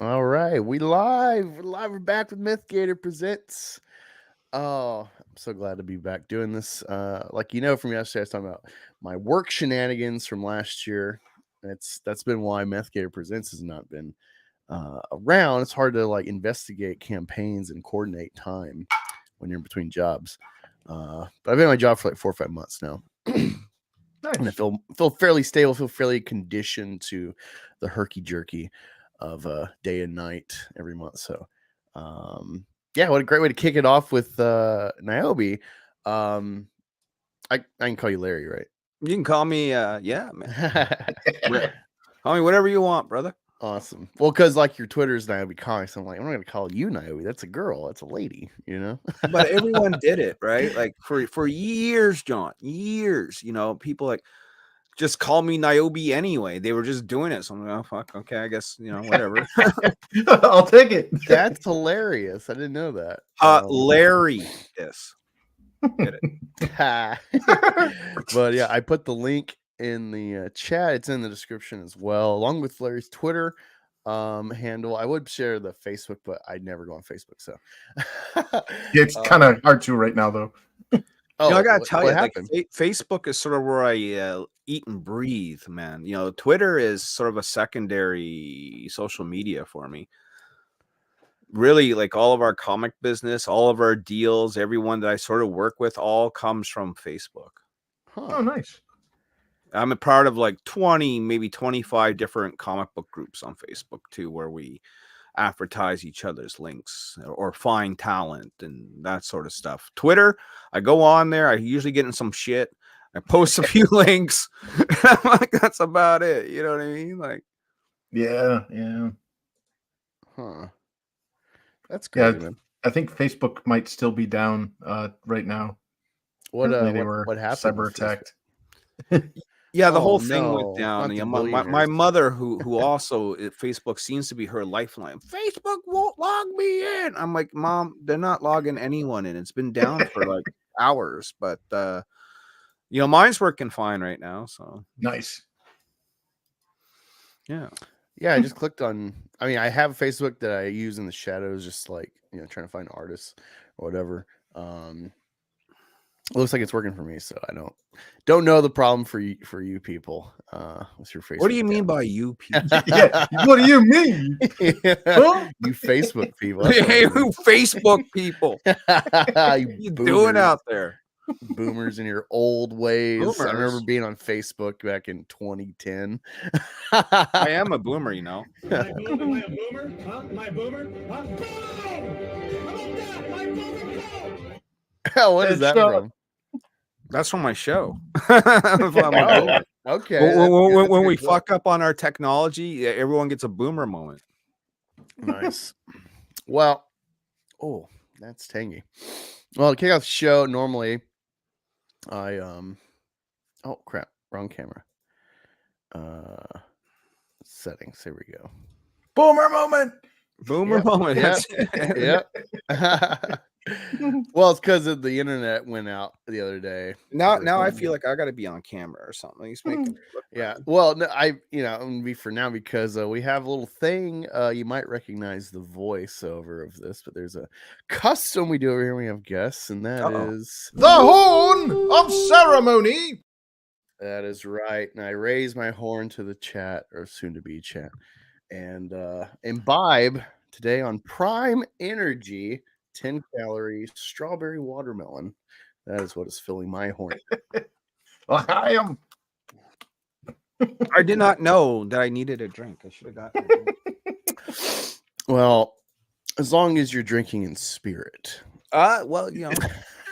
All right, we live. We're live. We're back with METH Gator Presents. Oh, I'm so glad to be back doing this. Like from yesterday, I was talking about my work shenanigans from last year. That's been why METH Gator Presents has not been around. It's hard to like investigate campaigns and coordinate time when you're in between jobs. But I've been in my job for like 4 or 5 months now. Nice. And I feel fairly stable, feel fairly conditioned to the herky jerky of day and night every month. So yeah, what a great way to kick it off with Nyobi. I can call you Larry, right? You can call me yeah, man. Call me whatever you want, brother. Awesome. Well, because like your Twitter's Nyobi Comics, I'm like, I'm not gonna call you Nyobi. That's a girl. That's a lady, But everyone did it, right? Like for years, John. Years. People like just call me Nyobi anyway. They were just doing it. So I'm like, oh fuck, okay, I guess, whatever. I'll take it. That's hilarious. I didn't know that. Larry. Yes. Get it. But yeah, I put the link in the chat. It's in the description as well, along with Larry's Twitter handle. I would share the Facebook, but I'd never go on Facebook. So it's kind of hard to right now, though. I gotta tell you, like Facebook is sort of where I eat and breathe, man. Twitter is sort of a secondary social media for me. Really, like all of our comic business, all of our deals, everyone that I sort of work with, all comes from Facebook. Oh, nice. I'm a part of like 20, maybe 25 different comic book groups on Facebook too, where we advertise each other's links or find talent and that sort of stuff. Twitter, I go on there, I usually get in some shit, I post a few links. I'm like, that's about it. You know what I mean? Like, yeah. Huh. That's crazy, man. I think Facebook might still be down right now. What happened? Cyber attacked. Yeah, the whole thing went down. My mother, who also Facebook seems to be her lifeline. Facebook won't log me in. I'm like, Mom, they're not logging anyone in. It's been down for like hours, but mine's working fine right now. So nice. Yeah. I just clicked on. I mean, I have Facebook that I use in the shadows, just like trying to find artists or whatever. It looks like it's working for me, so I don't know the problem for you people with your Facebook. What do you mean by you people? Yeah, what do you mean? Huh? You Facebook people. Hey, you Facebook people. What you doing out there? Boomers in your old ways. Boomers. I remember being on Facebook back in 2010. I am a boomer, Am I a boomer? Huh? Am I a boomer? Huh? Boom! How about that? My boomer, boom! What is that from? That's from my show. Okay. When we fuck up on our technology, everyone gets a boomer moment. Nice. Well, that's tangy. Well, to kick off the show, normally I oh crap, wrong camera. Settings. Here we go. Boomer moment. Boomer moment. Yep. Well, it's because of the internet went out the other day. Now I feel like I got to be on camera or something. He's making Well, no, I'm gonna be for now because we have a little thing. You might recognize the voiceover of this, but there's a custom we do over here. We have guests, and that is the horn of ceremony. That is right. And I raise my horn to the chat, or soon to be chat, and imbibe today on Prime Energy. 10 calories, strawberry watermelon. That is what is filling my horn. Well, I did not know that I needed a drink. I should have gotten a drink. Well, as long as you're drinking in spirit. Well,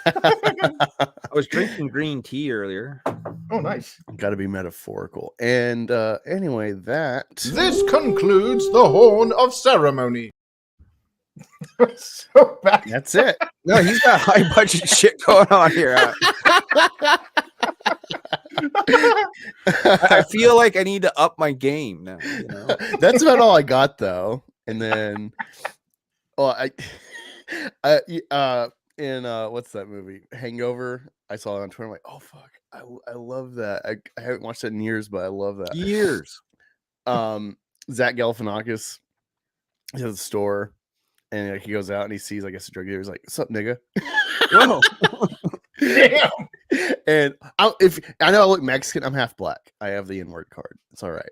I was drinking green tea earlier. Oh, nice. Got to be metaphorical. And anyway, this concludes the horn of ceremony. So bad. That's it. No, he's got high budget shit going on here. I feel like I need to up my game now. That's about all I got though. And then, in what's that movie? Hangover. I saw it on Twitter. I'm like, oh fuck, I love that. I haven't watched that in years, but I love that. Years. Zach Galifianakis to the store, and like, he goes out and he sees, I guess, a drug dealer. He's like, "What's up, nigga?" Whoa. Damn. And if I know I look Mexican, I'm half black. I have the N-word card. It's all right.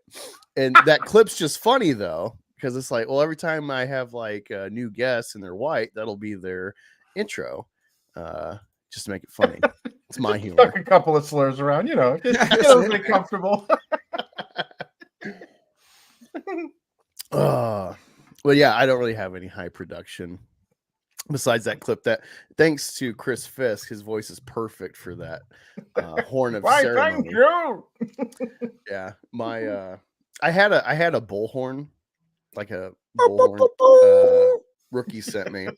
And that clip's just funny though, because it's like, well, every time I have like new guests and they're white, that'll be their intro, just to make it funny. It's my humor. Tuck a couple of slurs around, you know, get Yes. everybody comfortable. Well, yeah, I don't really have any high production besides that clip. That thanks to Chris Fisk, his voice is perfect for that horn of Why, ceremony. thank you. Yeah, my I had a bullhorn, like a bullhorn rookie sent me,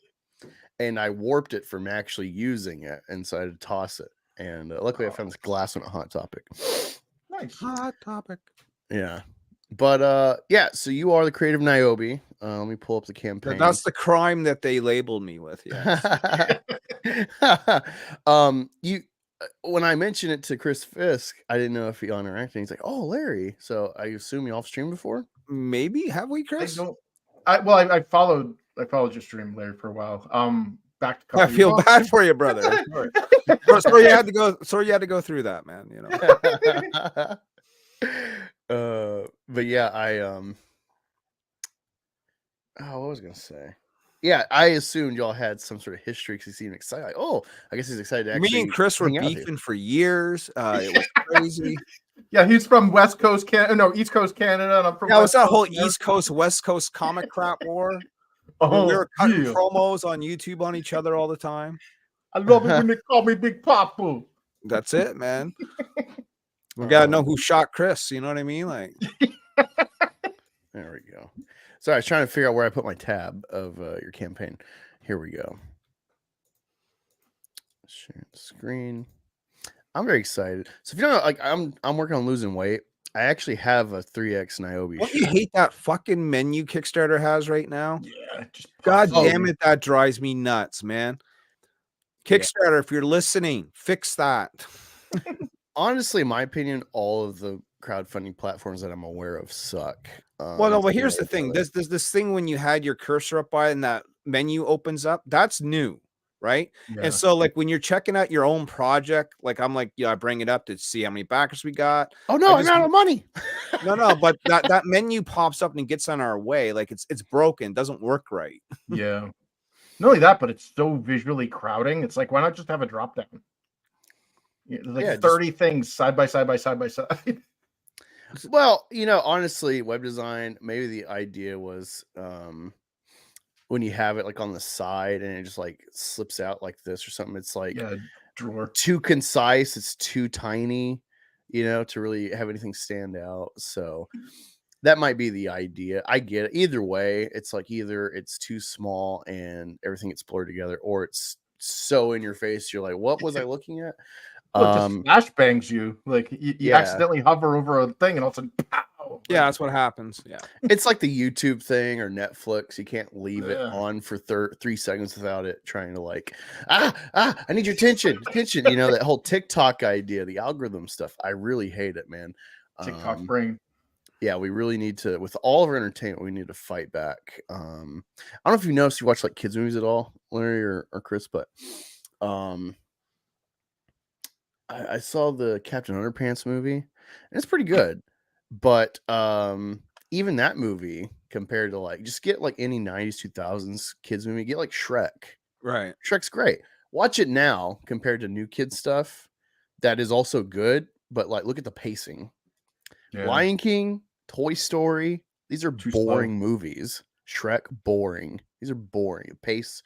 and I warped it from actually using it, and so I had to toss it. And luckily, I found this glass one at Hot Topic. Nice. Hot topic. Yeah, but yeah. So you are the creative Nyobi. Let me pull up the campaign. That's the crime that they labeled me with. Yeah. You when I mentioned it to Chris Fisk, I didn't know if he interacted. He's like, "Oh, Larry." So I assume you off stream before. Maybe have we, I Chris? don't. I followed your stream, Larry, for a while. Back to I feel bad for you, brother. Sorry you had to go. Sorry you had to go through that, man. You know. But yeah, oh, what was I gonna say? Yeah, I assumed y'all had some sort of history because he seemed excited. Like, oh, I guess he's excited to actually. Me and Chris were hang out here. beefing for years. It was crazy. Yeah, he's from West Coast Canada. No, East Coast Canada. And I'm from Yeah, it was West that whole Coast East Coast, West Coast comic crap war. Where Oh, we were cutting yeah. promos on YouTube on each other all the time. I love it when they call me Big Papu. That's it, man. We gotta know who shot Chris. You know what I mean? Like, there we go. Sorry, I was trying to figure out where I put my tab of your campaign. Here we go. Share the screen. I'm very excited. So if you don't know, like I'm working on losing weight. I actually have a 3X Nyobi don't shirt. you hate that fucking menu Kickstarter has right now? Yeah, just God Oh. damn it, that drives me nuts, man. Kickstarter, if you're listening, fix that. Honestly, in my opinion, all of the crowdfunding platforms that I'm aware of suck. Well, no, but here's the thing. There's this thing when you had your cursor up by it and that menu opens up. That's new, right? Yeah. And so, like, when you're checking out your own project, like I'm like, yeah, I bring it up to see how many backers we got. Oh no, I'm out of money. No, but that menu pops up and it gets on our way. Like it's broken, doesn't work right. Yeah. Not only that, but it's so visually crowding. It's like, why not just have a drop down? Yeah, like Yeah, 30 things side by side by side by side. Well, you know, honestly, web design, maybe the idea was when you have it like on the side and it just like slips out like this or something, it's like Yeah, drawer. too concise, it's too tiny, you know, to really have anything stand out. So that might be the idea. I get it. Either way, it's like either it's too small and everything gets blurred together, or it's so in your face, you're like, what was I looking at? Well, it just flashbangs you. Like you yeah. accidentally hover over a thing and all of a sudden, pow! Yeah, that's what happens. Yeah. It's like the YouTube thing or Netflix. You can't leave it Yeah. on for 3 seconds without it trying to like, I need your attention. You know, that whole TikTok idea, the algorithm stuff. I really hate it, man. TikTok brain. Yeah, we really need to, with all of our entertainment, we need to fight back. I don't know if you noticed you watch like kids movies at all, Larry or Chris, but I saw the Captain Underpants movie, and it's pretty good. But even that movie compared to like, just get like any 90s, 2000s kids movie, get like Shrek. Right. Shrek's great. Watch it now compared to new kid stuff that is also good, but like look at the pacing. Yeah. Lion King, Toy Story, these are Too boring movies. Shrek, boring. These are boring. Pace.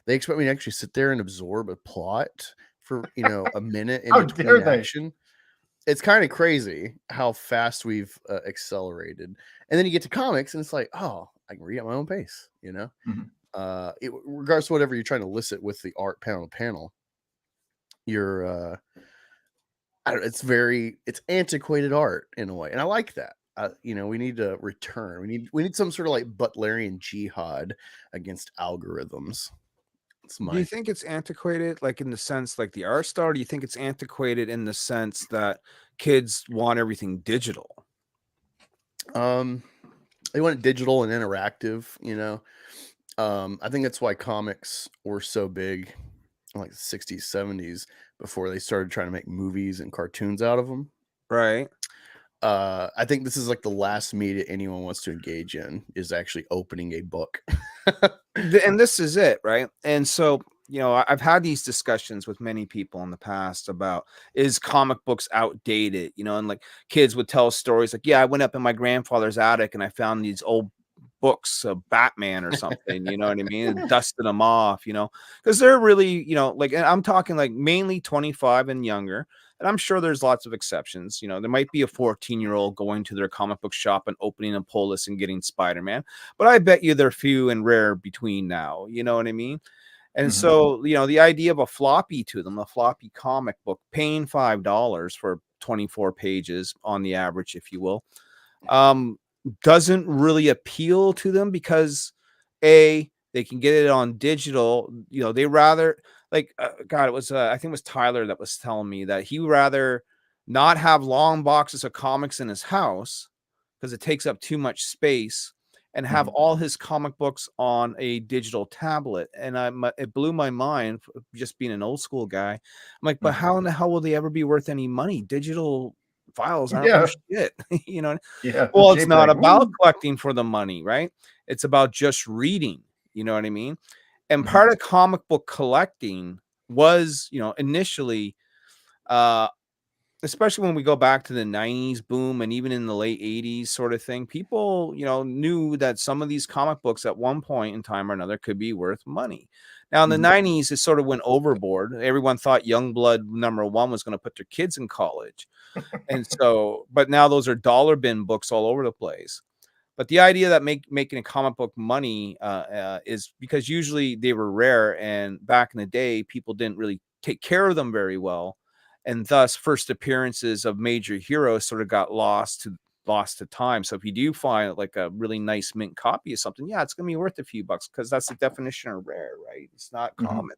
They expect me to actually sit there and absorb a plot for, you know, a minute in How between dare they? action. It's kind of crazy how fast we've accelerated. And then you get to comics and it's like, oh, I can read at my own pace, you know? Regardless of whatever you're trying to elicit with the art panel to panel, you're it's antiquated art in a way, and I like that. You know, we need to return. We need some sort of like Butlerian jihad against algorithms. Do you think it's antiquated, like in the sense like the art style? Or do you think it's antiquated in the sense that kids want everything digital? They want it digital and interactive, you know. I think that's why comics were so big in like the 60s, 70s before they started trying to make movies and cartoons out of them. Right. I think this is like the last media anyone wants to engage in is actually opening a book. And this is it, right? And so, you know, I've had these discussions with many people in the past about, is comic books outdated, you know, and like kids would tell stories like, yeah, I went up in my grandfather's attic and I found these old books of Batman or something, you know what I mean? And dusted them off, you know, because they're really, you know, like, and I'm talking like mainly 25 and younger. And I'm sure there's lots of exceptions. You know, there might be a 14-year-old going to their comic book shop and opening a pull list and getting Spider-Man, but I bet you they're few and rare between now. You know what I mean? And so, you know, the idea of a floppy to them, a floppy comic book, paying $5 for 24 pages on the average, if you will, doesn't really appeal to them because they can get it on digital. You know, they rather like, God, it was, I think it was Tyler that was telling me that he would rather not have long boxes of comics in his house because it takes up too much space, and have all his comic books on a digital tablet. And it blew my mind, just being an old school guy. I'm like, but how in the hell will they ever be worth any money? Digital files aren't Yeah. worth shit. You know, Yeah. well, it's not JPEG. about Woo. collecting for the money, right? It's about just reading. You know what I mean? And Mhm. part of comic book collecting was, you know, initially, uh, especially when we go back to the 90s boom and even in the late 80s sort of thing, people, you know, knew that some of these comic books at one point in time or another could be worth money. Now in the 90s, it sort of went overboard. Everyone thought Youngblood #1 was going to put their kids in college. And so, but now those are dollar bin books all over the place. But the idea that making a comic book money is because usually they were rare, and back in the day, people didn't really take care of them very well, and thus first appearances of major heroes sort of got lost to time. So if you do find like a really nice mint copy of something, yeah, it's gonna be worth a few bucks because that's the definition of rare, right? It's not common.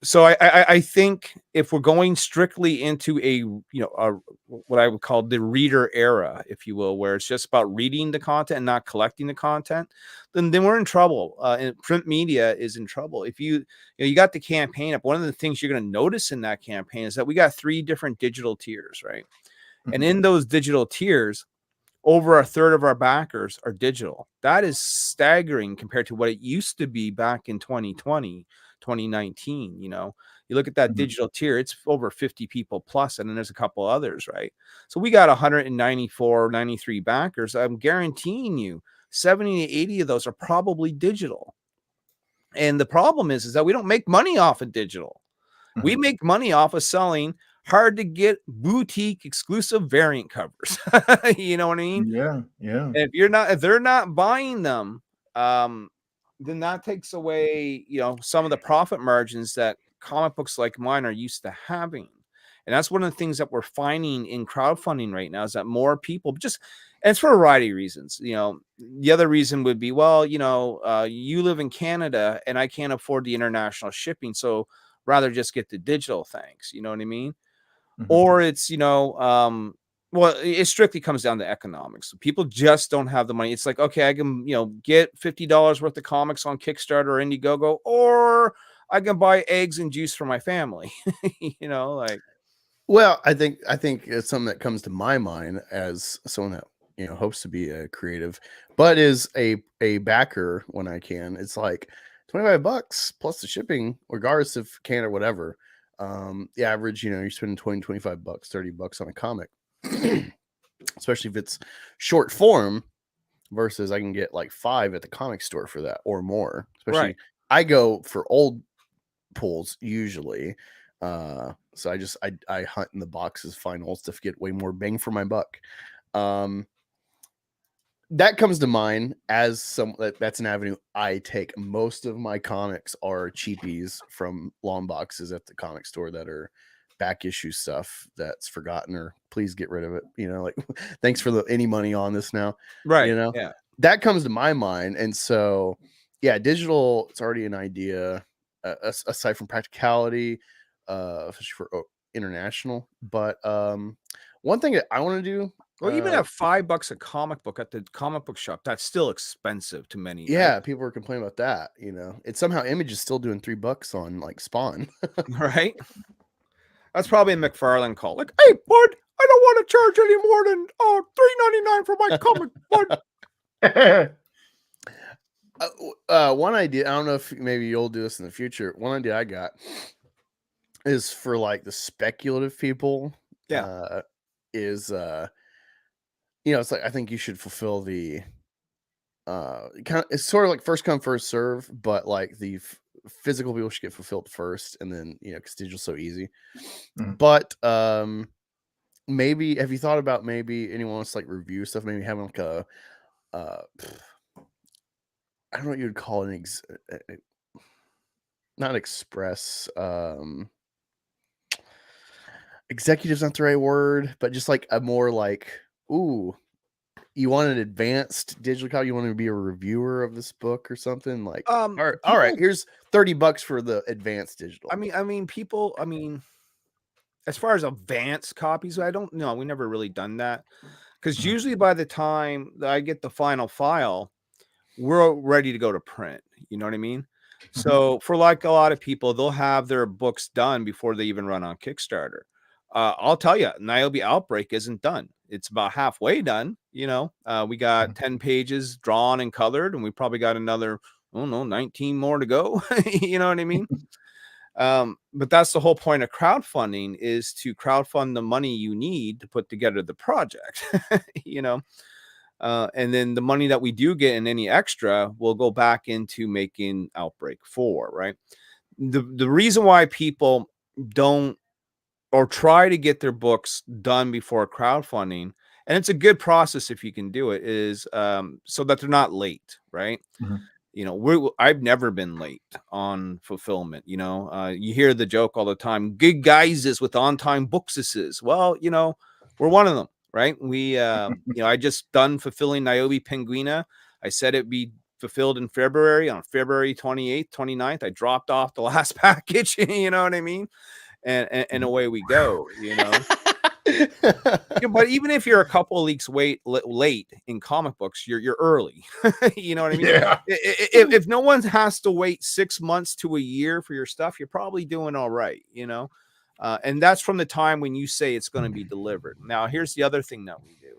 So I think if we're going strictly into a, you know, what I would call the reader era, if you will, where it's just about reading the content and not collecting the content, then we're in trouble. And print media is in trouble. If you got the campaign up, one of the things you're going to notice in that campaign is that we got 3 different digital tiers, right? And in those digital tiers, over a third of our backers are digital. That is staggering compared to what it used to be back in 2020, 2019. You know, you look at that digital tier, it's over 50 people plus, and then there's a couple others, right? So we got 194, 93 backers. I'm guaranteeing you 70 to 80 of those are probably digital. And the problem is that we don't make money off of digital. We make money off of selling hard to get boutique exclusive variant covers. You know what I mean? Yeah. Yeah. And if they're not buying them, then that takes away, you know, some of the profit margins that comic books like mine are used to having. And that's one of the things that we're finding in crowdfunding right now is that more people just, and it's for a variety of reasons. You know, the other reason would be, well, you know, you live in Canada and I can't afford the international shipping. So rather just get the digital things. You know what I mean? Or it's, you know, well, it strictly comes down to economics. People just don't have the money. It's like, okay, I can, you know, get $50 worth of comics on Kickstarter or Indiegogo, or I can buy eggs and juice for my family. You know, like, Well, I think it's something that comes to my mind as someone that, you know, hopes to be a creative, but is a backer when I can. It's like $25 plus the shipping, regardless of can or whatever. The average, you know, you're spending 20, $25, $30 on a comic, especially if it's short form. Versus I can get like 5 at the comic store for that or more. Especially right. I go for old pulls usually. So I hunt in the boxes, find old stuff, get way more bang for my buck. That comes to mind as that's an avenue I take. Most of my comics are cheapies from long boxes at the comic store that are back issue stuff that's forgotten, or please get rid of it. You know, like thanks for any money on this now. Right. You know, Yeah. that comes to my mind. And so, yeah, digital, it's already an idea, aside from practicality, especially for international. But one thing that I want to do Well, even at $5 a comic book at the comic book shop, that's still expensive to many. Right? Yeah, people were complaining about that. You know, it's somehow Image is still doing $3 on like Spawn. Right? That's probably a McFarlane call. Like, hey, bud, I don't want to charge any more than $3.99 for my comic, bud. One idea, I don't know if maybe you'll do this in the future. One idea I got is for like the speculative people. Yeah. Is it's like I think you should fulfill the it's sort of like first come first serve, but like the physical people should get fulfilled first, and then because digital's so easy. But maybe have you thought about maybe anyone wants to like review stuff, maybe having like a I don't know what you'd call it, not express, executive's not the right word, but just like a more like, ooh, you want an advanced digital copy, you want to be a reviewer of this book or something like, all right, here's $30 for the advanced digital. I mean, people, as far as advanced copies, I don't know. We never really done that because usually by the time that I get the final file, we're ready to go to print. You know what I mean? So for like a lot of people, they'll have their books done before they even run on Kickstarter. I'll tell you, Nyobi Outbreak isn't done. It's about halfway done. We got 10 pages drawn and colored, and we probably got another, 19 more to go. You know what I mean? But that's the whole point of crowdfunding, is to crowdfund the money you need to put together the project. And then the money that we do get and any extra will go back into making Outbreak 4, right? The reason why people don't or try to get their books done before crowdfunding, and it's a good process if you can do it, is so that they're not late, right? I've never been late on fulfillment. You hear the joke all the time, good guys is with on-time bookses. Well, we're one of them. Right. We, I just done fulfilling Nyobi Penguina. I said it'd be fulfilled in February. On February 28th, 29th, I dropped off the last package. You know what I mean? And away we go, But even if you're a couple of weeks late in comic books, you're early. You know what I mean? Yeah. If no one has to wait 6 months to a year for your stuff, you're probably doing all right, and that's from the time when you say it's going to be delivered. Now, here's the other thing that we do.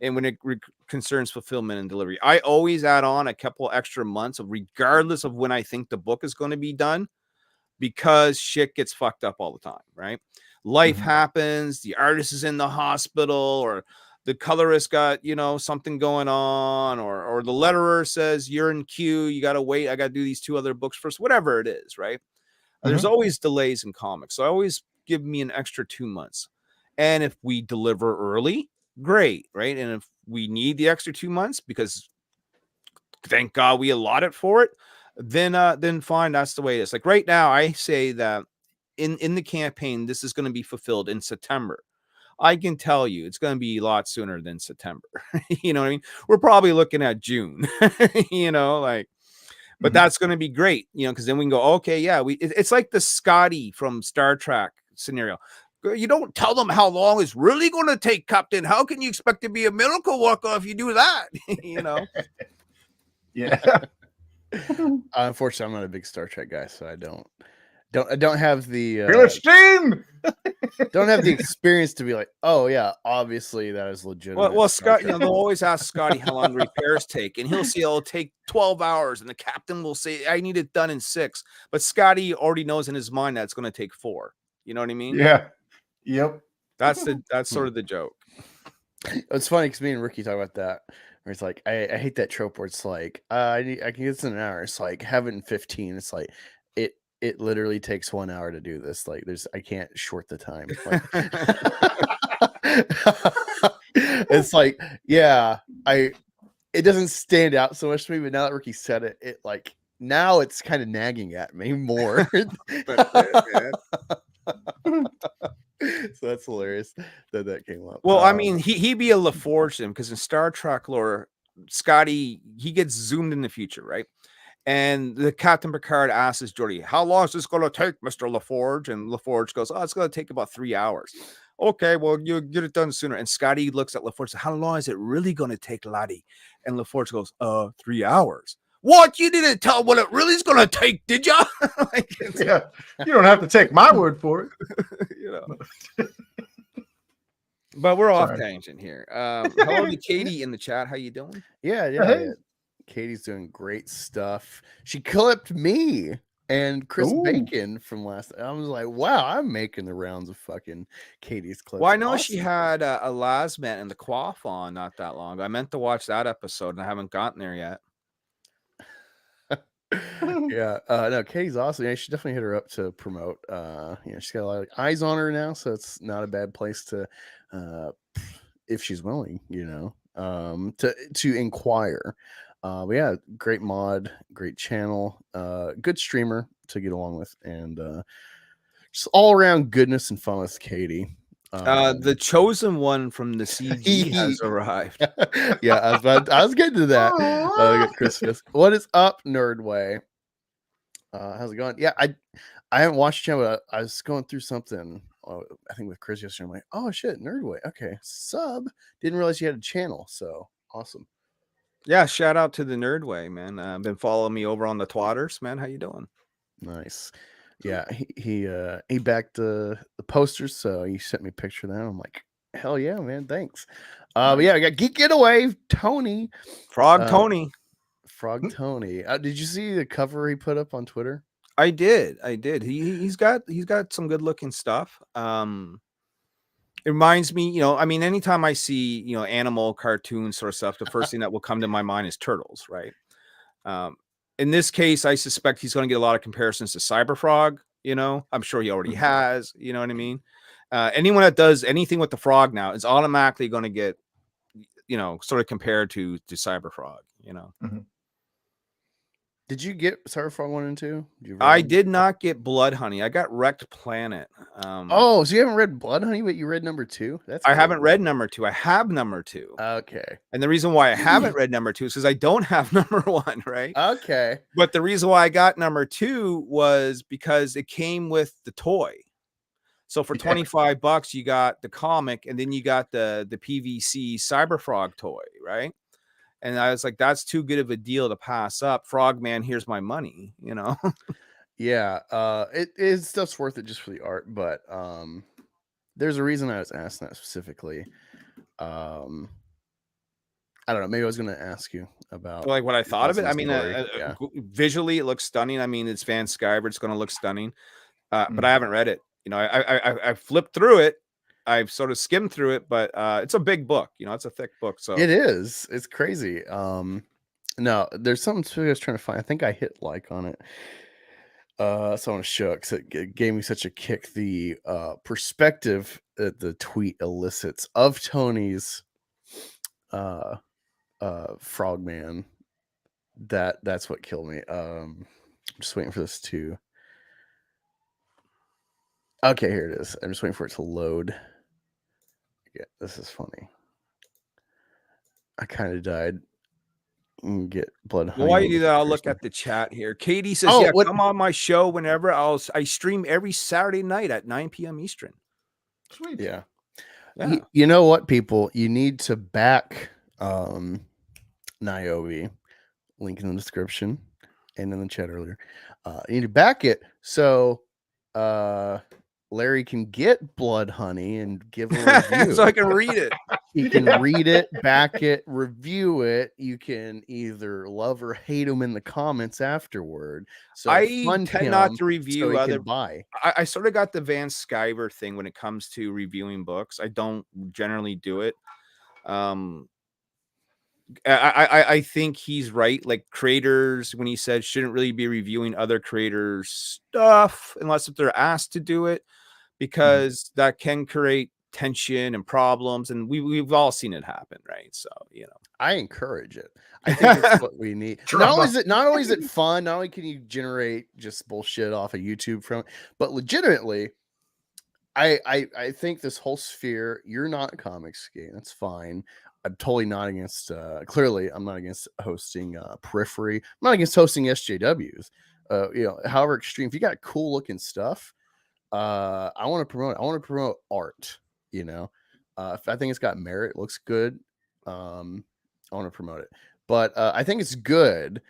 And when it concerns fulfillment and delivery, I always add on a couple extra months regardless of when I think the book is going to be done, because shit gets fucked up all the time, right? Life happens. The artist is in the hospital, or the colorist got, something going on, or the letterer says you're in queue. You got to wait. I got to do these 2 other books first, whatever it is, right? There's always delays in comics. So I always give me an extra 2 months. And if we deliver early, great, right? And if we need the extra 2 months, because thank God we allot it for it, then fine, that's the way it is. Like right now, I say that in the campaign, this is going to be fulfilled in September. I can tell you it's going to be a lot sooner than September. You know what I mean? We're probably looking at June, but that's going to be great, because then we can go, okay, yeah, it's like the Scotty from Star Trek scenario. You don't tell them how long it's really going to take, Captain. How can you expect to be a miracle worker if you do that? Yeah. Unfortunately, I'm not a big Star Trek guy, so I don't have the don't have the experience to be like, oh yeah, obviously that is legitimate. Well, Scott, they'll always ask Scotty how long repairs take, and he'll say it'll take 12 hours, and the captain will say I need it done in 6. But Scotty already knows in his mind that it's going to take 4. You know what I mean? Yeah. Yep. That's sort of the joke. It's funny because me and Ricky talk about that. Where it's like I hate that trope where it's like I can get this in an hour. It's like have it in 15. It's like it literally takes 1 hour to do this. Like I can't short the time. Like, it's like, yeah, it doesn't stand out so much to me, but now that Ricky said it, it like now it's kind of nagging at me more. So that's hilarious that came up. Well, I mean, he'd be a LaForge then, because in Star Trek lore, Scotty, he gets zoomed in the future, right? And the Captain Picard asks Geordi, how long is this going to take, Mr. LaForge? And LaForge goes, oh, it's going to take about 3 hours. Okay, well, you get it done sooner. And Scotty looks at LaForge and says, how long is it really going to take, Lottie? And LaForge goes, 3 hours. What? You didn't tell what it really is going to take, did ya? Like, Yeah, you don't have to take my word for it. you know. But we're off Sorry. tangent here. Hello to Katie in the chat. How you doing? Yeah. Hey. Katie's doing great stuff. She clipped me and Chris Ooh. Bacon from last. I was like, wow, I'm making the rounds of fucking Katie's clips. Well, I know she Awesome. had a Lasmet and the Quaff on not that long ago. I meant to watch that episode and I haven't gotten there yet. Yeah, no, Katie's awesome. Yeah, she definitely hit her up to promote. She's got a lot of eyes on her now, so it's not a bad place to, if she's willing, to inquire. But yeah, great mod, great channel, good streamer to get along with, and just all around goodness and fun with Katie. The chosen one from the CG has arrived. Yeah, I was getting to that. Get Christmas. What is up, Nerdway? How's it going? Yeah, I haven't watched him, but I was going through something. I think with Chris yesterday. I'm like, oh shit, Nerdway. Okay, sub. Didn't realize you had a channel. So awesome. Yeah, shout out to the Nerdway, man. Been following me over on the Twatters, man. How you doing? Nice. Yeah, he backed the posters, so he sent me a picture of that. I'm like, hell yeah, man, thanks. But yeah, I got Geek Getaway, Tony, Frog Tony. Frog Tony. Did you see the cover he put up on Twitter? I did. He's got some good looking stuff. It reminds me, I mean, anytime I see, animal cartoon sort of stuff, the first thing that will come to my mind is turtles, right? In this case, I suspect he's going to get a lot of comparisons to Cyberfrog. I'm sure he already has. You know what I mean? Anyone that does anything with the frog now is automatically going to get, sort of compared to Cyberfrog. Mm-hmm. Did you get Cyberfrog 1 and 2? I did not get Blood Honey. I got Wrecked Planet. So you haven't read Blood Honey, but you read number 2? I haven't read number 2. I have number 2. Okay. And the reason why I haven't read number 2 is because I don't have number 1, right? Okay. But the reason why I got number 2 was because it came with the toy. So for $25, you got the comic, and then you got the PVC Cyberfrog toy, right? And I was like, that's too good of a deal to pass up. Frogman, here's my money, Yeah, it is stuff's worth it just for the art, but there's a reason I was asking that specifically. I don't know. Maybe I was going to ask you about like what I thought of it. I mean, yeah. Visually it looks stunning. I mean, it's Van Sciver. It's going to look stunning, but I haven't read it. I flipped through it. I've sort of skimmed through it, but it's a big book. It's a thick book. So it is. It's crazy. No, there's something I was trying to find. I think I hit like on it. So I want to show it because it gave me such a kick. The perspective that the tweet elicits of Tony's Frogman. That's what killed me. I'm just waiting for this to. Okay, here it is. I'm just waiting for it to load. Yeah, this is funny. I kind of died. Get Blood Honey. Well, while you do that, I'll look at the chat here. Katie says, come on my show whenever. I stream every Saturday night at 9 p.m. Eastern. Sweet. Yeah. You know what, people? You need to back Nyobi. Link in the description and in the chat earlier. You need to back it so Larry can get Blood Honey and give a review. So I can read it. You can read it, back it, review it. You can either love or hate him in the comments afterward. So I tend not to review so other. Buy. I sort of got the Van Sciver thing when it comes to reviewing books. I don't generally do it. I think he's right. Like creators, when he said shouldn't really be reviewing other creators' stuff unless if they're asked to do it, because that can create tension and problems, and we've all seen it happen, right? So I encourage it. I think it's what we need. Not only is it fun, not only can you generate just bullshit off of YouTube from it, but legitimately, I think this whole sphere, you're not a comics game. That's fine. I'm totally not against. Clearly, I'm not against hosting Periphery. I'm not against hosting SJWs. However extreme. If you got cool looking stuff, I want to promote. I want to promote art. You know, I think it's got merit. It looks good. I want to promote it, but I think it's good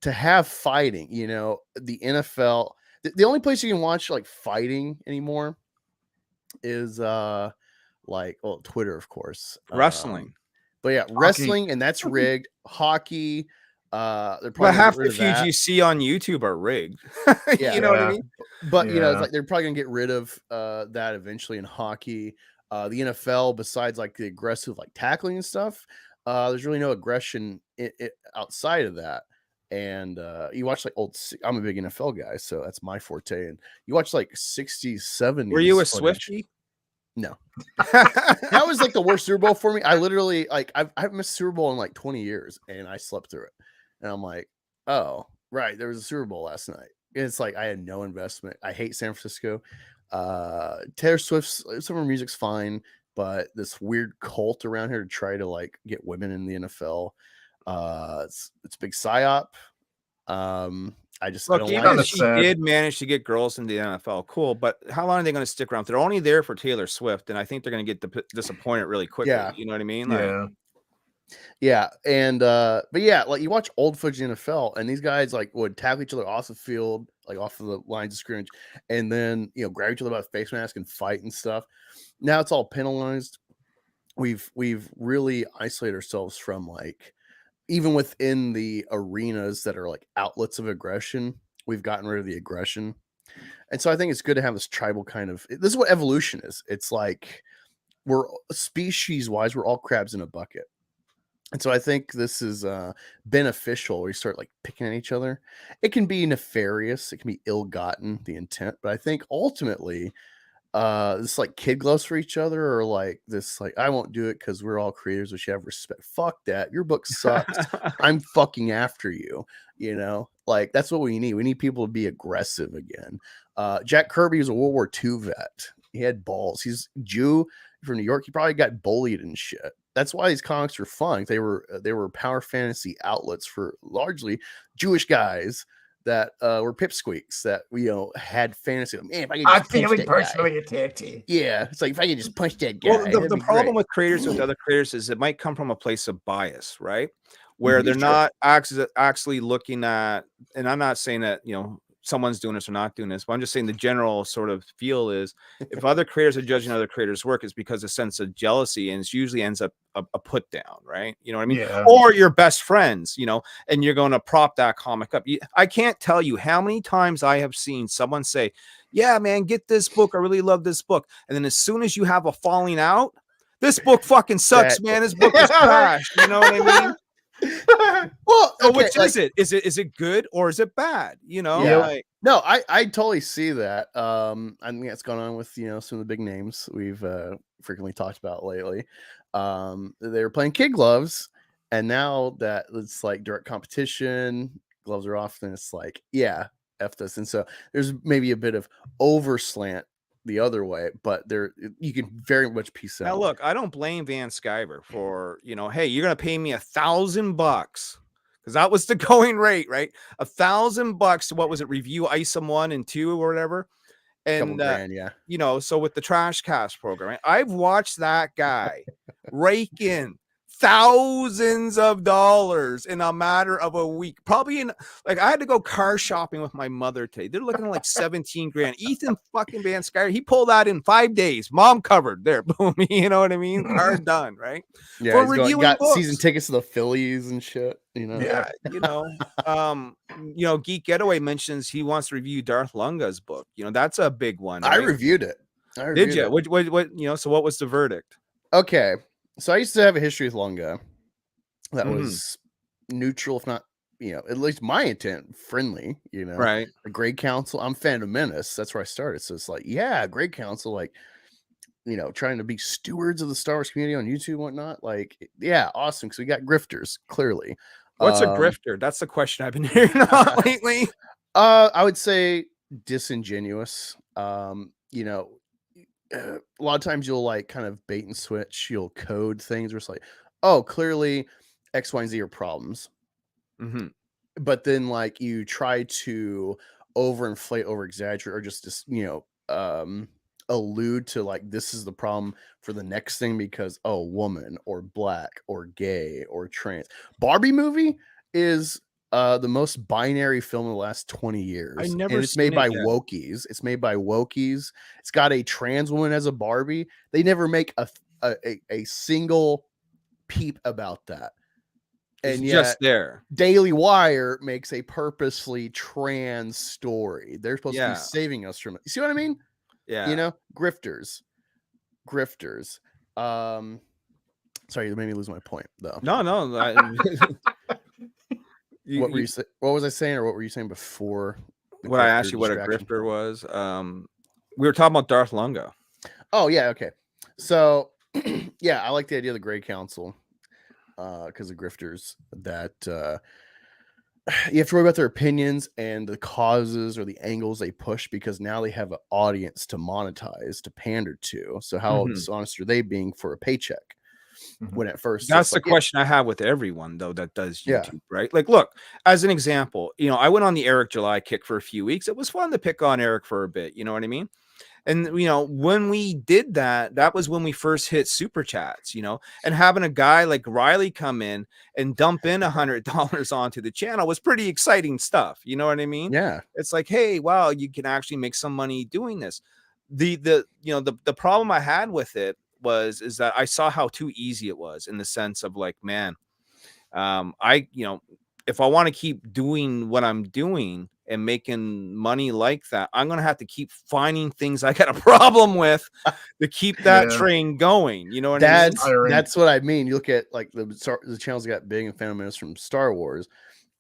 to have fighting. You know, the NFL. The only place you can watch like fighting anymore is like, well, Twitter, of course. Wrestling. But yeah, Hockey. wrestling, and that's rigged. Hockey, they're probably But gonna get half rid the of feuds that. you see on YouTube are rigged. Yeah. You know what I Yeah. mean? But you know, it's Yeah. like they're probably gonna get rid of that eventually in hockey. The NFL, besides like the aggressive like tackling and stuff, there's really no aggression outside of that. And you watch like I'm a big NFL guy, so that's my forte. And you watch like 60s, 70s. Were you a footage. Swiftie? No. That was like the worst Super Bowl for me. I literally like I've missed Super Bowl in like 20 years, and I slept through it. And I'm like, oh, right, there was a Super Bowl last night. It's like I had no investment. I hate San Francisco. Taylor Swift's some of her music's fine, but this weird cult around here to try to like get women in the NFL. It's a big psyop. I Look, don't even like kinda if it. she sad. did manage to get girls into the NFL, cool. But how long are they going to stick around? They're only there for Taylor Swift, and I think they're going to get disappointed really quickly. Yeah. You know what I mean? Like, Yeah. Yeah, and but yeah, like you watch old footage in the NFL, and these guys like would tackle each other off the field, like off of the lines of scrimmage, and then grab each other by the face mask and fight and stuff. Now it's all penalized. We've really isolated ourselves from like even within the arenas that are like outlets of aggression. We've gotten rid of the aggression, and so I think it's good to have this tribal kind of. This is what evolution is. It's like we're species wise, we're all crabs in a bucket. And so I think this is beneficial where you start like picking at each other. It can be nefarious, it can be ill-gotten, the intent, but I think ultimately this like kid gloves for each other, or like this like I won't do it because we're all creators, we should have respect. Fuck that. Your book sucks. I'm fucking after you. Like that's what we need. We need people to be aggressive again. Jack Kirby was a World War II vet. He had balls. He's Jew from New York. He probably got bullied and shit. That's why these comics are fun. They were power fantasy outlets for largely Jewish guys that were pipsqueaks that had fantasy. Man, if I could I'm just punch feeling that personally attacked. yeah, it's like if I could just punch that guy. well, the that'd be problem great. with creators with other creators is it might come from a place of bias, right? Where they're Sure. not actually looking at, and I'm not saying that someone's doing this or not doing this, but I'm just saying the general sort of feel is if other creators are judging other creators' work, it's because a sense of jealousy, and it usually ends up a put down, right? You know what I mean? Yeah. Or your best friends, and you're going to prop that comic up. I can't tell you how many times I have seen someone say, yeah, man, get this book. I really love this book. And then as soon as you have a falling out, this book fucking sucks, man. This book is trash. You know what I mean? Well, So okay, which like, is it? Is it good or is it bad? Yeah. Like, no, I totally see that. I think that's gone on with some of the big names we've frequently talked about lately. They were playing kid gloves, and now that it's like direct competition, gloves are off, then it's like, yeah, F this. And so there's maybe a bit of overslant the other way, but you can very much piece now out. look, I don't blame Van Sciver for, hey, you're gonna pay me $1,000 because that was the going rate, right? $1,000 to what was it, review Isom 1 and 2 or whatever. Couple And grand, yeah. so with the Trash Cast program, right? I've watched that guy rake in thousands of dollars in a matter of a week. Probably I had to go car shopping with my mother today. They're looking at like 17 grand. Ethan fucking Van Sciver, he pulled that in 5 days. Mom covered there. Boom. You know what I mean? Car done, right? Yeah, For he's reviewing got books. season tickets to the Phillies and shit. Yeah. Geek Getaway mentions he wants to review Darth Lunga's book. That's a big one. I Right? reviewed it. Did you? What? So what was the verdict? Okay, so I used to have a history with Lunga that Mhm. was neutral, if not, at least my intent, friendly. Right. The Grey Council. I'm a fan of Menace. That's where I started. So it's like, yeah, Grey Council, like, trying to be stewards of the Star Wars community on YouTube and whatnot. Like, yeah, awesome. Because we got grifters, clearly. What's a grifter? That's the question I've been hearing a lot lately. I would say disingenuous. A lot of times you'll like kind of bait and switch. You'll code things where it's like, oh, clearly X, Y, and Z are problems. Mhm. But then like you try to overinflate, over exaggerate, or just allude to like this is the problem for the next thing because woman or black or gay or trans. Barbie movie is the most binary film in the last 20 years. I never And it's seen made by it yet. wokies. It's made by wokies. It's got a trans woman as a Barbie. They never make a single peep about that. It's And just yet there. Daily Wire makes a purposely trans story. They're supposed to Yeah. be saving us from it. You see what I mean? Yeah. You know, grifters. Sorry, you made me lose my point though. No. What were you saying? What was I saying, or what were you saying before? What I asked you what a grifter was. We were talking about Darth Lunga. Oh yeah, okay. So yeah, I like the idea of the Grey Council because of grifters that you have to worry about their opinions and the causes or the angles they push because now they have an audience to monetize, to pander to. So how dishonest are they being for a paycheck? When at first that's the question I have with everyone though that does YouTube, right? Like, look, as an example, I went on the Eric July kick for a few weeks. It was fun to pick on Eric for a bit, you know what I mean? And when we did that, that was when we first hit super chats, and having a guy like Riley come in and dump in $100 onto the channel was pretty exciting stuff. You know what I mean? Yeah. It's like, hey, wow, you can actually make some money doing this. The problem I had with it is that I saw how too easy it was in the sense of like, man, if I want to keep doing what I'm doing and making money like that, I'm going to have to keep finding things I got a problem with to keep that train going. You know what I mean? That's what I mean. You look at like the channels that got big and Phantom Menace from Star Wars,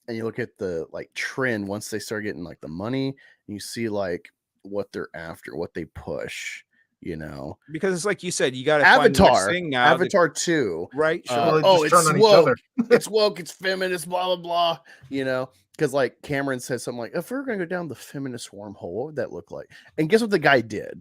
and you look at the like trend once they start getting like the money, and you see like what they're after, what they push. Because it's like you said, you got to Avatar, find the next thing now. Avatar 2, right? Sure. It's woke, it's woke, it's feminist, blah blah blah. Because like Cameron says something like, "If we're gonna go down the feminist wormhole, what would that look like?" And guess what the guy did?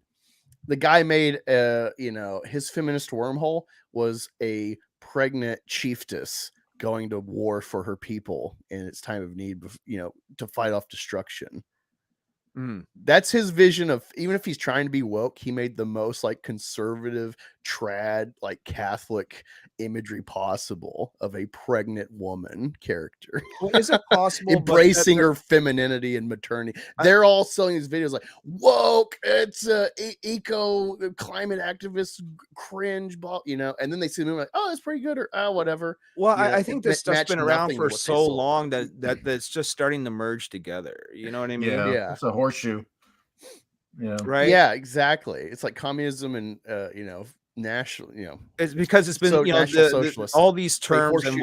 The guy made his feminist wormhole was a pregnant chiefess going to war for her people in its time of need, to fight off destruction. That's his vision of, even if he's trying to be woke, he made the most like conservative trad, like Catholic imagery possible of a pregnant woman character. Well, is it possible embracing her femininity and maternity? They're all selling these videos like woke, it's eco climate activist cringe, blah, and then they see them like, oh, that's pretty good, or whatever. Well, I think this stuff's been around for so long that's just starting to merge together. You know what I mean? Yeah. It's a horseshoe. Yeah. Right. Yeah, exactly. It's like communism and national. It's because it's been all these terms and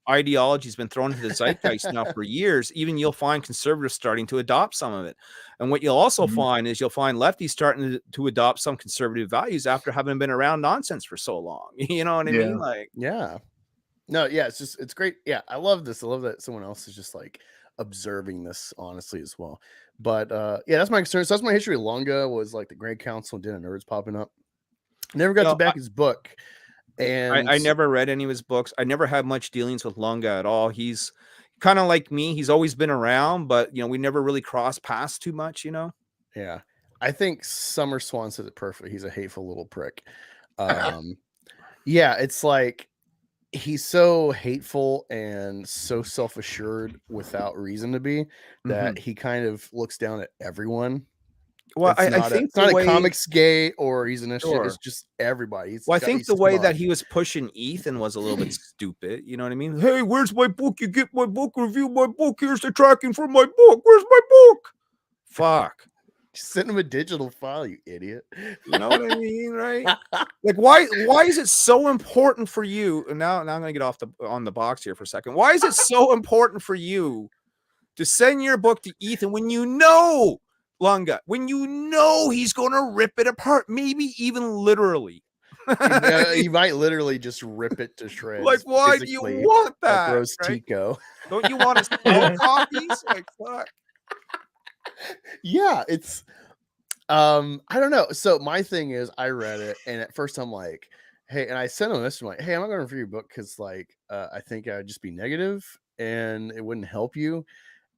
ideology has been thrown into the zeitgeist now for years. Even you'll find conservatives starting to adopt some of it, and what you'll also find is you'll find lefties starting to adopt some conservative values after having been around nonsense for so long. You know what I mean? Like, it's great. Yeah, I love this. I love that someone else is just like observing this honestly as well. But that's my concern. So that's my history of Lunga, was like the Grey Council and Den of Nerds popping up. Never got to back his book, and I never read any of his books. I never had much dealings with Lunga at all. He's kind of like me. He's always been around, but we never really crossed paths too much. Yeah, I think Summer Swan says it perfectly. He's a hateful little prick. Yeah, it's like he's so hateful and so self-assured without reason to be that he kind of looks down at everyone. Well, I think it's not a comics gay or he's an issue. It's just everybody. I think the way that he was pushing Ethan was a little bit stupid. You know what I mean? Hey, where's my book? You get my book, review my book. Here's the tracking for my book. Where's my book? Fuck. Send him a digital file, you idiot. You know what I mean, right? Like, why is it so important for you? And now I'm gonna get off on the box here for a second. Why is it so important for you to send your book to Ethan when Lunga, when he's gonna rip it apart, maybe even literally? He might literally just rip it to shreds. Like, why do you want that? Like Rose Tico. Don't you want to sell copies? Like, fuck. Yeah, it's I don't know. So my thing is, I read it, and at first I'm like, hey, and I sent him this. I'm like, hey, I'm not going to review your book because like I think I would just be negative and it wouldn't help you.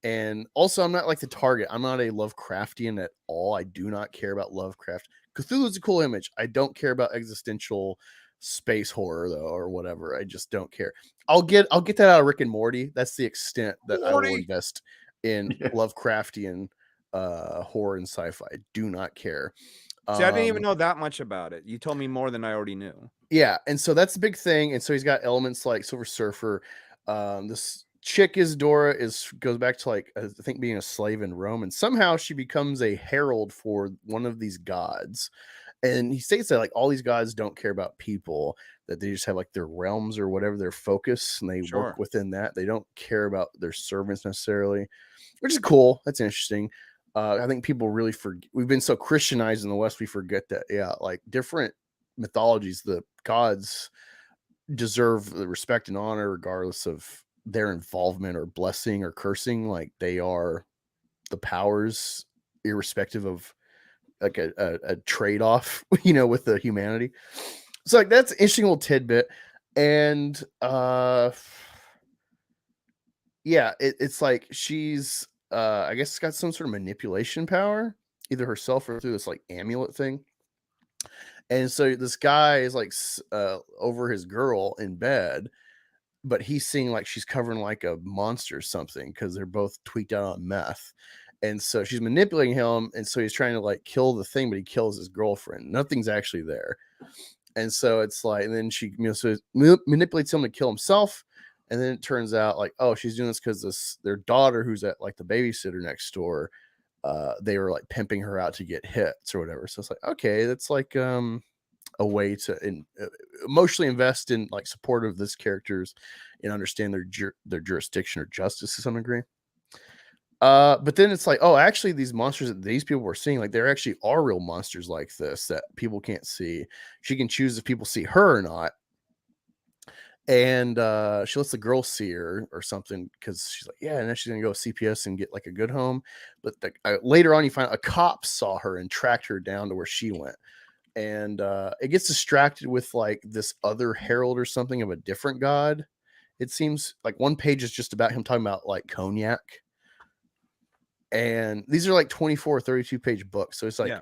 And also, I'm not like the target. I'm not a Lovecraftian at all. I do not care about Lovecraft Cthulhu's a cool image. I don't care about existential space horror though, or whatever. I just don't care. I'll get that out of Rick and Morty. That's the extent that I will Morty! invest in Yeah. Lovecraftian horror and sci-fi. I do not care. See, I didn't even know that much about it. You told me more than I already knew. Yeah, and so that's the big thing. And so he's got elements like Silver Surfer. This chick Isadora goes back to like I think being a slave in Rome, and somehow she becomes a herald for one of these gods. And he states that like all these gods don't care about people, that they just have like their realms or whatever their focus, and they Sure. work within that. They don't care about their servants necessarily, which is cool. That's interesting. I think people really forget. We've been so Christianized in the West, we forget that. Yeah, like different mythologies, the gods deserve the respect and honor regardless of their involvement or blessing or cursing. Like they are the powers, irrespective of like a trade-off, with the humanity. So like that's an interesting little tidbit. And yeah, it's like she's I guess it's got some sort of manipulation power, either herself or through this like amulet thing. And so this guy is like over his girl in bed, but he's seeing like she's covering like a monster or something because they're both tweaked out on meth. And so she's manipulating him. And so he's trying to like kill the thing, but he kills his girlfriend. Nothing's actually there. And so it's like, and then she manipulates him to kill himself. And then it turns out like, oh, she's doing this because their daughter, who's at like the babysitter next door, they were like pimping her out to get hits or whatever. So it's like, okay, that's like a way to emotionally invest in like support of this characters and understand their jurisdiction or justice to some degree. But then it's like, oh, actually these monsters that these people were seeing, like there actually are real monsters like this that people can't see. She can choose if people see her or not. And she lets the girl see her or something because she's like, yeah, and then she's gonna go to CPS and get like a good home. But later on, you find out a cop saw her and tracked her down to where she went. And it gets distracted with like this other herald or something of a different god. It seems like one page is just about him talking about like cognac. And these are like 24 or 32 page books. So it's like,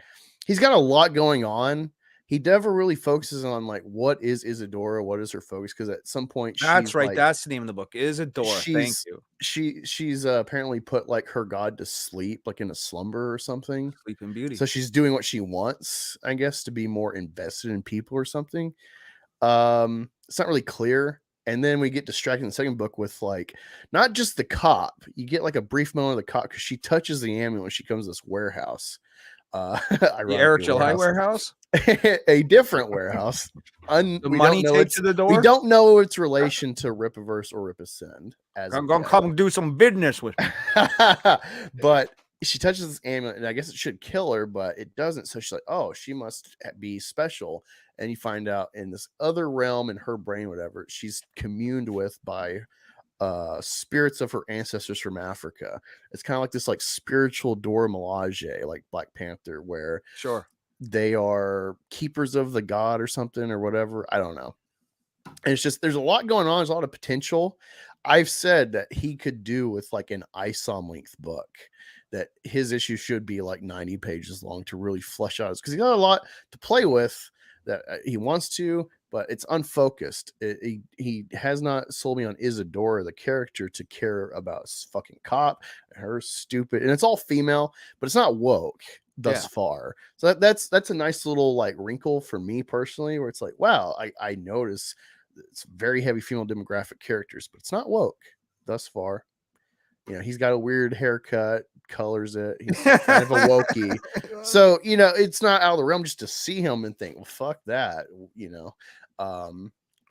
he's got a lot going on. He never really focuses on like, what is Isadora? What is her focus? Because at some point, That's right. Like, that's the name of the book. Isadora. Thank you. She's apparently put like her god to sleep, like in a slumber or something. Sleeping Beauty. So she's doing what she wants, I guess, to be more invested in people or something. It's not really clear. And then we get distracted in the second book with like not just the cop. You get like a brief moment of the cop because she touches the amulet when she comes to this warehouse. The Eric July warehouse? A different warehouse. The money take to the door. We don't know its relation to Rip-A-Verse or Rip-Ascend. I'm gonna come do some business with me. But she touches this amulet, and I guess it should kill her, but it doesn't. So she's like, "Oh, she must be special." And you find out in this other realm in her brain, whatever, she's communed with by spirits of her ancestors from Africa. It's kind of like this like spiritual Dora Milaje, like Black Panther, where they are keepers of the god or something or whatever. I don't know. And it's just there's a lot going on. There's a lot of potential. I've said that he could do with like an ISOM length book, that his issue should be like 90 pages long to really flesh out, because he's got a lot to play with that he wants to, but it's unfocused. He has not sold me on Isadora, the character, to care about fucking cop, her stupid, and it's all female, but it's not woke thus far. So that's a nice little like wrinkle for me personally, where it's like, wow, I notice it's very heavy female demographic characters, but it's not woke thus far. He's got a weird haircut, colors it. He's kind of a wokey. So, it's not out of the realm just to see him and think, well, fuck that,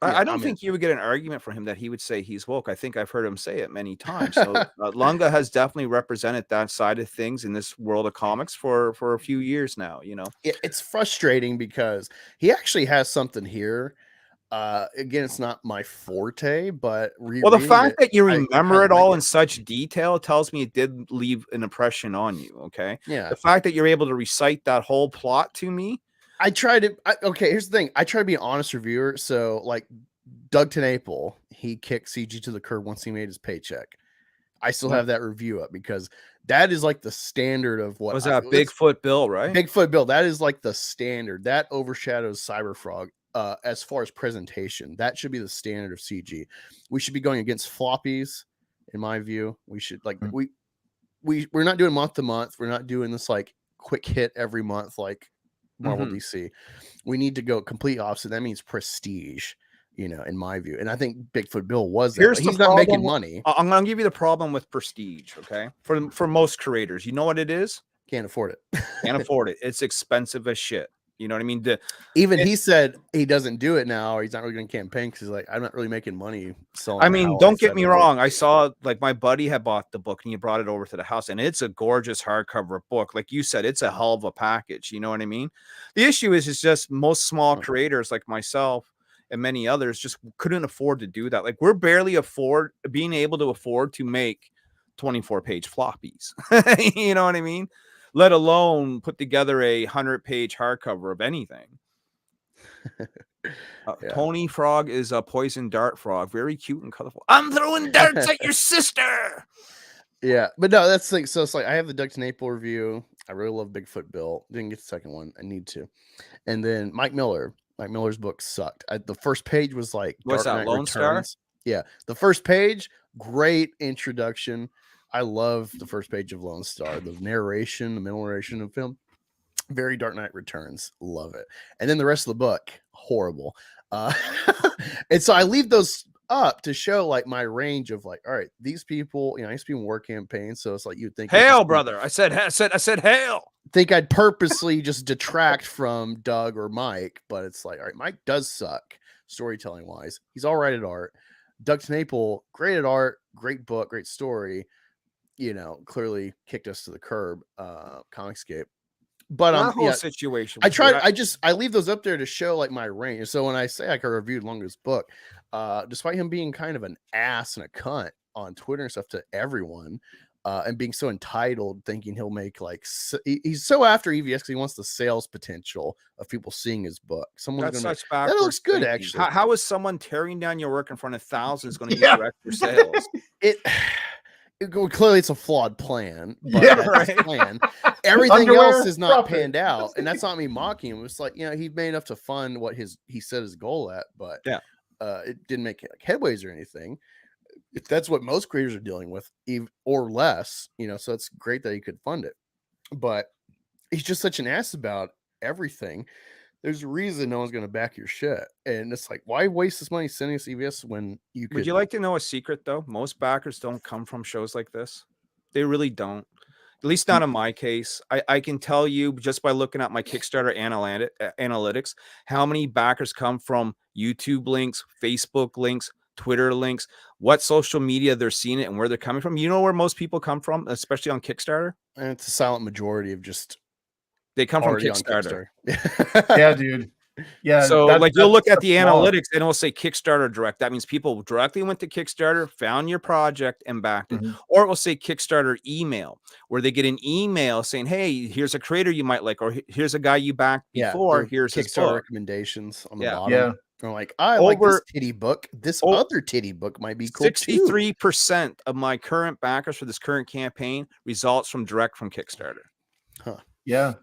I don't think you would get an argument from him that he would say he's woke. I think I've heard him say it many times. So Lunga has definitely represented that side of things in this world of comics for a few years now, It's frustrating because he actually has something here. Again, it's not my forte, but the fact that you remember it all in such detail tells me it did leave an impression on you. Okay. Yeah. The fact that you're able to recite that whole plot to me. Okay, here's the thing. I try to be an honest reviewer. So like Doug Tenaple, he kicked CG to the curb once he made his paycheck. I still have that review up because that is like the standard of what Was that Bigfoot Bill, right? Bigfoot Bill. That is like the standard that overshadows Cyberfrog. As far as presentation, that should be the standard of CG. We should be going against floppies, in my view. We should like we're not doing month to month. We're not doing this like quick hit every month like Marvel DC. We need to go complete opposite. That means prestige, in my view. And I think Bigfoot Bill was that. He's not making money. I'm gonna give you the problem with prestige, okay? For most creators, you know what it is? Can't afford it. Can't afford it. It's expensive as shit. You know what I mean? He said he doesn't do it now, or he's not really going to campaign because he's like, I'm not really making money selling. I mean, don't get me wrong. I saw like my buddy had bought the book and he brought it over to the house, and it's a gorgeous hardcover book. Like you said, it's a hell of a package. You know what I mean? The issue is just most small creators like myself and many others just couldn't afford to do that. Like we're barely being able to afford to make 24-page floppies. You know what I mean? Let alone put together a 100-page hardcover of anything. Tony Frog is a poison dart frog. Very cute and colorful. I'm throwing darts at your sister. Yeah, but no, that's like, so it's like I have the Doug Naple review. I really love Bigfoot Bill. Didn't get the second one. I need to. And then Mike Miller's book sucked. The first page was like what's Dark that, Knight Lone Returns. Star? Yeah, the first page, great introduction. I love the first page of Lone Star, the narration, the middle narration of the film. Very Dark Knight Returns. Love it. And then the rest of the book, horrible. And so I leave those up to show like my range of like, all right, these people, I used to be in war campaigns. So it's like you'd think hail, brother. I said hail. Think I'd purposely just detract from Doug or Mike, but it's like, all right, Mike does suck storytelling wise. He's all right at art. Doug Naple, great at art, great book, great story. Clearly kicked us to the curb, Comicscape. But that whole situation. I leave those up there to show like my range. So when I say I could review longest book, despite him being kind of an ass and a cunt on Twitter and stuff to everyone, and being so entitled, thinking he'll make like he's so after EVS because he wants the sales potential of people seeing his book. That looks good, actually. How is someone tearing down your work in front of thousands going to use your extra sales? Clearly it's a flawed plan, but plan. Everything else is not panned out, and that's not me mocking him. It's like, he made enough to fund what he set his goal at, but it didn't make like headways or anything. If that's what most creators are dealing with, or less, so it's great that he could fund it, but he's just such an ass about everything. There's a reason no one's going to back your shit. And it's like, why waste this money sending us EVS when you could... Would you like to know a secret, though? Most backers don't come from shows like this. They really don't. At least not in my case. I can tell you just by looking at my Kickstarter analytics, how many backers come from YouTube links, Facebook links, Twitter links, what social media they're seeing it and where they're coming from. You know where most people come from, especially on Kickstarter? And it's a silent majority of just... They come from Kickstarter. Yeah, dude. Yeah. So like you'll look at the analytics and it'll say Kickstarter direct. That means people directly went to Kickstarter, found your project and backed it. Or it will say Kickstarter email, where they get an email saying, hey, here's a creator you might like, or here's a guy you backed before. Here's Kickstarter recommendations on the bottom. Yeah. They're like, I like this titty book. This other titty book might be cool. 63% of my current backers for this current campaign results from Kickstarter. Huh. Yeah.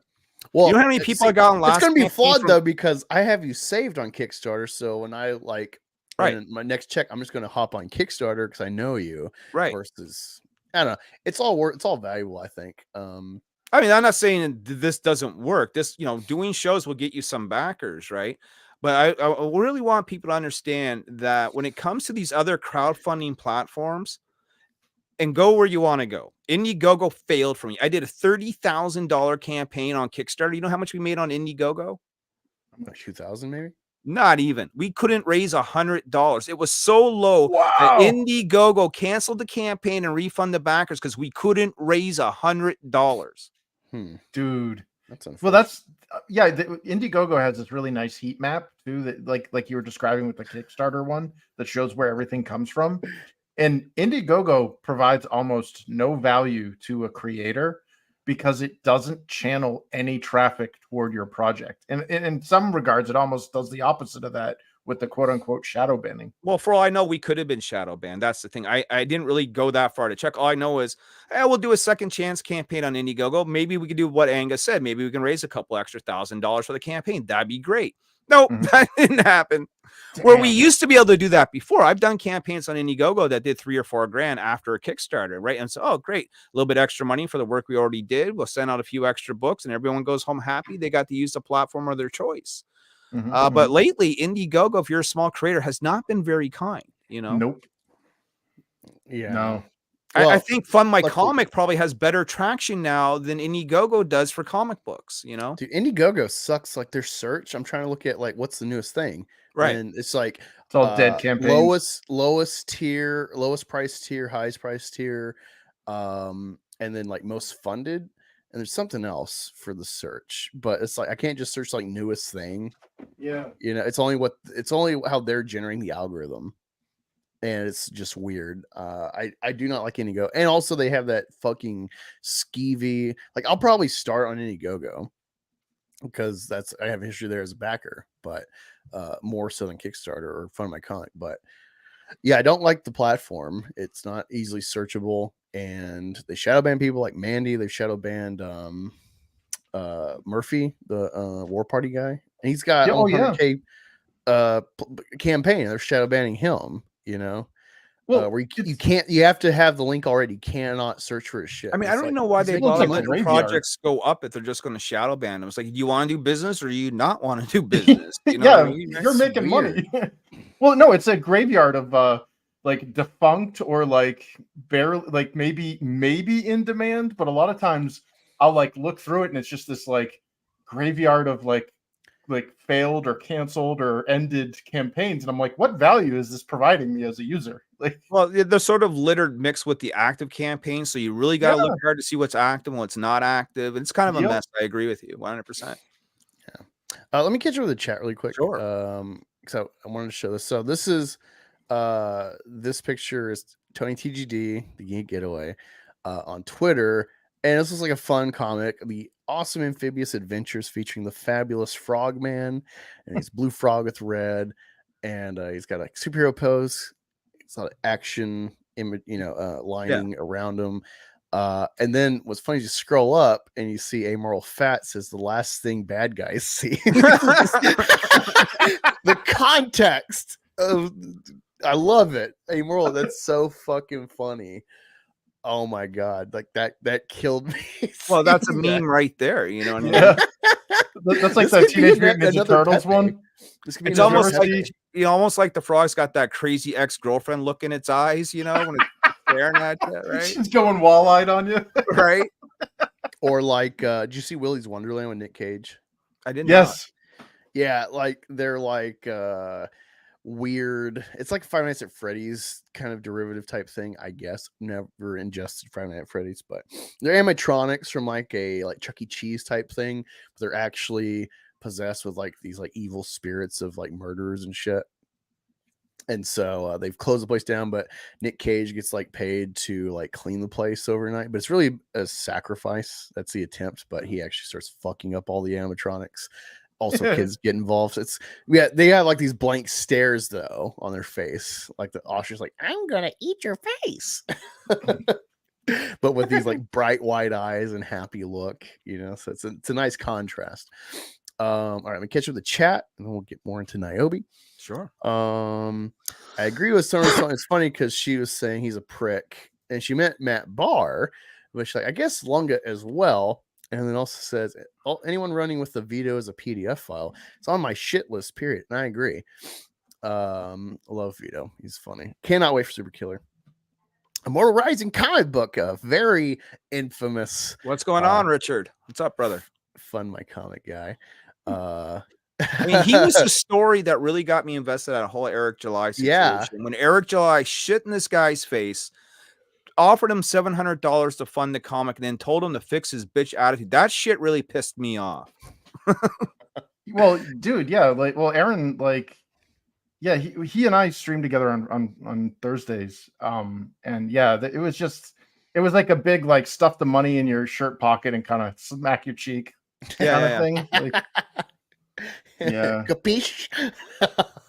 Well, you know how many people I got on last? It's going to be flawed though, because I have you saved on Kickstarter. So when I my next check, I'm just going to hop on Kickstarter because I know you. Right. Versus, I don't know. It's all valuable, I think. I mean, I'm not saying this doesn't work. This, doing shows will get you some backers, right? But I really want people to understand that when it comes to these other crowdfunding platforms, and go where you want to go. Indiegogo failed for me. I did a $30,000 campaign on Kickstarter. You know how much we made on Indiegogo? Like 2,000 maybe? Not even. We couldn't raise $100. It was so low that Indiegogo canceled the campaign and refund the backers because we couldn't raise $100. Dude. That's unfair. Well, that's Indiegogo has this really nice heat map too, that like you were describing with the Kickstarter one that shows where everything comes from. And Indiegogo provides almost no value to a creator because it doesn't channel any traffic toward your project. And in some regards, it almost does the opposite of that, with the quote unquote shadow banning. Well, for all I know, we could have been shadow banned. That's the thing. I didn't really go that far to check. All I know is, we'll do a second chance campaign on Indiegogo. Maybe we could do what Angus said. Maybe we can raise a couple extra $1,000 for the campaign. That'd be great. Nope, that didn't happen. Where we used to be able to do that before. I've done campaigns on Indiegogo that did $3 or $4 grand after a Kickstarter, right? And so, oh, great, a little bit extra money for the work we already did. We'll send out a few extra books, and everyone goes home happy. They got to use the platform of their choice. But lately, Indiegogo, if you're a small creator, has not been very kind. Nope. Yeah. No. Well, I think Fund My luckily- Comic probably has better traction now than Indiegogo does for comic books. Dude, Indiegogo sucks. Like their search, I'm trying to look at like what's the newest thing, Right? and it's like It's all dead campaigns. lowest tier, lowest price tier, highest price tier, and then like most funded, and there's something else for the search, but it's like I can't just search like newest thing. Yeah. It's only how they're generating the algorithm, and it's just weird. I do not like Indiegogo, and also they have that fucking skeevy. Like I'll probably start on Indiegogo because I have a history there as a backer, but more so than Kickstarter or Fund My Comic. But yeah, I don't like the platform. It's not easily searchable, and they shadow ban people like Mandy. They've shadow banned Murphy, the War Party guy, and he's got 100K campaign. They're shadow banning him. Well, where you have to have the link already. You cannot search for his shit. I mean, I It's don't like, know why they well, it's bother like a letting graveyard. projects go up if they're just going to shadow ban them. It's like, do you want to do business or do you not want to do business? You know what I mean? You're That's making weird. money. Well, no, it's a graveyard of like defunct or like barely, like maybe in demand, but a lot of times I'll like look through it and it's just this like graveyard of like failed or canceled or ended campaigns, and I'm like, what value is this providing me as a user? Like, Well, they're sort of littered mixed with the active campaigns, so you really got to look hard to see what's active and what's not active. And it's kind of a mess. I agree with you 100%. Let me catch you with the chat really quick. Sure. So I wanted to show this. So this is this picture is Tony TGD, the Geek Getaway, on Twitter. And this is like a fun comic, The Awesome Amphibious Adventures, featuring the fabulous Frogman, and he's blue frog with red, and he's got a superhero pose. It's not action, lining around him. And then what's funny is you scroll up and you see Amoral Fat says the last thing bad guys see. The context of, I love it. Amoral, that's so fucking funny. Oh my god, like that killed me. Well, that's a meme right there. You know what I mean? yeah, that's like the Teenage Mutant Ninja Turtles one. It's almost like almost like the frog's got that crazy ex-girlfriend look in its eyes, when it's staring at you, right? She's going wall-eyed on you, right? Or like, did you see Willy's Wonderland with Nick Cage? I didn't. Yes. Yeah, like they're like weird. It's like Five Nights at Freddy's kind of derivative type thing, I guess. Never ingested Five Nights at Freddy's, but they're animatronics from like a Chuck E. Cheese type thing. But they're actually possessed with like these like evil spirits of like murderers and shit. And so they've closed the place down, but Nick Cage gets like paid to like clean the place overnight. But it's really a sacrifice. That's the attempt. But he actually starts fucking up all the animatronics. Also, kids get involved. They have like these blank stares though on their face, like the ostrich, like I'm gonna eat your face, but with these like bright white eyes and happy look, So it's a nice contrast. All right, let me catch you with the chat, and then we'll get more into Nyobi. Sure. I agree with Summer. It's funny because she was saying he's a prick, and she meant Matt Barr, which I guess Lunga as well. And then also says, anyone running with the veto as a PDF file, it's on my shit list, period. And I agree. Love Vito. He's funny. Cannot wait for Super Killer. Immortal Rising comic book, a very infamous. What's going on, Richard? What's up, brother? Fun my comic guy. I mean, he was the story that really got me invested in a whole Eric July situation. Yeah. When Eric July shit in this guy's face, offered him $700 to fund the comic, and then told him to fix his bitch attitude. That shit really pissed me off. Well, dude, yeah, Aaron, he and I streamed together on Thursdays. And yeah, it was like a big like stuff the money in your shirt pocket and kind of smack your cheek kind of thing. Like, yeah. Capiche?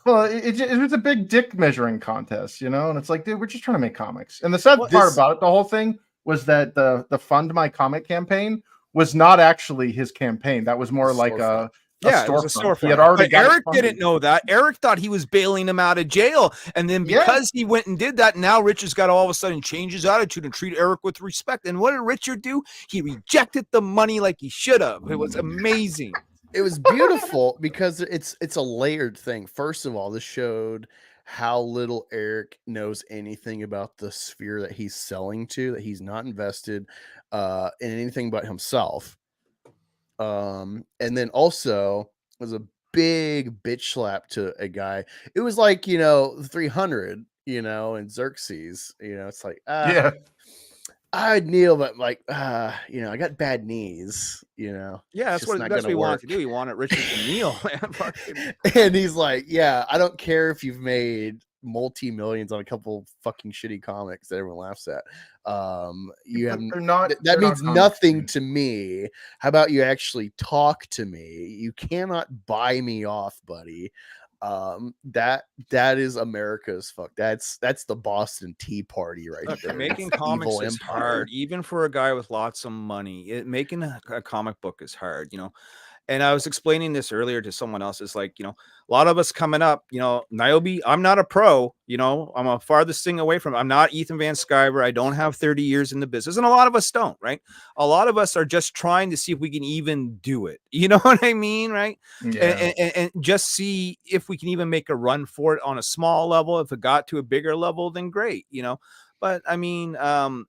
Well, it was a big dick measuring contest, you know, and it's like, dude, we're just trying to make comics. And the sad part about it, the whole thing, was that the Fund My Comic campaign was not actually his campaign. That was more like a it was a storefront. He storefront. had already But got it Eric funded. didn't know that. Eric thought he was bailing him out of jail. And then because he went and did that, now Richard's got to all of a sudden change his attitude and treat Eric with respect. And what did Richard do? He rejected the money like he should have. It was amazing. It was beautiful because it's a layered thing. First of all, this showed how little Eric knows anything about the sphere that he's selling to, that he's not invested in anything but himself. And then also was a big bitch slap to a guy. It was like, 300, and Xerxes, it's like, Yeah. I'd kneel, but like, I got bad knees, Yeah, it's that's just what not that's what gonna he wanted work. to do. He wanted Richard to kneel, man. Fucking- And he's like, yeah, I don't care if you've made multi-millions on a couple fucking shitty comics that everyone laughs at. You have They're not. that they're not means comics, nothing dude. to me. How about you actually talk to me? You cannot buy me off, buddy. That is America's fuck. That's the Boston Tea Party right Look, there. making It's the comics evil is empire. hard, even for a guy with lots of money. Making a comic book is hard, And I was explaining this earlier to someone else. It's like, a lot of us coming up, Nyobi, I'm not a pro, I'm a farthest thing away from, I'm not Ethan Van Sciver. I don't have 30 years in the business. And a lot of us don't, right? A lot of us are just trying to see if we can even do it. You know what I mean? Right. Yeah. And just see if we can even make a run for it on a small level. If it got to a bigger level, then great, But I mean, Van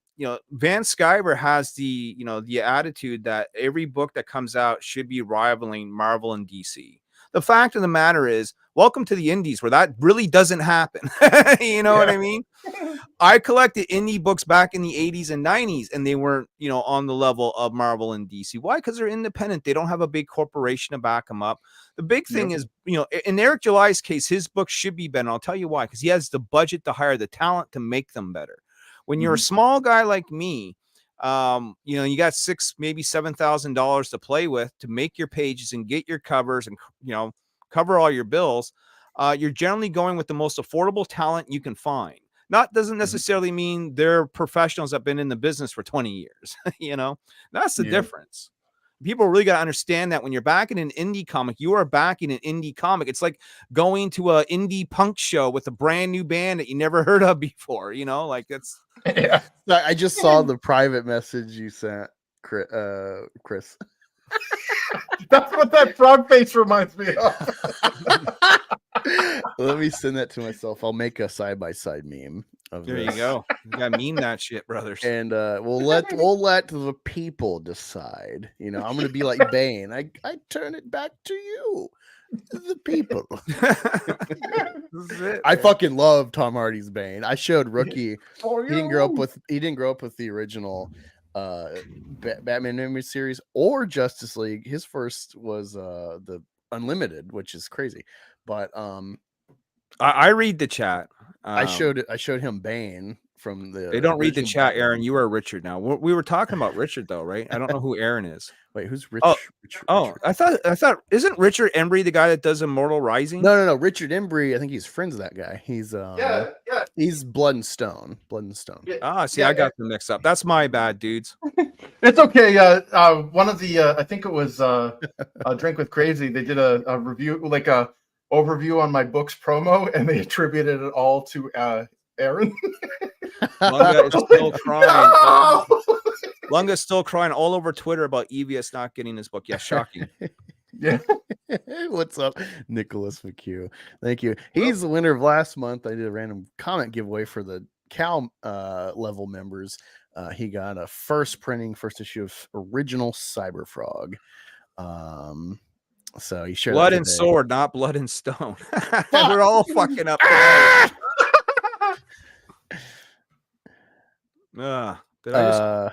Sciver has the attitude that every book that comes out should be rivaling Marvel and DC. The fact of the matter is, welcome to the indies where that really doesn't happen. You know what I mean? I collected indie books back in the 80s and 90s, and they weren't, on the level of Marvel and DC. Why? Because they're independent. They don't have a big corporation to back them up. The big thing is, in Eric July's case, his books should be better. I'll tell you why. Because he has the budget to hire the talent to make them better. When you're a small guy like me, you got $6,000, maybe $7,000 to play with to make your pages and get your covers and, cover all your bills. You're generally going with the most affordable talent you can find. Doesn't necessarily mean they're professionals that have been in the business for 20 years. That's the difference. People really got to understand that when you're backing an indie comic, you are backing an indie comic. It's like going to an indie punk show with a brand new band that you never heard of before. Like it's. Yeah. I just saw the private message you sent, Chris. That's what that frog face reminds me of. Let me send that to myself. I'll make a side-by-side meme of There this. you go. You gotta meme that shit, brothers. And we'll let the people decide. I'm gonna be like Bane. I turn it back to you, the people. This is it, I man. fucking love Tom Hardy's Bane. I showed Rookie. For He didn't grow up with the original Batman miniseries or Justice League. His first was the Unlimited, which is crazy. But I read the chat. I showed him Bane from the. They don't read the original chat, Batman. Aaron. You are Richard now. We were talking about Richard though, right? I don't know who Aaron is. Wait, who's Rich? Oh, Richard? I thought isn't Richard Embry the guy that does Immortal Rising? No. Richard Embry. I think he's friends with that guy. He's yeah. He's Blood and Stone. See, I got them mixed up. That's my bad, dudes. It's okay. One of the I think it was Drink with Crazy. They did a review, like a overview on my books promo, and they attributed it all to Aaron. Lunga is still crying. No! Lunga's still crying all over Twitter about EVS not getting his book. Yeah, shocking. Yeah. What's up, Nicholas McHugh? Thank you. He's the winner of last month. I did a random comment giveaway for the Cal level members. He got a first issue of original Cyberfrog. So he shared Blood that and today. sword, not blood and stone. We're all fucking up.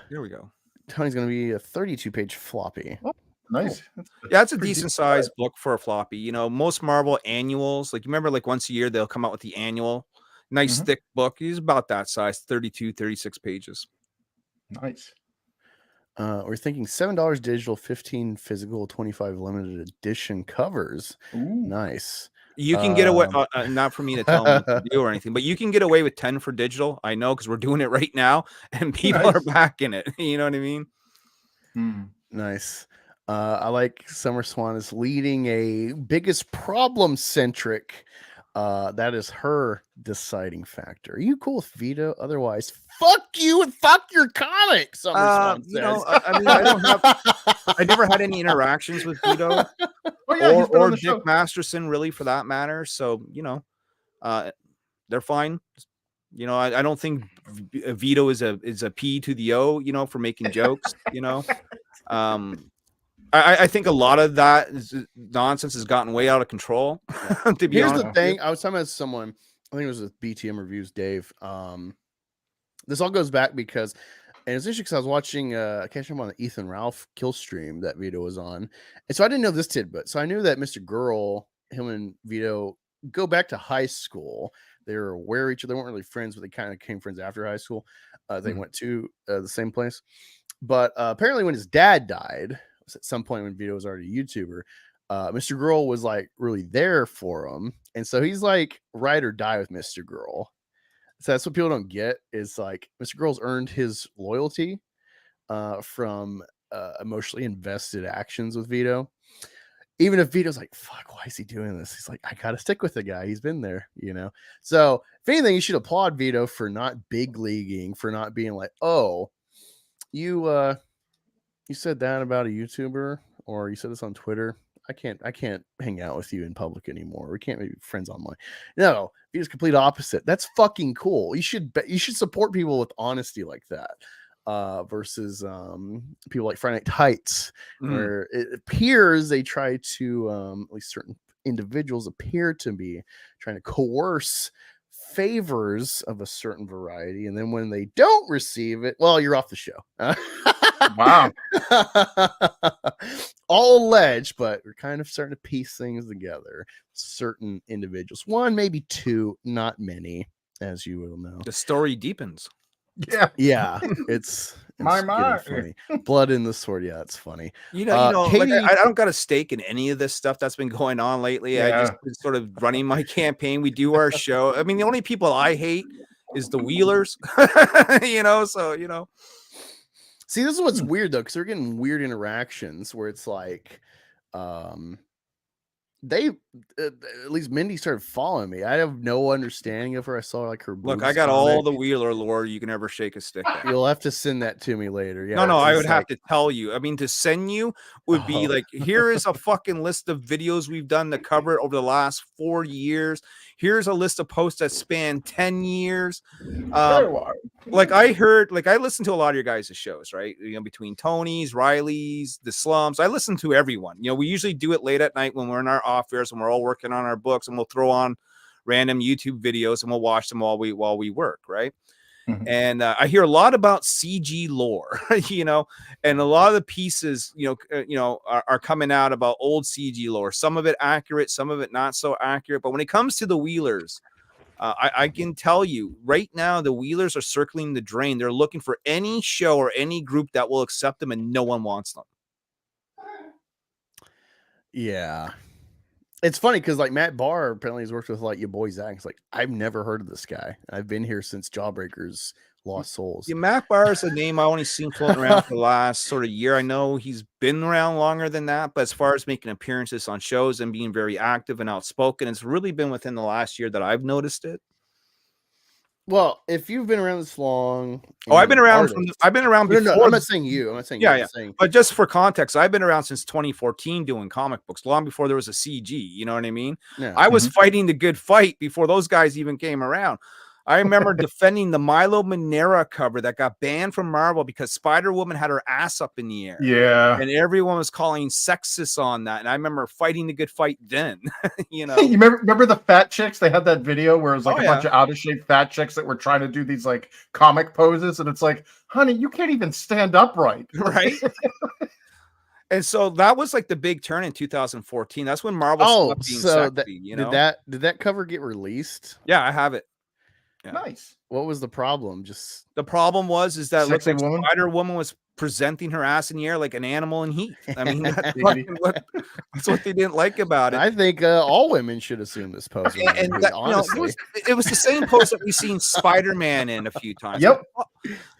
Here we go. Tony's going to be a 32-page floppy. Nice. Yeah, it's a decent sized book for a floppy. Most Marvel annuals, like you remember, like once a year they'll come out with the annual nice thick book. He's about that size, 32, 36 pages. Nice. We're thinking $7 digital, 15 physical, 25 limited edition covers. Ooh. Nice. You can get away, not for me to tell them what to do or anything, but you can get away with 10 for digital. I know, because we're doing it right now, and people are backing it. You know what I mean? Nice. I like Summer Swan is leading a biggest problem centric. That is her deciding factor. Are you cool with veto? Otherwise, fuck you and fuck your comic. Summer Swan says. You know, I mean, I never had any interactions with Vito or Dick Masterson, really, for that matter. So, you know, they're fine. You know, I don't think Vito is a P to the O, you know, for making jokes, you know. I think a lot of that nonsense has gotten way out of control. To be Here's honest the thing. I was talking about someone, I think it was with BTM Reviews, Dave. This all goes back because, and it's interesting because I was watching, catching up on the Ethan Ralph kill stream that Vito was on. And so I didn't know this tidbit. So I knew that Mr. Girl, him and Vito go back to high school. They were aware of each other. They weren't really friends, but they kind of became friends after high school. They went to the same place. But apparently when his dad died, at some point when Vito was already a YouTuber, Mr. Girl was like really there for him. And so he's like ride or die with Mr. Girl. So that's what people don't get is like Mr. Girl's earned his loyalty from emotionally invested actions with Vito. Even if Vito's like, fuck, why is he doing this? He's like, I gotta stick with the guy. He's been there, you know. So if anything, you should applaud Vito for not big leaguing, for not being like, oh, you said that about a YouTuber, or you said this on Twitter. I can't hang out with you in public anymore. We can't be friends online. No, Vito's complete opposite. That's fucking cool. You should support people with honesty like that. Versus people like Friday Night Tights, where it appears they try to at least certain individuals appear to be trying to coerce favors of a certain variety, and then when they don't receive it, well, you're off the show. Wow. All alleged, but we're kind of starting to piece things together. Certain individuals, one, maybe two, not many, as you will know. The story deepens. Yeah, it's funny. Blood in the sword. Yeah, it's funny. You know, Katie, like I don't got a stake in any of this stuff that's been going on lately. I just been sort of running my campaign. We do our show. I mean, the only people I hate is the Wheelers. You know, so you know. See, this is what's weird though, because they're getting weird interactions where it's like, they at least Mindy started following me. I have no understanding of her. I saw like her. Look, I got all the Wheeler lore you can ever shake a stick at. You'll have to send that to me later. Yeah, no, I would have to tell you. I mean, to send you would be like, here is a fucking list of videos we've done to cover over the last 4 years. Here's a list of posts that span 10 years. Like I listened to a lot of your guys' shows, right? You know, between Tony's, Riley's, the Slums. I listen to everyone. You know, we usually do it late at night when we're in our office and we're all working on our books, and we'll throw on random YouTube videos and we'll watch them while we work, right? And I hear a lot about CG lore, you know, and a lot of the pieces, are coming out about old CG lore. Some of it accurate, some of it not so accurate. But when it comes to the Wheelers, I can tell you right now, the Wheelers are circling the drain. They're looking for any show or any group that will accept them, and no one wants them. Yeah. It's funny because like Matt Barr apparently has worked with like your boy Zach. It's like, I've never heard of this guy. I've been here since Jawbreakers Lost Souls. Yeah, Matt Barr is a name I only seen floating around for the last sort of year. I know he's been around longer than that, but as far as making appearances on shows and being very active and outspoken, it's really been within the last year that I've noticed it. Well, if you've been around this long, I've been around. I've been around before. No, I'm not saying you. I'm not saying yeah, you. yeah. Saying... But just for context, I've been around since 2014 doing comic books, long before there was a CG. You know what I mean? Yeah. I was fighting the good fight before those guys even came around. I remember defending the Milo Manera cover that got banned from Marvel because Spider-Woman had her ass up in the air. Yeah. And everyone was calling sexist on that. And I remember fighting the good fight then. You know, you remember the fat chicks? They had that video where it was like bunch of out of shape fat chicks that were trying to do these like comic poses. And it's like, honey, you can't even stand upright. Right. And so that was like the big turn in 2014. That's when Marvel stopped being sexy, you know? Did that cover get released? Yeah, I have it. Yeah. Nice. What was the problem? The problem was that it looked like Spider-Woman was presenting her ass in the air like an animal in heat. I mean, that's Baby. that's what they didn't like about it. I think all women should assume this pose. And that, honestly, it was the same pose that we've seen Spider-Man in a few times. Yep.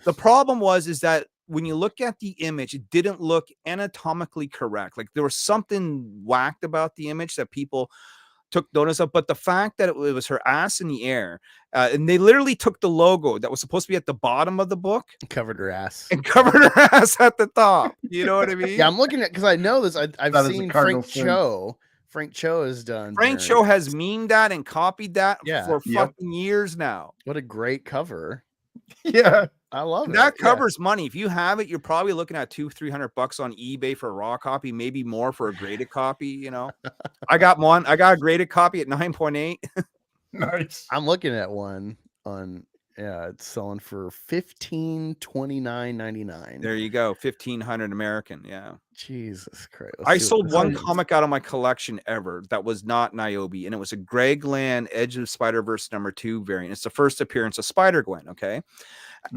The problem is that when you look at the image, it didn't look anatomically correct. Like there was something whacked about the image that people took notice of. But the fact that it was her ass in the air, and they literally took the logo that was supposed to be at the bottom of the book covered her ass and covered her ass at the top. You know what I mean? Yeah, I'm looking at, because I know this. I've That is a seen cardinal Frank sin. Cho. Frank Cho has done. Frank very- Cho has memed that and copied that Yeah. for Yep. fucking years now. What a great cover! Yeah. I love it. That Yeah. covers money. If you have it, you're probably looking at $200-300 on eBay for a raw copy, maybe more for a graded copy. You know, I got one. I got a graded copy at 9.8. Nice. I'm looking at one on. Yeah, it's selling for $1529.99. There you go, 1,500 American. Yeah, Jesus Christ! I sold one happens. comic out of my collection ever that was not Nyobi, and it was a Greg Land Edge of Spider-Verse #2 variant. It's the first appearance of Spider-Gwen. Okay.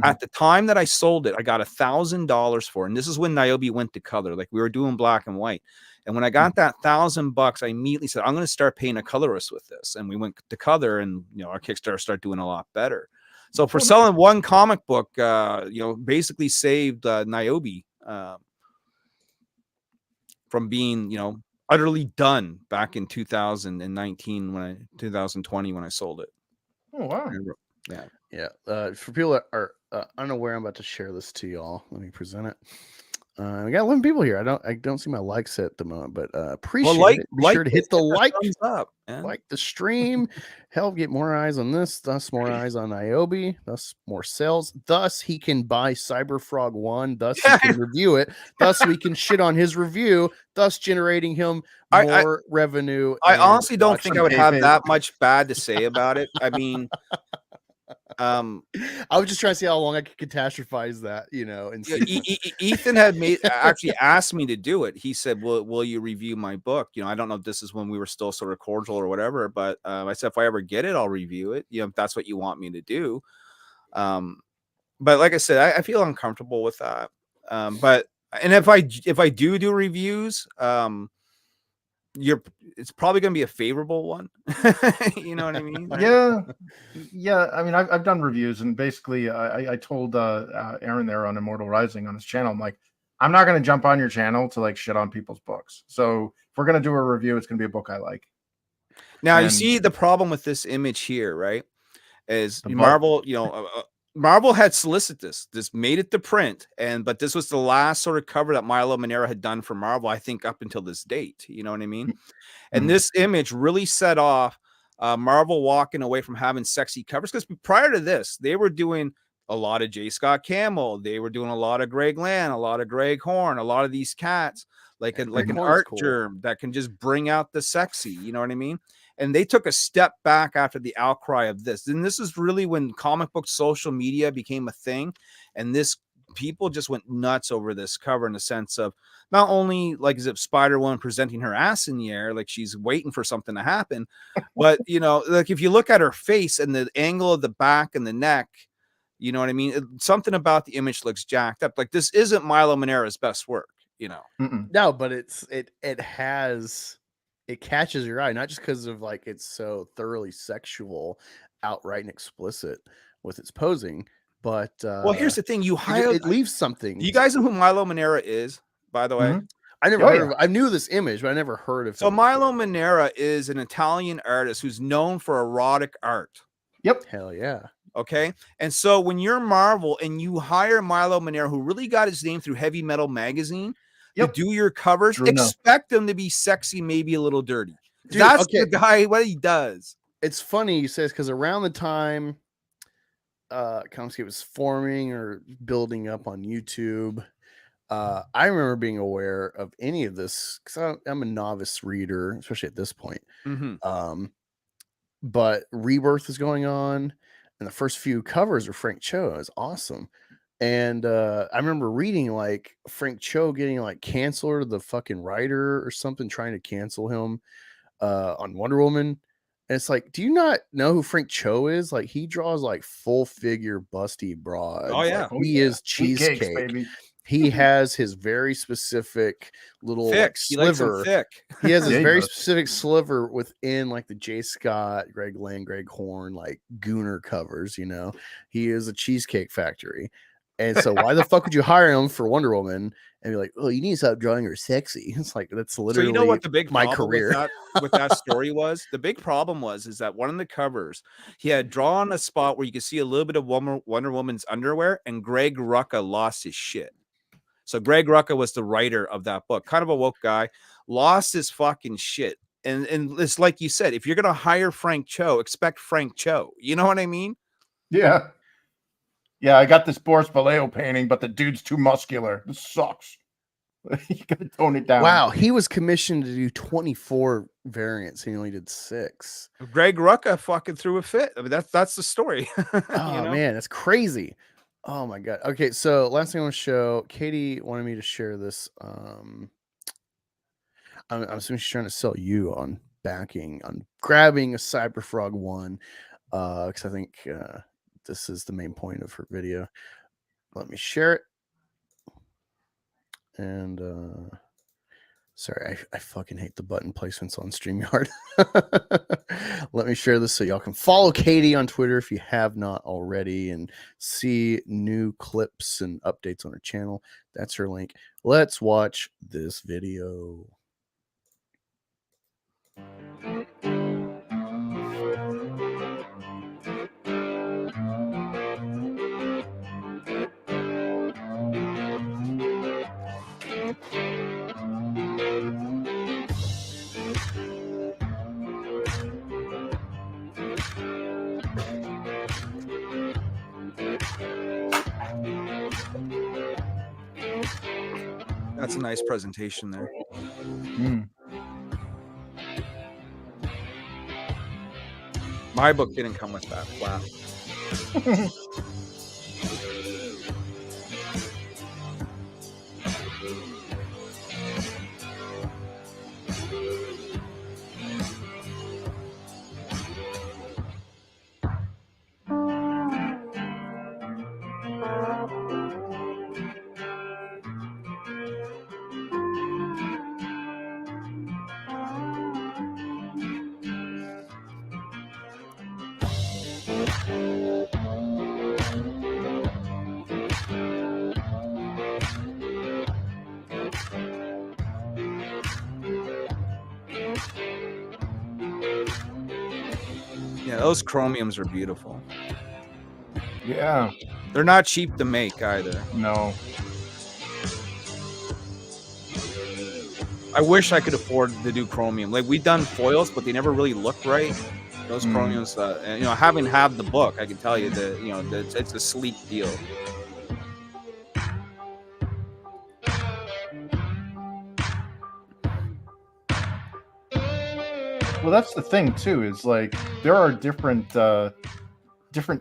At the time that I sold it, I got $1,000 for it. And this is when Nyobi went to color. Like we were doing black and white. And when I got that $1,000, I immediately said, I'm going to start paying a colorist with this. And we went to color, and our Kickstarter started doing a lot better. So for selling one comic book, basically saved Nyobi from being, utterly done back in 2019 2020 when I sold it. Oh wow. Yeah. Yeah. For people that are unaware, I'm about to share this to y'all. Let me present it. We got 11 people here. I don't see my likes at the moment, but appreciate it. Be sure to hit the like, thumbs up, man. like the stream. Help get more eyes on this. Thus, more eyes on Nyobi. Thus, more sales. Thus, he can buy Cyberfrog 1. Thus, he can review it. Thus, we can shit on his review. Thus, generating him more revenue. I and honestly don't think I would have kayfabe. that much bad to say about it. I mean, I was just trying to see how long I could catastrophize that, and see. Ethan had actually asked me to do it. He said, will you review my book? I don't know if this is when we were still sort of cordial or whatever, but I said, if I ever get it, I'll review it. If that's what you want me to do. But like I said, I feel uncomfortable with that. But if I do reviews, it's probably going to be a favorable one. You know what I mean? Yeah. I mean, I've done reviews, and basically, I told Aaron there on Immortal Rising on his channel, I'm like, I'm not going to jump on your channel to like shit on people's books. So if we're going to do a review, it's going to be a book I like. Now, you And- see the problem with this image here, right? Is The Marvel, Marvel had solicited this made it to print, but this was the last sort of cover that Milo Manera had done for Marvel, I think, up until this date. You know what I mean? And this image really set off Marvel walking away from having sexy covers, because prior to this, they were doing a lot of J. Scott Campbell, they were doing a lot of Greg Land, a lot of Greg Horn, a lot of these cats, like an Horn's art cool. germ that can just bring out the sexy. You know what I mean? And they took a step back after the outcry of this. And this is really when comic book social media became a thing. And people just went nuts over this cover, in the sense of not only like is it Spider-Woman presenting her ass in the air, like she's waiting for something to happen, but like if you look at her face and the angle of the back and the neck, you know what I mean? Something about the image looks jacked up. Like this isn't Milo Manera's best work, No, but it catches your eye, not just because of like it's so thoroughly sexual, outright and explicit with its posing, but well, here's the thing: it leaves something. Do you guys know who Milo Manera is, by the way? I never heard of. I knew this image, but I never heard of. So him Milo before. Manera is an Italian artist who's known for erotic art. Yep. Hell yeah. Okay. And so when you're Marvel and you hire Milo Manera, who really got his name through Heavy Metal Magazine, to do your covers, expect him to be sexy, maybe a little dirty. Dude, that's the guy, what he does. It's funny you say this, because around the time Comicscape was forming or building up on YouTube, I remember being aware of any of this, because I'm a novice reader, especially at this point. But Rebirth was going on, and the first few covers were Frank Cho. It was awesome. And I remember reading like Frank Cho getting like canceled, the fucking writer or something, trying to cancel him on Wonder Woman. And it's like, do you not know who Frank Cho is? Like, he draws like full figure busty broads. Oh yeah, like, he is cheesecake. Cakes, baby. he has his very specific little Thick. like He likes them sliver. thick. He has this Yeah, he very does. specific sliver within like the J. Scott, Greg Land, Greg Horn, like Gooner covers, you know. He is a cheesecake factory. And so why the fuck would you hire him for Wonder Woman and be like, oh, you need to stop drawing her sexy? It's like that's So literally you know what the big my problem career. with that story was? The big problem is that one of the covers he had drawn a spot where you could see a little bit of Wonder Woman's underwear, and Greg Rucka lost his shit. So Greg Rucka was the writer of that book, kind of a woke guy, lost his fucking shit. And it's like you said, if you're gonna hire Frank Cho, expect Frank Cho. You know what I mean? Yeah. Yeah, I got this Boris Vallejo painting, but the dude's too muscular. This sucks. You gotta tone it down. Wow, he was commissioned to do 24 variants. He only did 6. Greg Rucka fucking threw a fit. I mean, that's the story. Oh man, that's crazy. Oh my god. Okay, so last thing I want to show, Katie wanted me to share this. I'm assuming she's trying to sell you on backing, on grabbing a Cyberfrog 1, because I think this is the main point of her video. Let me share it. And sorry, I fucking hate the button placements on StreamYard. Let me share this so y'all can follow Katie on Twitter if you have not already and see new clips and updates on her channel. That's her link. Let's watch this video. That's a nice presentation there. Mm. My book didn't come with that. Wow. Yeah, those chromiums are beautiful. Yeah. They're not cheap to make either. No. I wish I could afford to do chromium. Like we've done foils, but they never really look right. Those chromiums, and, having had the book, I can tell you that it's a sleek deal. Well, that's the thing too. Is like there are different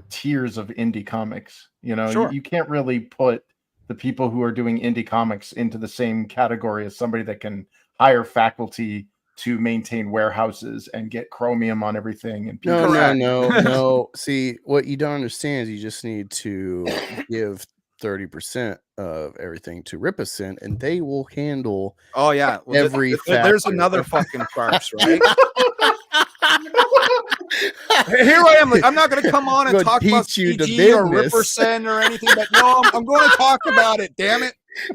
tiers of indie comics. Sure. You can't really put the people who are doing indie comics into the same category as somebody that can hire faculty to maintain warehouses and get chromium on everything. And No. See, what you don't understand is you just need to give 30% of everything to Ripicent, and they will handle. Oh yeah, there's another fucking farce, right? Here I am. Like, I'm not going to come on and talk about CG or Rippercent or anything, but no, I'm going to talk about it. Damn it!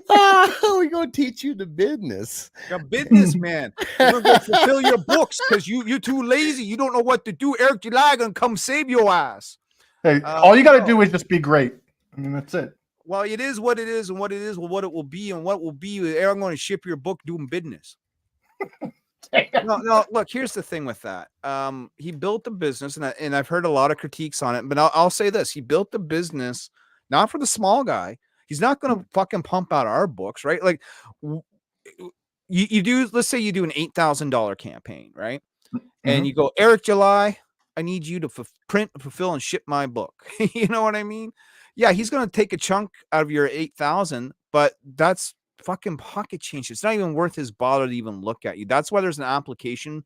We're going to teach you the business. You're a businessman. You're going to fulfill your books because you're too lazy. You don't know what to do. Eric July going to come save your ass. Hey, all you got to do is just be great. I mean, that's it. Well, it is what it is, and what it is, what it will be, and what will be. I'm going to ship your book doing business. No. Look, here's the thing with that. He built a business, and I've heard a lot of critiques on it. But I'll say this: he built the business not for the small guy. He's not going to fucking pump out our books, right? Like you do. Let's say you do an $8,000 campaign, right? Mm-hmm. And you go, Eric July, I need you to print, fulfill, and ship my book. You know what I mean? Yeah, he's going to take a chunk out of your 8,000, but that's fucking pocket change. It's not even worth his bother to even look at you. That's why there's an application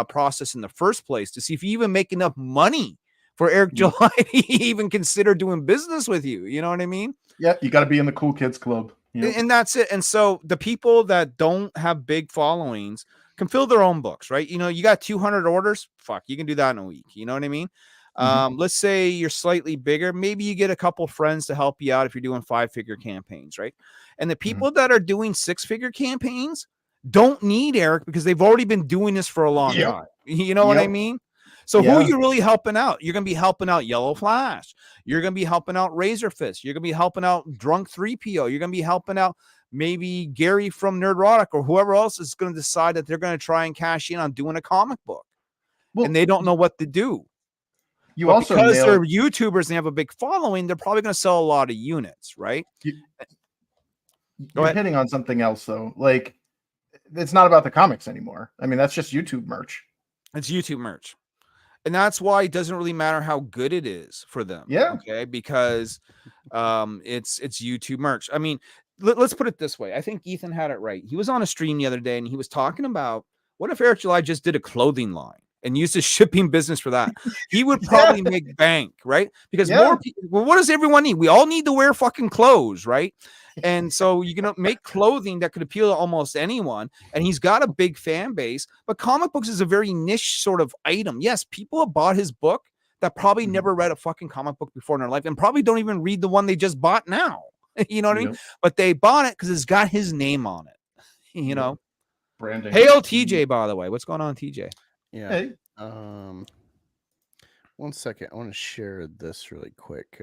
process in the first place to see if you even make enough money for Eric July to even consider doing business with you. You know what I mean? Yeah, you got to be in the cool kids club. Yep. And that's it. And so the people that don't have big followings can fill their own books, right? You know, you got 200 orders, fuck, you can do that in a week. You know what I mean? Let's say you're slightly bigger. Maybe you get a couple friends to help you out if you're doing 5-figure campaigns, right? And the people that are doing 6-figure campaigns don't need Eric because they've already been doing this for a long Yep. time. You know what I Yep. mean? So who Yeah. are you really helping out? You're going to be helping out Yellow Flash. You're going to be helping out Razor Fist. You're going to be helping out Drunk 3PO. You're going to be helping out maybe Gary from Nerdrotic or whoever else is going to decide that they're going to try and cash in on doing a comic book. Well, And they don't know what to do. you But also because they're nailed. YouTubers and they have a big following, they're probably going to sell a lot of units, right? You're ahead. hitting on something else though. Like, it's not about the comics anymore. I mean, that's just YouTube merch. It's YouTube merch. And that's why it doesn't really matter how good it is for them. Yeah. Okay. Because it's YouTube merch. I mean, let's put it this way. I think Ethan had it right. He was on a stream the other day and he was talking about what if Eric July just did a clothing line and used his shipping business for that? He would probably make bank, right? Because more people, well, what does everyone need? We all need to wear fucking clothes, right? And so you're going to make clothing that could appeal to almost anyone. And he's got a big fan base, but comic books is a very niche sort of item. Yes, people have bought his book that probably never read a fucking comic book before in their life and probably don't even read the one they just bought now. You know what I mean? But they bought it because it's got his name on it. You know? Branding. Hail TJ, by the way. What's going on, TJ? Yeah. Hey. 1 second. I want to share this really quick.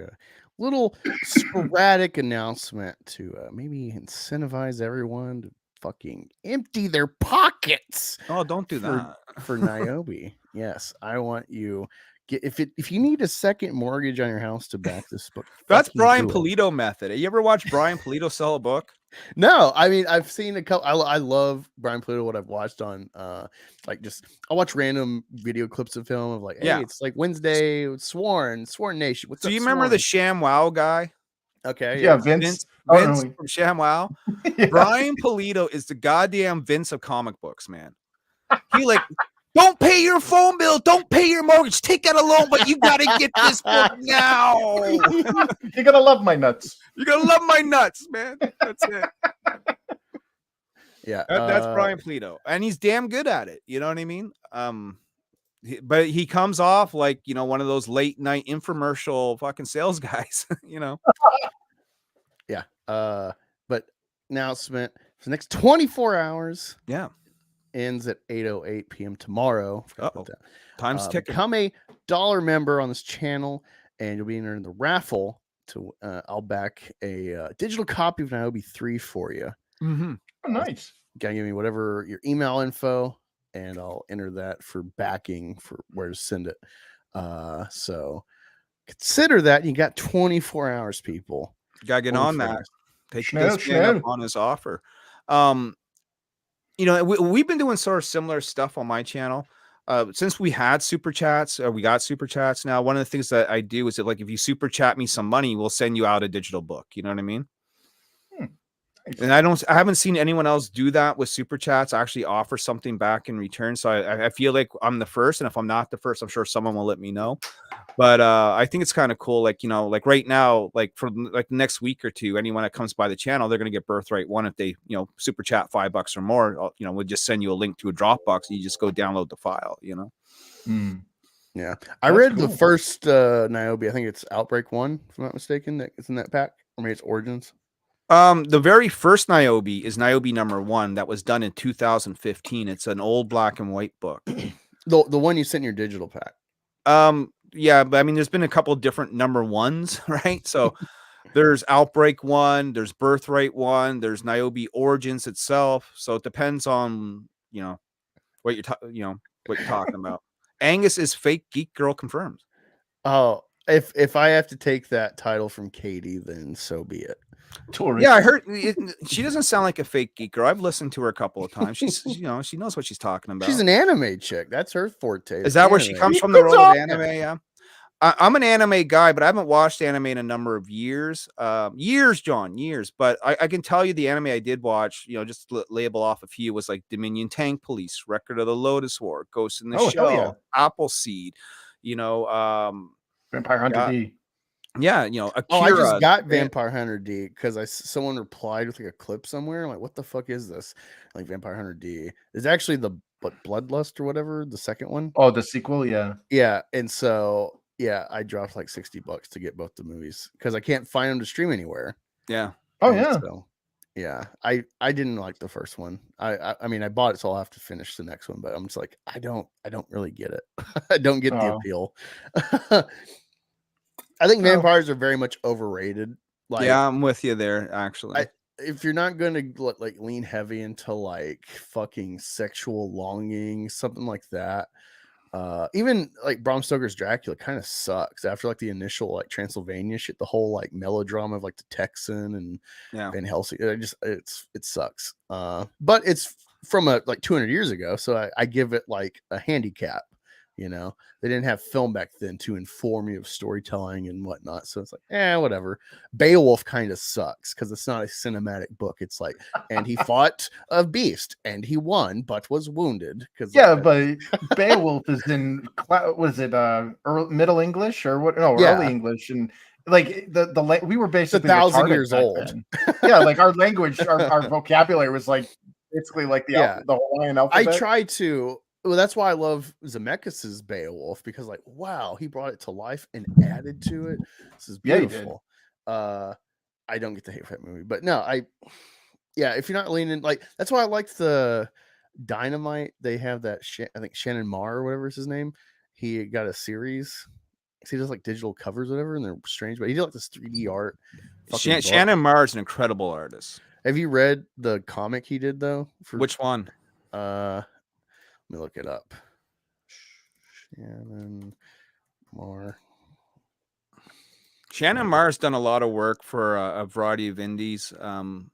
Little sporadic announcement to maybe incentivize everyone to fucking empty their pockets. Oh, don't do that. For Nyobi. Yes, I want you. If you need a second mortgage on your house to back this book, That's fucking Brian do it. Polito method. You ever watch Brian Polito sell a book? No, I mean I've seen a couple. I love Brian Polito. What I've watched on, like just I watch random video clips of him of like, hey, it's like Wednesday, Sworn Nation. What's Do up, you remember the ShamWow guy? Okay, Yeah, Vince from ShamWow. Yeah. Brian Polito is the goddamn Vince of comic books, man. He like, don't pay your phone bill, don't pay your mortgage, take out a loan, but you gotta get this book now. You're gonna love my nuts. You're gonna love my nuts, man. That's it. Yeah, that's Brian Polito, and he's damn good at it. You know what I mean? But he comes off like, you know, one of those late night infomercial fucking sales guys. You know? Yeah. But announcement for the next 24 hours. Yeah. Ends at 8:08 p.m. tomorrow. Time's ticking. Become a $1 member on this channel, and you'll be entering the raffle. To I'll back a digital copy of Nyobi 3 for you. Oh, nice. Gotta give me whatever your email info, and I'll enter that for backing for where to send it. So consider that. You got 24 hours, people. Gotta get on that. Take this up on his offer. You know, we've been doing sort of similar stuff on my channel. Since we had super chats, we got super chats now. One of the things that I do is that, like, if you super chat me some money, we'll send you out a digital book. You know what I mean? And I haven't seen anyone else do that with super chats. Actually offer something back in return. So I feel like I'm the first, and if I'm not the first, I'm sure someone will let me know. But I think it's kind of cool. Like, you know, like right now, like for like the next week or two, anyone that comes by the channel, they're going to get Birthright 1 if they, you know, super chat $5 or more. You know, we'll just send you a link to a Dropbox and you just go download the file, you know? Yeah. I read the first Nyobi. I think it's Outbreak 1, if I'm not mistaken. That it's in that pack. Or maybe it's Origins. The very first Nyobi is Nyobi #1 that was done in 2015. It's an old black and white book. The one you sent in your digital pack. Yeah, but I mean, there's been a couple of different #1s, right? So there's Outbreak 1, there's Birthright 1, there's Nyobi Origins itself. So it depends on, you know, what you're talking about. Angus is fake geek girl confirmed. Oh, if I have to take that title from Katie, then so be it. Yeah, I heard she doesn't sound like a fake geek girl. I've listened to her a couple of times. She's, you know, she knows what she's talking about. She's an anime chick. That's her forte. Is that where she comes from? The world of anime? Yeah. I'm an anime guy, but I haven't watched anime in a number of years. John, years. But I can tell you the anime I did watch, you know, just to label off a few, was like Dominion Tank Police, Record of the Lotus War, Ghost in the Shell, Appleseed, you know, Vampire Hunter D. Yeah, you know, Oh, I Akira. just got Vampire Hunter D because someone replied with like a clip somewhere. I'm like, what the fuck is this? Like Vampire Hunter D is actually the Bloodlust or whatever, the second one. Oh, the sequel, yeah. Yeah, and so yeah, I dropped like $60 to get both the movies because I can't find them to stream anywhere. Yeah. Oh And yeah. so, yeah, I didn't like the first one. I mean, I bought it, so I'll have to finish the next one. But I'm just like, I don't really get it. I don't get the Oh. appeal. I think vampires are very much overrated. Like, yeah, I'm with you there. Actually, if you're not going to like lean heavy into like fucking sexual longing, something like that. Even like Bram Stoker's Dracula kind of sucks after like the initial like Transylvania shit, the whole like melodrama of like the Texan and Van Helsing. It sucks. But it's from like 200 years ago, so I give it like a handicap. You know, they didn't have film back then to inform you of storytelling and whatnot. So it's like, whatever. Beowulf kind of sucks because it's not a cinematic book. It's like, and he fought a beast and he won, but was wounded. Because but Beowulf is in was it Middle English or what? No, early English, and like we were basically 1,000 years old. Yeah, like our language, our vocabulary was like basically like the Hawaiian alphabet. I try to. Well, that's why I love Zemeckis's Beowulf, because like, wow, he brought it to life and added to it. This is beautiful. I don't get to hate that movie, but no, if you're not leaning, like, that's why I liked the Dynamite. They have that I think Shannon Marr or whatever is his name. He got a series. He does like digital covers, or whatever, and they're strange, but he did like this 3D art. Shannon Marr is an incredible artist. Have you read the comic he did though? Which one? Let me look it up. Shannon Marr. Shannon Marr's done a lot of work for a variety of indies.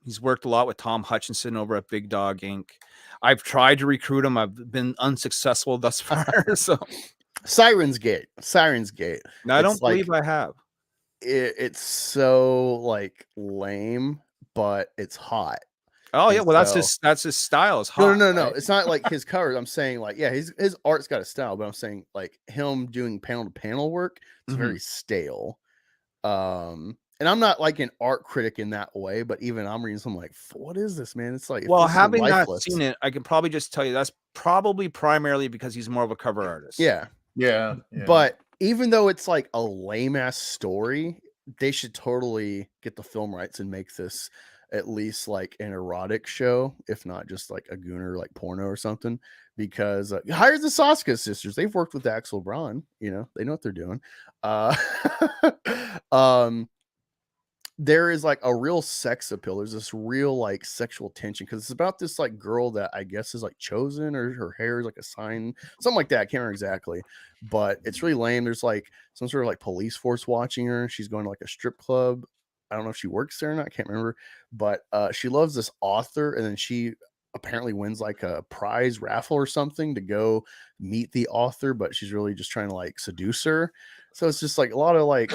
He's worked a lot with Tom Hutchinson over at Big Dog Inc. I've tried to recruit him. I've been unsuccessful thus far. So, Siren's Gate. No, I don't believe I have. It's so like lame, but it's hot. Oh yeah, well that's his style. Is hot. No. Right? It's not like his covers. I'm saying like, yeah, his art's got a style, but I'm saying like him doing panel to panel work. It's very stale. And I'm not like an art critic in that way, but even I'm reading something like, what is this, man? It's like, well, having not seen it, I can probably just tell you that's probably primarily because he's more of a cover artist. Yeah. But even though it's like a lame ass story, they should totally get the film rights and make this at least like an erotic show, if not just like a gooner like porno or something. Because hire the Saska sisters. They've worked with Axel Braun. You know, they know what they're doing. There is like a real sex appeal. There's this real like sexual tension because it's about this like girl that I guess is like chosen, or her hair is like a sign, something like that. I can't remember exactly, but it's really lame. There's like some sort of like police force watching her. She's going to like a strip club. I don't know if she works there or not. I can't remember, but she loves this author, and then she apparently wins like a prize raffle or something to go meet the author, but she's really just trying to like seduce her. So it's just like a lot of like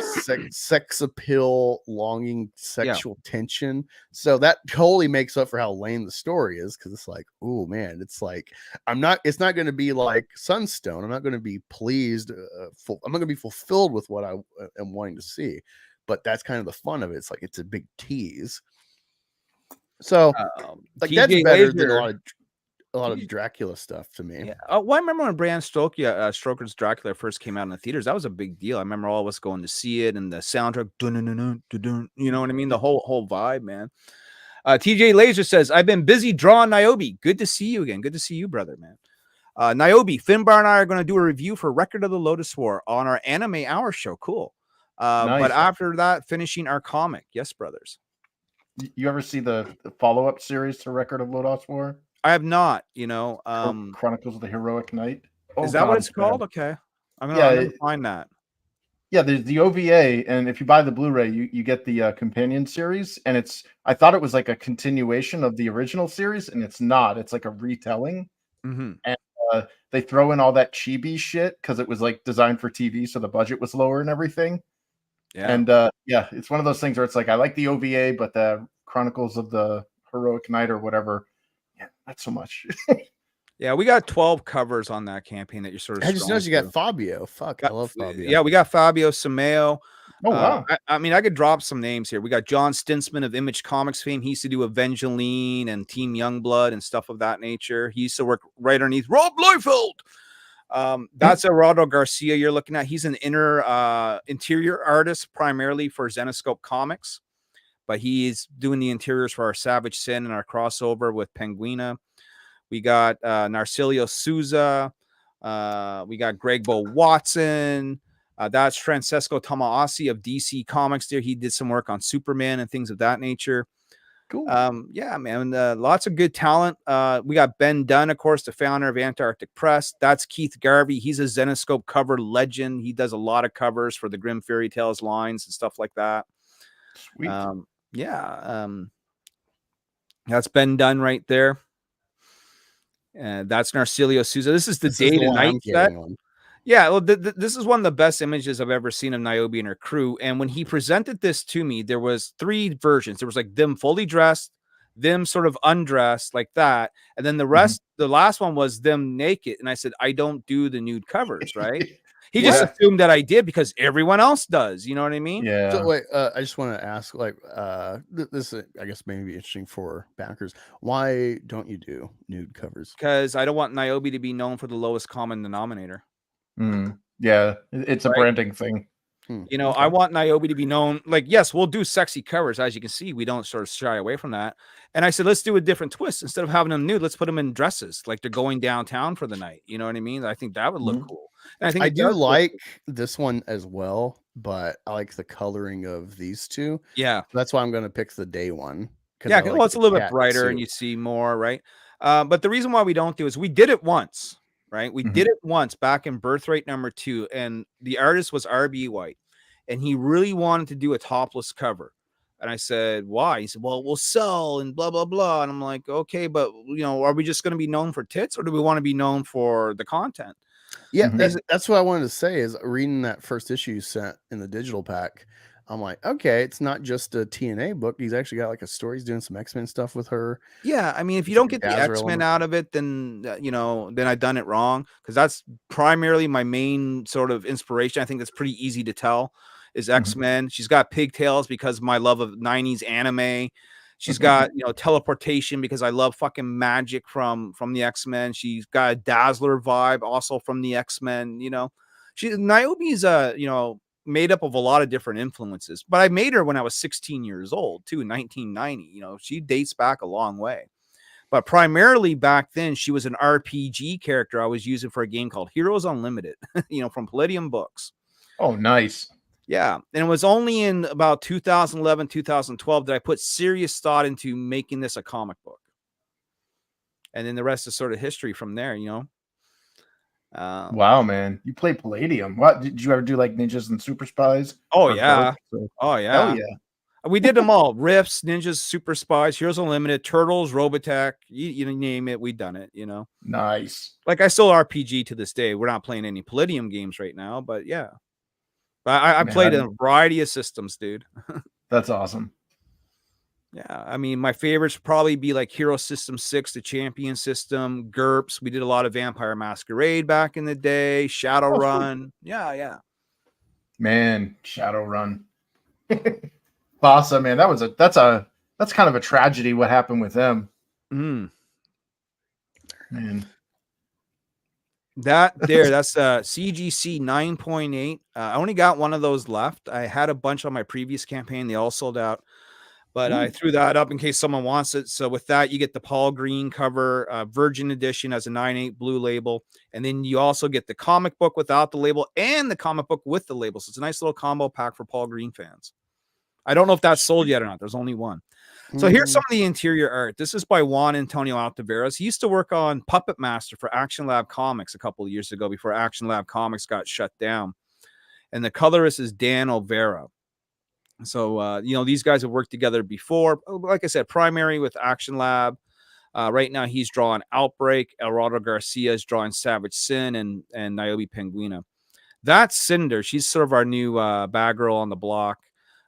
sex appeal, longing, sexual tension. So that totally makes up for how lame the story is, because it's like, oh man, it's like it's not going to be like Sunstone. I'm not going to be pleased. I'm not going to be fulfilled with what I am wanting to see. But that's kind of the fun of it. It's like it's a big tease. So like that's better than a lot of Dracula stuff to me. Yeah. Oh, well, I remember when Bram Stoker's Dracula first came out in the theaters. That was a big deal. I remember all of us going to see it, and the soundtrack, you know what I mean? The whole vibe, man. TJ Laser says, "I've been busy drawing Nyobi. Good to see you again. Good to see you, brother, man." Nyobi, Finbar and I are going to do a review for Record of the Lotus War on our Anime Hour show. Cool. Nice. But after that, finishing our comic. Yes, brothers. You ever see the follow-up series to Record of Lodoss War? I have not, you know. Chronicles of the Heroic Knight. Is that what it's called? Okay. I'm gonna find that. Yeah, there's the OVA, and if you buy the Blu-ray, you get the companion series, and I thought it was like a continuation of the original series, and it's not. It's like a retelling. And they throw in all that chibi shit because it was like designed for TV, so the budget was lower and everything. Yeah. And it's one of those things where it's like, I like the OVA, but the Chronicles of the Heroic Knight or whatever, not so much. Yeah, we got 12 covers on that campaign that you're sort of. I just noticed you got Fabio. Fuck, I love Fabio. Yeah, we got Fabio Sameo. Oh wow. I mean, I could drop some names here. We got John Stinsman of Image Comics fame. He used to do Evangeline and Team Youngblood and stuff of that nature. He used to work right underneath Rob Liefeld. That's Gerardo Garcia you're looking at. He's an interior artist primarily for Zenoscope Comics, but he's doing the interiors for our Savage Sin and our crossover with Penguina. We got Narcilio Souza. We got Greg Bo Watson. That's Francesco Tomaasi of DC Comics there. He did some work on Superman and things of that nature. Cool. Yeah, man. Lots of good talent. We got Ben Dunn, of course, the founder of Antarctic Press. That's Keith Garvey. He's a Zenoscope cover legend. He does a lot of covers for the Grimm Fairy Tales lines and stuff like that. Sweet. That's Ben Dunn right there. That's Narcilio Souza. This is the day to night set. Yeah, well, this is one of the best images I've ever seen of Nyobi and her crew. And when he presented this to me, there was 3 versions. There was like them fully dressed, them sort of undressed like that, and then the rest. The last one was them naked. And I said, I don't do the nude covers, right? He just assumed that I did because everyone else does. You know what I mean? Yeah. So wait, I just want to ask, like, this I guess may be interesting for backers. Why don't you do nude covers? Because I don't want Nyobi to be known for the lowest common denominator. Yeah, it's a branding thing. You know, I want Nyobi to be known. Like, yes, we'll do sexy covers. As you can see, we don't sort of shy away from that. And I said, let's do a different twist. Instead of having them nude, let's put them in dresses, like they're going downtown for the night. You know what I mean? I think that would look cool. And I think I do like this one as well, but I like the coloring of these two. Yeah, that's why I'm going to pick the day one. Yeah, well, it's a little bit brighter and you see more, right? But the reason why we don't do is we did it once. Right, we did it once back in Birthright #2, and the artist was RB White, and he really wanted to do a topless cover. And I said, "Why?" He said, "Well, we'll sell and blah blah blah." And I'm like, "Okay, but you know, are we just going to be known for tits, or do we want to be known for the content?" Yeah, that's what I wanted to say. Is reading that first issue sent in the digital pack. I'm like, okay, it's not just a TNA book. He's actually got like a story. He's doing some X-Men stuff with her. Yeah, I mean, if you don't get the X-Men out of it, then you know, then I've done it wrong, because that's primarily my main sort of inspiration. I think that's pretty easy to tell is X-Men. She's got pigtails because of my love of 90s anime. She's got, you know, teleportation because I love fucking magic from the X-Men. She's got a Dazzler vibe also from the X-Men. You know, Niobe's you know, made up of a lot of different influences, but I made her when I was 16 years old too, in 1990. You know, she dates back a long way, but primarily back then she was an RPG character I was using for a game called Heroes Unlimited, you know, from Palladium Books. Oh, nice. Yeah, and it was only in about 2011, 2012 that I put serious thought into making this a comic book, and then the rest is sort of history from there. You know. Wow, man, you play Palladium. What did you ever do, like Ninjas and Super Spies? Oh yeah. Oh yeah. Hell yeah. We did them all. Riffs, Ninjas, Super Spies, Heroes Unlimited, Turtles, Robotech, you name it, we've done it, you know. Nice. Like, I still RPG to this day. We're not playing any Palladium games right now, but yeah. But I played a variety of systems, dude. That's awesome. Yeah, I mean, my favorites would probably be like Hero System 6, the Champion System, GURPS. We did a lot of Vampire Masquerade back in the day, Shadowrun. Yeah. Man, Shadowrun. Vasa, man, that's kind of a tragedy what happened with them. Man. That's CGC 9.8. I only got one of those left. I had a bunch on my previous campaign. They all sold out. But I threw that up in case someone wants it. So with that, you get the Paul Green cover, Virgin Edition as a 9.8 blue label. And then you also get the comic book without the label and the comic book with the label. So it's a nice little combo pack for Paul Green fans. I don't know if that's sold yet or not. There's only one. So here's some of the interior art. This is by Juan Antonio Altaveras. He used to work on Puppet Master for Action Lab Comics a couple of years ago before Action Lab Comics got shut down. And the colorist is Dan Olvera. So, you know, these guys have worked together before. Like I said, primary with Action Lab. Right now, he's drawing Outbreak. Gerardo Garcia is drawing Savage Sin and Nyobi Penguina. That's Cinder. She's sort of our new bad girl on the block.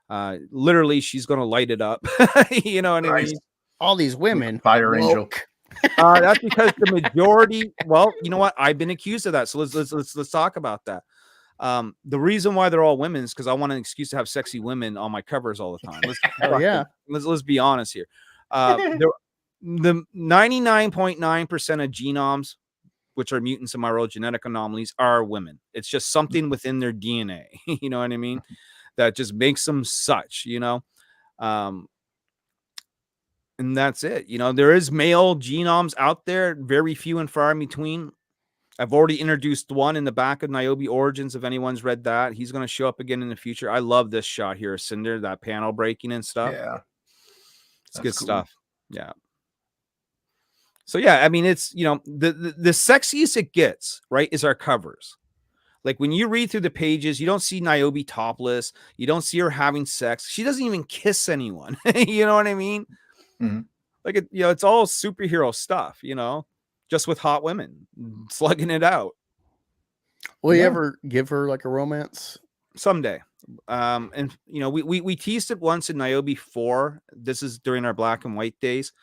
Literally, she's going to light it up. You know what I mean? All these women. Fire Angel. That's because the majority. Well, you know what? I've been accused of that. So let's talk about that. The reason why they're all women is because I want an excuse to have sexy women on my covers all the time. Let's be honest here. The 99.9% of genomes, which are mutants and viral genetic anomalies, are women. It's just something within their DNA. You know what I mean? That just makes them such, and that's it. There is male genomes out there, very few and far in between. I've already introduced one in the back of Nyobi Origins. If anyone's read that, he's going to show up again in the future. I love this shot here, Cinder, that panel breaking and stuff. Yeah, it's good stuff. Yeah. So yeah, I mean, it's the sexiest it gets, right, is our covers. Like when you read through the pages, you don't see Nyobi topless. You don't see her having sex. She doesn't even kiss anyone. You know what I mean? Mm-hmm. Like it's all superhero stuff. Just with hot women slugging it out. Will you ever give her like a romance? Someday. And we teased it once in Nyobi 4. This is during our black and white days,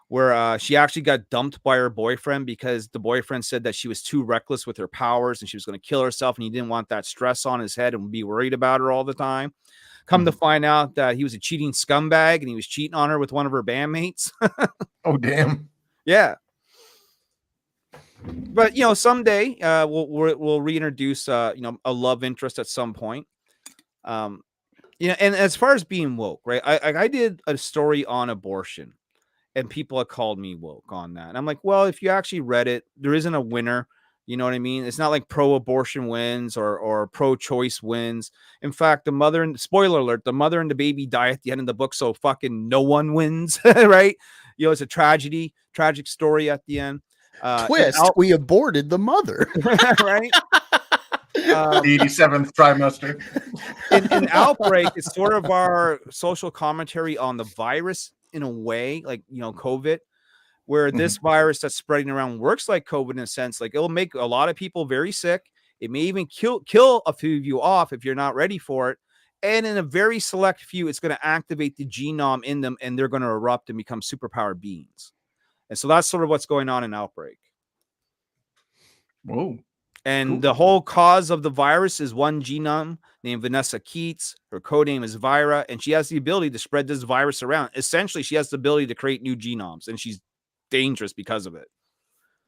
where she actually got dumped by her boyfriend because the boyfriend said that she was too reckless with her powers and she was going to kill herself, and he didn't want that stress on his head and be worried about her all the time. Come to find out that he was a cheating scumbag and he was cheating on her with one of her bandmates. Oh, damn. Yeah. But someday we'll reintroduce a love interest at some point. And as far as being woke, right? I did a story on abortion, and people have called me woke on that. And I'm like, well, if you actually read it, there isn't a winner. You know what I mean? It's not like pro-abortion wins or pro-choice wins. In fact, spoiler alert, the mother and the baby die at the end of the book, so fucking no one wins, right? It's a tragic story at the end. Twist, we aborted the mother. Right? The 87th trimester. In Outbreak, it's sort of our social commentary on the virus in a way, like, COVID, where this virus that's spreading around works like COVID in a sense. Like, it'll make a lot of people very sick. It may even kill a few of you off if you're not ready for it. And in a very select few, it's going to activate the genome in them, and they're going to erupt and become superpowered beings. And so that's sort of what's going on in Outbreak. Whoa. And the whole cause of the virus is one genome named Vanessa Keats. Her code name is Vira, and she has the ability to spread this virus around. Essentially, she has the ability to create new genomes, and she's dangerous because of it.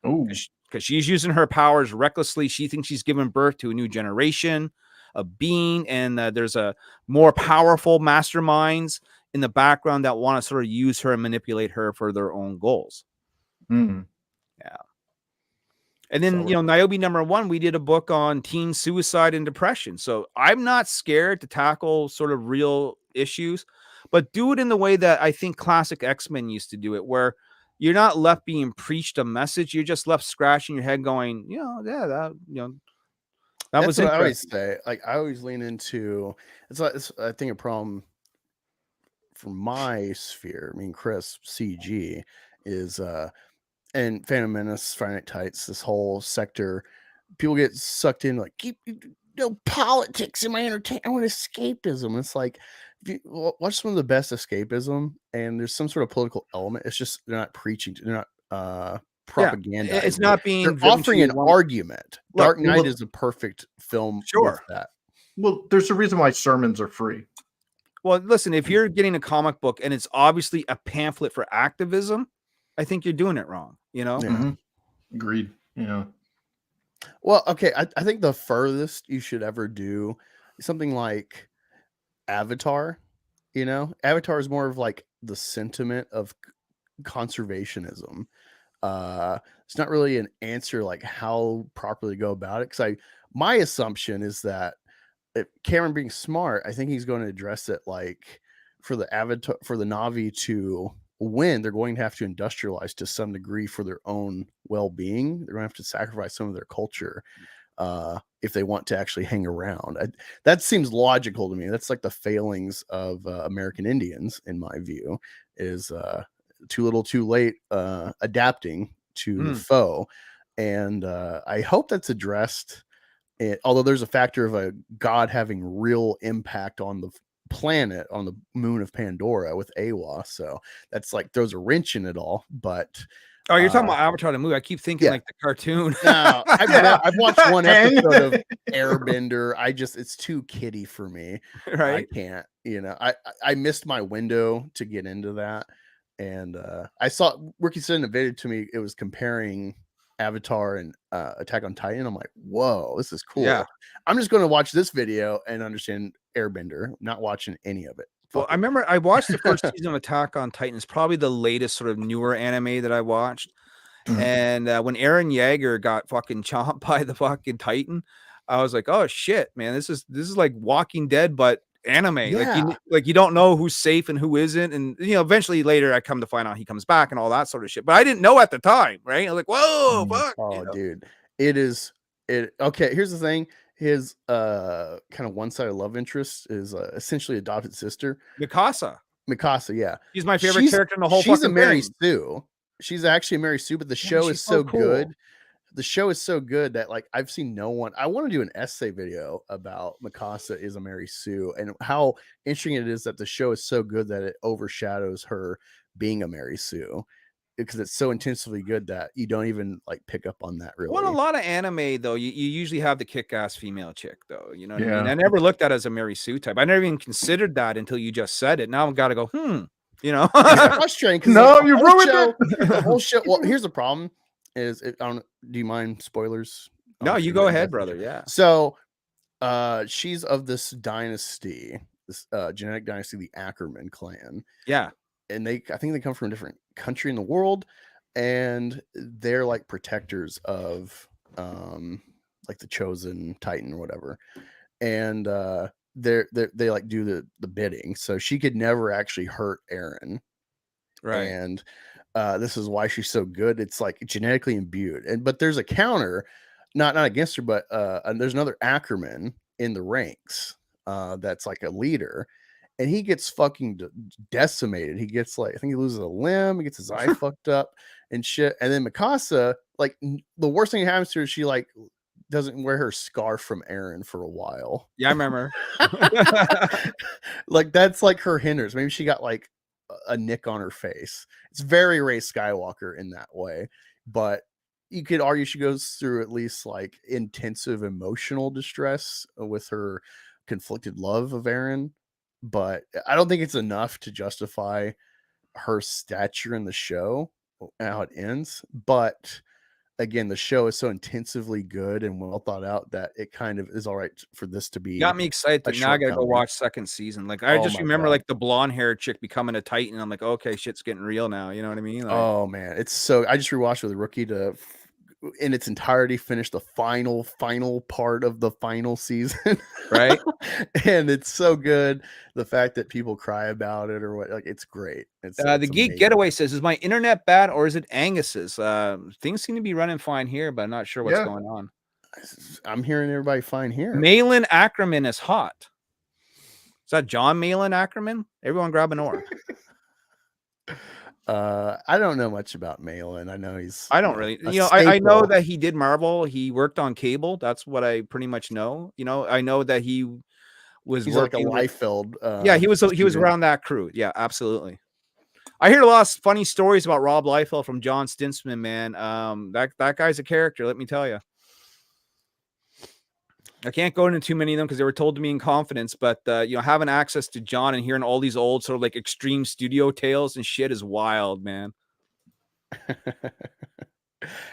Oh, because she's using her powers recklessly. She thinks she's giving birth to a new generation of being, and there's a more powerful masterminds in the background that want to sort of use her and manipulate her for their own goals. Yeah. And then, Nyobi #1, we did a book on teen suicide and depression. So I'm not scared to tackle sort of real issues, but do it in the way that I think classic X-Men used to do it, where you're not left being preached a message. You're just left scratching your head going, that was what I always say. Like, I always lean into, I think a problem from my sphere, I mean, Chris, CG, is, and Phantom Menace, Friday Night Tights, this whole sector, people get sucked in, like, keep politics in my entertainment. I want escapism. It's like, if you watch some of the best escapism, and there's some sort of political element. It's just they're not preaching. They're not propaganda. It's not being they're offering an argument. Dark Knight is a perfect film. Sure. With that. Well, there's a reason why sermons are free. Well, listen, if you're getting a comic book and it's obviously a pamphlet for activism, I think you're doing it wrong, Yeah. Agreed. Yeah. Well, okay. I think the furthest you should ever do is something like Avatar. Avatar is more of like the sentiment of conservationism. It's not really an answer like how properly go about it. Because my assumption is that Cameron being smart, I think he's going to address it like for the Avatar, for the Na'vi to win, they're going to have to industrialize to some degree for their own well-being. They're going to have to sacrifice some of their culture if they want to actually hang around. That seems logical to me. That's like the failings of American Indians, in my view, is too little too late adapting to the foe. And I hope that's addressed. Although there's a factor of a god having real impact on planet on the moon of Pandora with Awa. So that's like throws a wrench in it all. But Oh, you're talking about Avatar the movie. I keep thinking yeah. like the cartoon. No, Yeah. I've watched one episode of Airbender. It's too kiddie for me. I Right? can't, I missed my window to get into that. And I saw Ricky sent a video to me. It was comparing Avatar and Attack on Titan. I'm like, whoa, this is cool. Yeah. I'm just going to watch this video and understand Airbender, not watching any of it. Well, Fuck I it. remember I watched the first season of Attack on Titan. It's probably the latest sort of newer anime that I watched. And when Eren Yeager got fucking chomped by the fucking Titan, I was like, oh shit, man, this is like Walking Dead, but anime. Yeah. Like you don't know who's safe and who isn't. And eventually later I come to find out he comes back and all that sort of shit. But I didn't know at the time, right? I was like, whoa, fuck. Oh, dude. Okay, here's the thing. His kind of one-sided love interest is essentially adopted sister. Mikasa. Yeah. She's my favorite character in the whole She's fucking a Mary thing. Sue. She's actually a Mary Sue, but the show is so cool. good. The show is so good that like I've seen no one. I want to do an essay video about Mikasa is a Mary Sue and how interesting it is that the show is so good that it overshadows her being a Mary Sue because it's so intensively good that you don't even like pick up on that really. Well, in a lot of anime though, you usually have the kick-ass female chick though. You know what I mean? Yeah. I never looked at it as a Mary Sue type. I never even considered that until you just said it. Now I've got to go, It's frustrating because No, you ruined it. The whole show. Well, here's the problem: is do you mind spoilers? No, you go ahead, brother. Yeah. So, she's of this dynasty, this genetic dynasty, the Ackerman clan. Yeah. And I think they come from a different country in the world, and they're like protectors of, like the chosen Titan or whatever, and they like do the bidding. So she could never actually hurt Eren, Right. and this is why she's so good. It's like genetically imbued, but there's a counter, not against her, but and there's another Ackerman in the ranks that's like a leader, and he gets fucking decimated. He gets like, I think he loses a limb, he gets his eye fucked up and shit. And then Mikasa, like the worst thing that happens to her, she like doesn't wear her scarf from Eren for a while. Yeah, I remember. Like that's like her hinders. Maybe she got like a nick on her face. It's very Rey Skywalker in that way, but you could argue she goes through at least like intensive emotional distress with her conflicted love of Eren, but I don't think it's enough to justify her stature in the show and how it ends. But again, the show is so intensively good and well thought out that it kind of is all right for this to be. Got me excited. Now I gotta go watch second season. Like I just remember like the blonde haired chick becoming a Titan. I'm like, okay, shit's getting real now. You know what I mean? Like, oh man, it's so. I just rewatched with Rookie to in its entirety finish the final part of the final season, right? And it's so good. The fact that people cry about it or what, like, it's great. It's the Geek amazing. Getaway says, is my internet bad or is it Angus's? Things seem to be running fine here, but I'm not sure what's going on. I'm hearing everybody fine here. Malin Ackerman is hot. Is that John Malin Ackerman? Everyone grab an oar. I don't know much about Malin. I know he's. I don't really. I know that he did Marvel. He worked on Cable. That's what I pretty much know. I know that he's like a Liefeld. Yeah, he was around that crew. Yeah, absolutely. I hear a lot of funny stories about Rob Liefeld from John Stintsman, man. That guy's a character, let me tell you. I can't go into too many of them because they were told to me in confidence, but having access to John and hearing all these old sort of like extreme studio tales and shit is wild, man.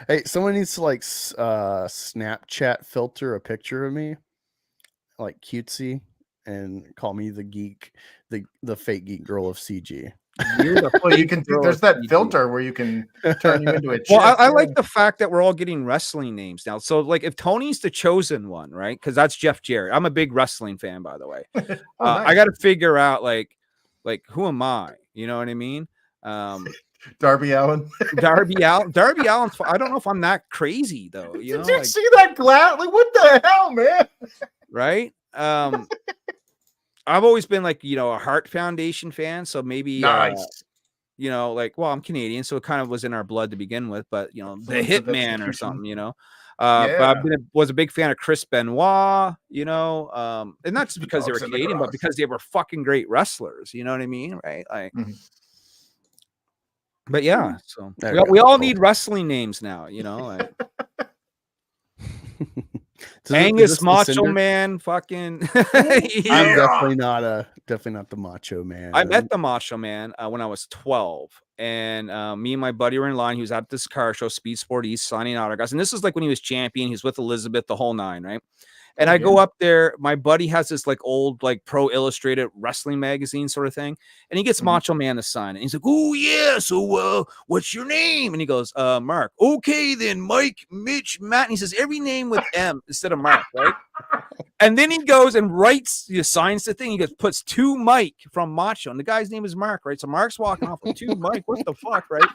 Hey, someone needs to like Snapchat filter a picture of me, like cutesy, and call me the geek, the fake geek girl of CG. Well, you can. There's that filter where you can turn you into a chick. Well, I like the fact that we're all getting wrestling names now. So, like, if Tony's the chosen one, right? Because that's Jeff Jarrett. I'm a big wrestling fan, by the way. Nice. I got to figure out like who am I? You know what I mean? Darby Allin. Darby Allin. I don't know if I'm that crazy though. Did you see that glass? Like, what the hell, man? Right? I've always been like, a Heart Foundation fan, so maybe nice. you know, like, well, I'm Canadian, so it kind of was in our blood to begin with, but you know, the Influence of Hitman or execution. something, you know. But I was a big fan of Chris Benoit, you know, and not just because they were Dogs in the Canadian, but grass. because they were fucking great wrestlers, you know what I mean, right? Like, Mhm. but yeah, so There we, you we go. all Cool. need wrestling names now, you know, like So Angus this the Macho Cinder? Man, fucking. You I'm know? definitely not the Macho Man. I met the Macho Man when I was 12, and me and my buddy were in line. He was at this car show, Speed Sport East, signing autographs, and this is like when he was champion. He was with Elizabeth, the whole nine, right? And I go up there. My buddy has this like old like Pro Illustrated wrestling magazine sort of thing, and he gets Mhm. Macho Man to sign it. And he's like, "Oh yeah, so what's your name?" And he goes, "Mark." "Okay then, Mike, Mitch, Matt." And he says every name with M instead of Mark, right? And then he goes and writes, he signs the thing. He goes, puts to Mike from Macho, and the guy's name is Mark, right? So Mark's walking off with to Mike. What the fuck, right?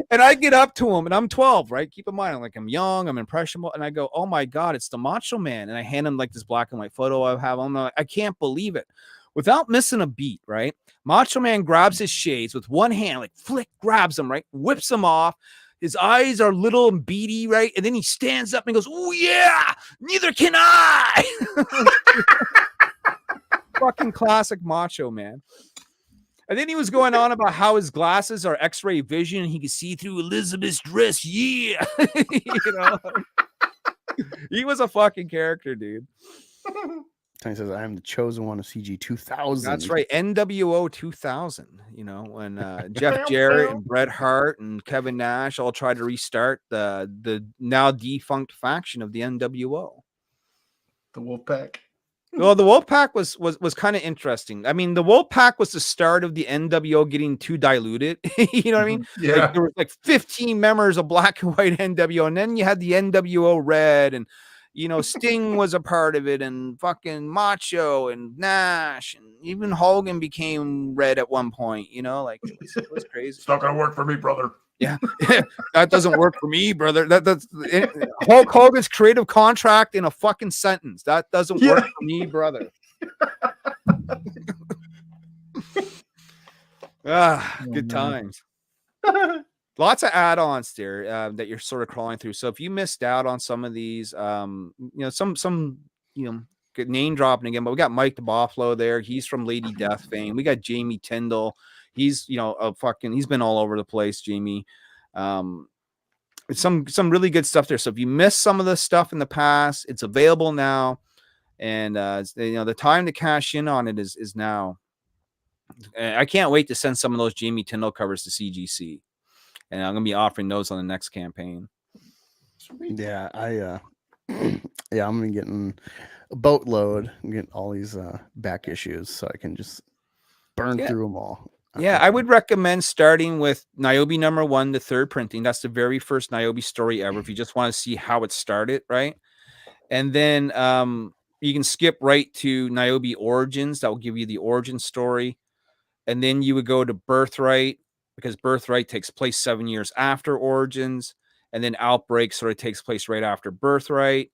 And I get up to him, and I'm 12, right? Keep in mind, I'm young, I'm impressionable, and I go, "Oh my god, it's the Macho Man!" And I hand him like this black and white photo I have. I'm like, I can't believe it. Without missing a beat, right? Macho Man grabs his shades with one hand, like flick, grabs them, right? Whips them off. His eyes are little and beady, right? And then he stands up and goes, "Oh yeah, neither can I." Fucking classic Macho Man. And then he was going on about how his glasses are X-ray vision and he can see through Elizabeth's dress. Yeah. You know, he was a fucking character, dude. Tony says, "I am the chosen one of CG 2000." That's right. NWO 2000, you know, when Jeff Jarrett and Bret Hart and Kevin Nash all tried to restart the now defunct faction of the NWO. The Wolfpack. Well, the Wolfpack was kind of interesting. I mean, the Wolfpack was the start of the NWO getting too diluted. You know what I mean? Yeah. Like there was like 15 members of black and white NWO, and then you had the NWO Red, and you know, Sting was a part of it, and fucking Macho and Nash, and even Hogan became Red at one point. You know, like it was crazy. It's not gonna work for me, brother. Yeah, that doesn't work for me, brother. That's Hulk Hogan's creative contract in a fucking sentence. That doesn't work for me, brother. Good times. Lots of add-ons there that you're sort of crawling through. So if you missed out on some of these, you know, some you know, good name dropping again, but we got Mike the Buffalo there. He's from Lady Death fame. We got Jamie Tyndall. He's, you know, he's been all over the place, Jamie. Some really good stuff there. So if you missed some of the stuff in the past, it's available now, and you know, the time to cash in on it is now. And I can't wait to send some of those Jamie Tyndall covers to CGC, and I'm gonna be offering those on the next campaign. Yeah, I'm gonna be getting a boatload. I'm getting all these back issues, so I can just burn through them all. Yeah, I would recommend starting with Nyobi #1, the third printing. That's the very first Nyobi story ever. If you just want to see how it started, right? And then you can skip right to Nyobi Origins. That will give you the origin story. And then you would go to Birthright, because Birthright takes place 7 years after Origins. And then Outbreak sort of takes place right after Birthright.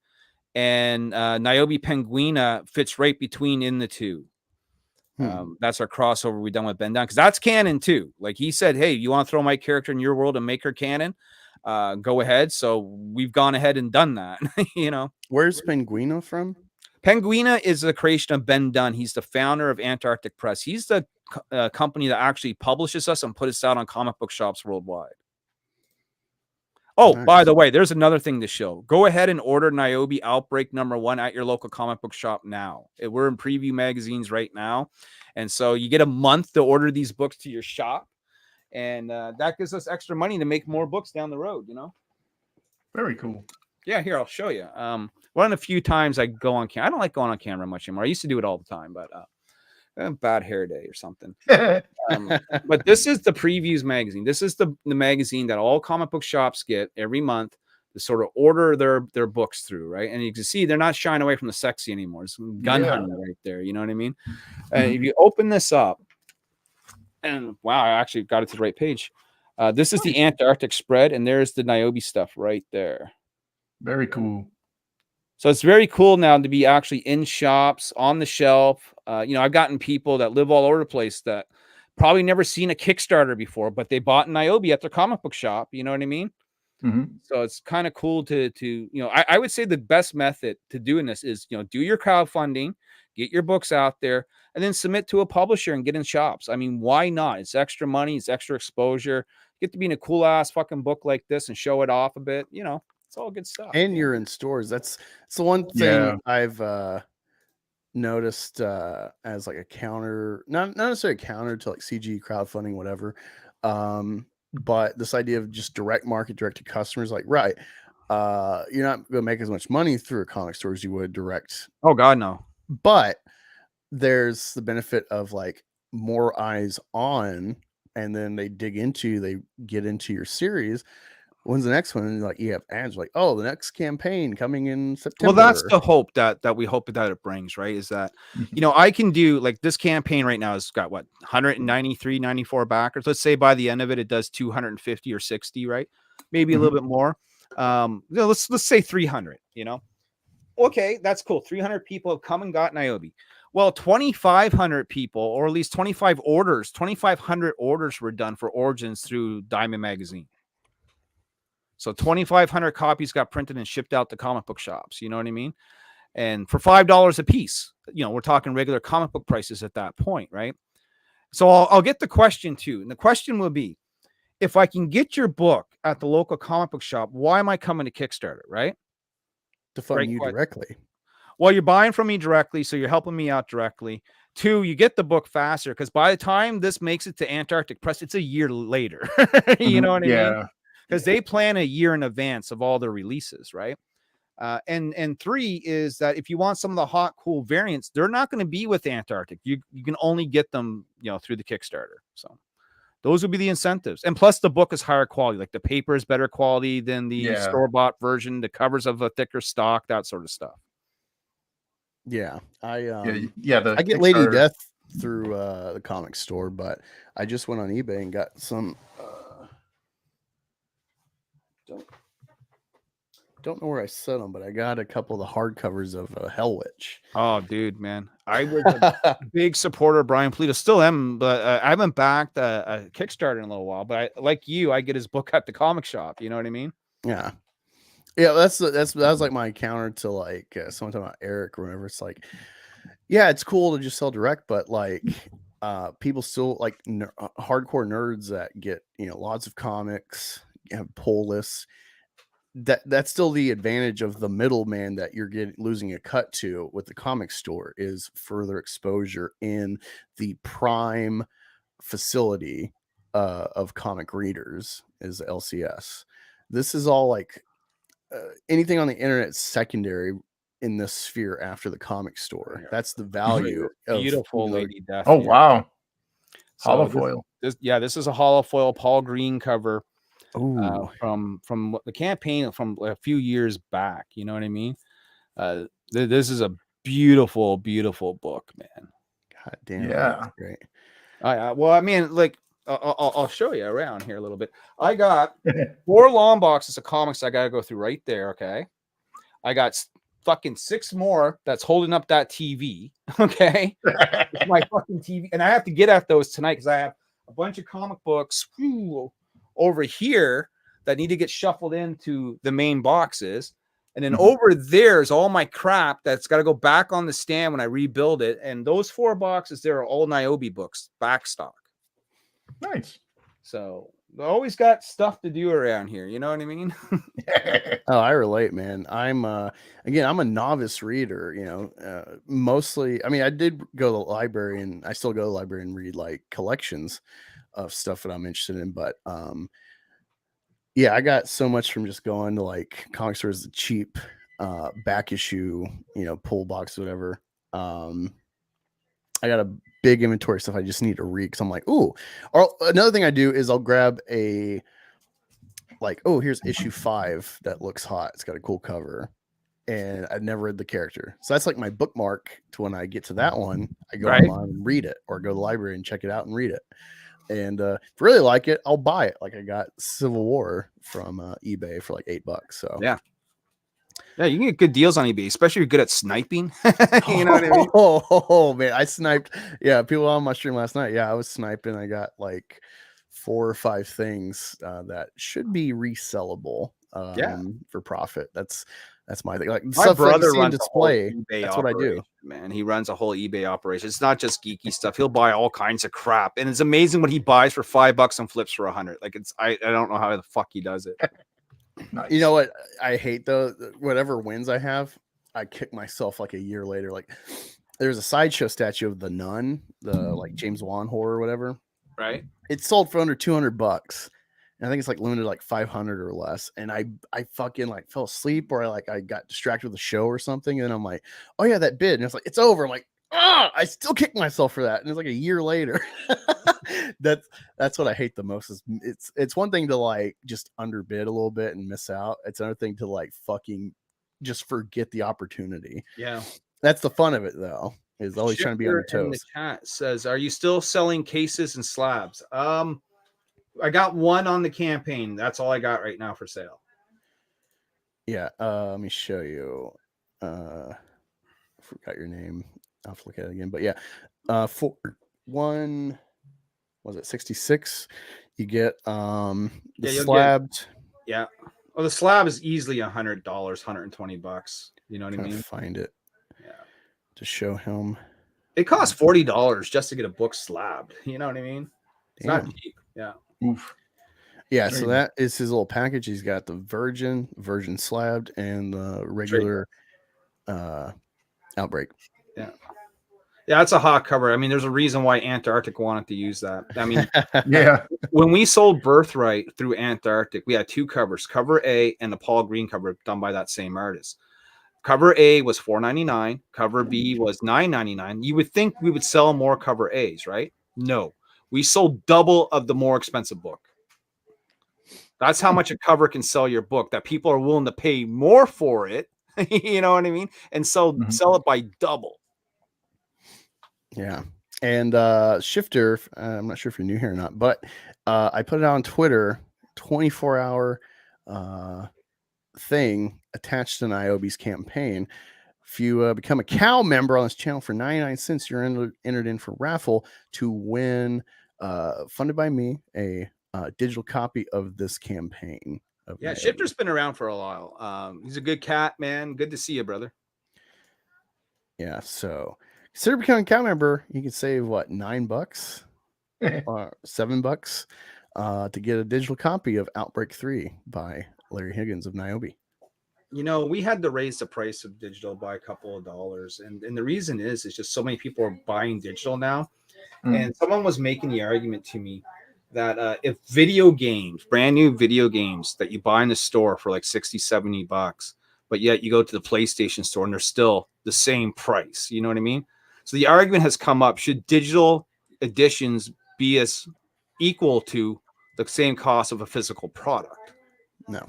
And Nyobi Penguina fits right between in the two. That's our crossover we done with Ben Dunn, because that's canon too. Like he said, "Hey, you want to throw my character in your world and make her canon? Go ahead." So we've gone ahead and done that. You know, where's Penguina from? Penguina is the creation of Ben Dunn. He's the founder of Antarctic Press. He's the company that actually publishes us and put us out on comic book shops worldwide. Oh, nice. By the way, there's another thing to show. Go ahead and order Nyobi Outbreak #1 at your local comic book shop now. We're in preview magazines right now. And so you get a month to order these books to your shop. And that gives us extra money to make more books down the road, you know? Very cool. Yeah, here, I'll show you. One of the few times I go on camera. I don't like going on camera much anymore. I used to do it all the time, but bad hair day or something. But this is the previews magazine. This is the magazine that all comic book shops get every month to sort of order their books through, right? And you can see they're not shying away from the sexy anymore. It's gun hunting right there. You know what I mean? If you open this up, and wow, I actually got it to the right page. This is the Antarctic spread, and there's the Nyobi stuff right there. Very cool. So it's very cool now to be actually in shops on the shelf. You know, I've gotten people that live all over the place that probably never seen a Kickstarter before, but they bought an Nyobi at their comic book shop. You know what I mean? So it's kind of cool to I would say the best method to doing this is, do your crowdfunding, get your books out there, and then submit to a publisher and get in shops. I mean, why not? It's extra money, it's extra exposure. You get to be in a cool ass fucking book like this and show it off a bit. It's all good stuff. And you're in stores. That's the one thing I've noticed as like a counter, not necessarily a counter to like CG crowdfunding, whatever. But this idea of just direct to customers, like, right, you're not going to make as much money through a comic store as you would direct. Oh God, no. But there's the benefit of like more eyes on, and then they get into your series. When's the next one? And like you have ads like, oh, the next campaign coming in September. Well, that's the hope that we hope that it brings, right? Is that, I can do like this campaign right now has got what 193, 94 backers. Let's say by the end of it, it does 250 or 60, right? Maybe a little bit more. Let's say 300, Okay, that's cool. 300 people have come and got Nyobi. Well, 2,500 people, or at least 2,500 orders were done for Origins through Diamond Magazine. So 2,500 copies got printed and shipped out to comic book shops. You know what I mean? And for $5 a piece, we're talking regular comic book prices at that point, right? So I'll get the question too. And the question will be, if I can get your book at the local comic book shop, why am I coming to Kickstarter, right? To fund you directly. Well, you're buying from me directly, so you're helping me out directly. 2, you get the book faster, because by the time this makes it to Antarctic Press, it's a year later. You know what I mean? Because they plan a year in advance of all their releases, right? And 3 is that if you want some of the hot, cool variants, they're not going to be with Antarctic. You can only get them, through the Kickstarter. So those would be the incentives. And plus, the book is higher quality. Like the paper is better quality than the store-bought version. The covers of a thicker stock, that sort of stuff. Yeah, I get Kickstarter. Lady Death through the comic store, but I just went on eBay and got some. Don't know where I set them, but I got a couple of the hardcovers of Hell Witch. Oh, dude, man, I was a big supporter of Brian Pulido. Still am, but I haven't backed a Kickstarter in a little while. But like you, I get his book at the comic shop. You know what I mean? Yeah. Yeah, that was like my counter to like someone talking about Eric or whatever. It's like, yeah, it's cool to just sell direct, but like people still like hardcore nerds that get lots of comics, have pull lists. That's still the advantage of the middleman that you're losing a cut to with the comic store is further exposure in the prime facility of comic readers is LCS. This is all like. Anything on the internet is secondary in this sphere after the comic store. That's the value. Beautiful Lady Death. Oh, wow. So Holofoil. This is a holofoil Paul Green cover from the campaign from a few years back. You know what I mean? This is a beautiful, beautiful book, man. God damn. Yeah. That's great. Well, I mean, like, I'll show you around here a little bit. I got 4 long boxes of comics I got to go through right there, okay? I got fucking 6 more that's holding up that TV, okay? It's my fucking TV. And I have to get at those tonight because I have a bunch of comic books over here that need to get shuffled into the main boxes. And then over there is all my crap that's got to go back on the stand when I rebuild it. And those 4 boxes there are all Nyobi books, back stock. Nice. So I always got stuff to do around here. You know what I mean? Oh, I relate, man. I'm a novice reader, mostly. I mean, I did go to the library and I still go to the library and read like collections of stuff that I'm interested in. But yeah, I got so much from just going to like comic stores, the cheap back issue, pull box, whatever. I got a big inventory of stuff I just need to read because I'm like, ooh. Or another thing I do is I'll grab a here's issue 5 that looks hot. It's got a cool cover, and I've never read the character, so that's like my bookmark to when I get to that one. I go online and read it, or go to the library and check it out and read it. And if I really like it, I'll buy it. Like I got Civil War from eBay for like $8. So yeah. Yeah, you can get good deals on eBay, especially if you're good at sniping. You know what I mean? Oh man, I sniped. Yeah, people on my stream last night. Yeah, I was sniping. I got like 4 or 5 things that should be resellable for profit. That's my thing. Like My stuff like you brother see in runs a whole display. eBay That's what I operation, do. man. He runs a whole eBay operation. It's not just geeky stuff. He'll buy all kinds of crap, and it's amazing what he buys for $5 and flips for 100. Like I don't know how the fuck he does it. Nice. You know what I hate though? Whatever wins I have, I kick myself like a year later. Like there's a sideshow statue of the Nun, the like James Wan horror or whatever. Right? It sold for under $200. And I think it's like limited like 500 or less. And I fucking like fell asleep or I got distracted with the show or something. And I'm like, oh yeah, that bid. And it's like, it's over. I'm like, I still kick myself for that. And it's like a year later. That's what I hate the most is it's one thing to like just underbid a little bit and miss out. It's another thing to like fucking just forget the opportunity. Yeah. That's the fun of it though, is always trying to be on your Shifter in the toes. chat says, "Are you still selling cases and slabs?" I got one on the campaign. That's all I got right now for sale. Yeah, let me show you. Forgot your name. I'll have to look at it again. But yeah, for one, was it 66? You get the you'll slabbed. Yeah. Well, the slab is easily $100, $120. You know what I mean? Find it. Yeah. To show him. It costs $40 just to get a book slabbed. You know what I mean? It's not cheap. Yeah. Oof. Yeah, so that is his little package. He's got the virgin slabbed, and the regular Outbreak. Yeah. Yeah, it's a hot cover. I mean, there's a reason why Antarctic wanted to use that. I mean, yeah. When we sold Birthright through Antarctic, we had 2 covers, cover A and the Paul Green cover done by that same artist. Cover A was $4.99. Cover B was $9.99. You would think we would sell more cover A's, right? No. We sold double of the more expensive book. That's how much a cover can sell your book, that people are willing to pay more for it. You know what I mean? And sell it by double. Yeah. And Shifter, I'm not sure if you're new here or not, but I put it on Twitter, 24-hour thing attached to Nyobi's campaign. If you become a cow member on this channel for 99 cents, you're entered in for raffle to win, funded by me, a digital copy of this campaign. Yeah, Shifter's been around for a while. He's a good cat, man. Good to see you, brother. Yeah, so consider becoming a cow member. You can save what, $9 or $7 to get a digital copy of Outbreak 3 by Larry Higgins of Nyobi. You know, we had to raise the price of digital by a couple of dollars. And the reason is just so many people are buying digital now. And someone was making the argument to me that if video games, brand new video games that you buy in the store for like $60, $70, but yet you go to the PlayStation store and they're still the same price. You know what I mean? So the argument has come up, should digital editions be as equal to the same cost of a physical product? No.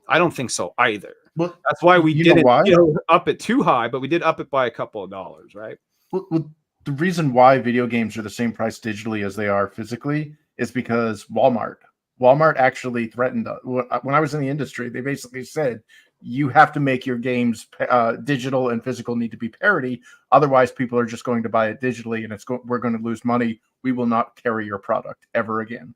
I don't think so either. Well, that's why we didn't why? Up it too high, but we did up it by a couple of dollars, right? Well, the reason why video games are the same price digitally as they are physically is because Walmart actually threatened when I was in the industry. They basically said, you have to make your games digital and physical need to be parity. Otherwise, people are just going to buy it digitally, and we're going to lose money. We will not carry your product ever again.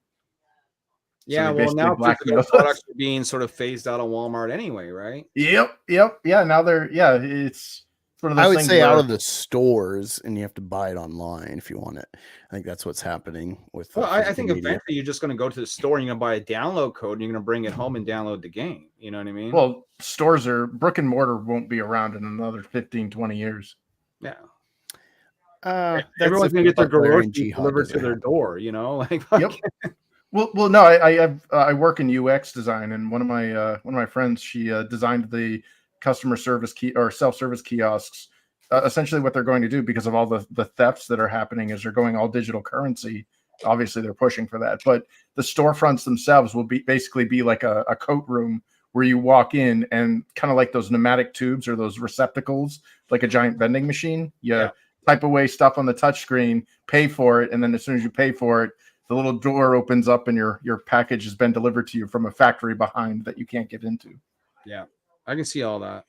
Yeah, so well, now physical products are being sort of phased out of Walmart anyway, right? Yep. Yeah, now it's one of those I would things say out of the stores, and you have to buy it online if you want it. I think that's what's happening with. Well, I think eventually you're just going to go to the store and you're going to buy a download code and you're going to bring it home and download the game. You know what I mean? Well, stores brick and mortar won't be around in another 15, 20 years. Yeah. Everyone's going to get their groceries delivered to their door, you know? Like, yep. Well, no, I work in UX design, and one of my friends, she designed the customer service or self-service kiosks. Essentially, what they're going to do, because of all the thefts that are happening, is they're going all digital currency. Obviously, they're pushing for that, but the storefronts themselves will basically be like a coat room where you walk in, and kind of like those pneumatic tubes or those receptacles, like a giant vending machine. You type away stuff on the touchscreen, pay for it, and then as soon as you pay for it, the little door opens up and your package has been delivered to you from a factory behind that you can't get into. Yeah, I can see all that.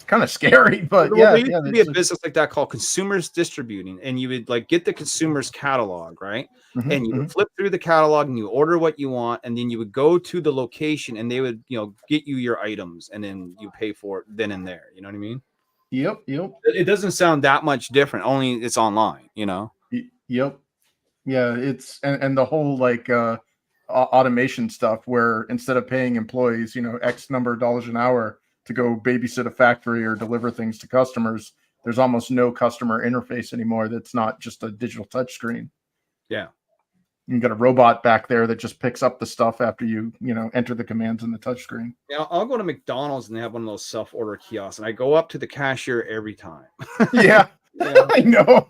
kind of scary, but Well, yeah, there used yeah, to be a it's business like that called Consumers Distributing, and you would like get the consumer's catalog, right? Mhm, And you would mhm. flip through the catalog and you order what you want, and then you would go to the location and they would, get you your items, and then you pay for it then and there. You know what I mean? Yep. It doesn't sound that much different, only it's online, Yep. Yeah, it's and the whole like automation stuff where instead of paying employees, X number of dollars an hour to go babysit a factory or deliver things to customers, there's almost no customer interface anymore that's not just a digital touch screen. Yeah. You got a robot back there that just picks up the stuff after you enter the commands in the touch screen. Yeah, I'll go to McDonald's and they have one of those self-order kiosks, and I go up to the cashier every time. Yeah, I know.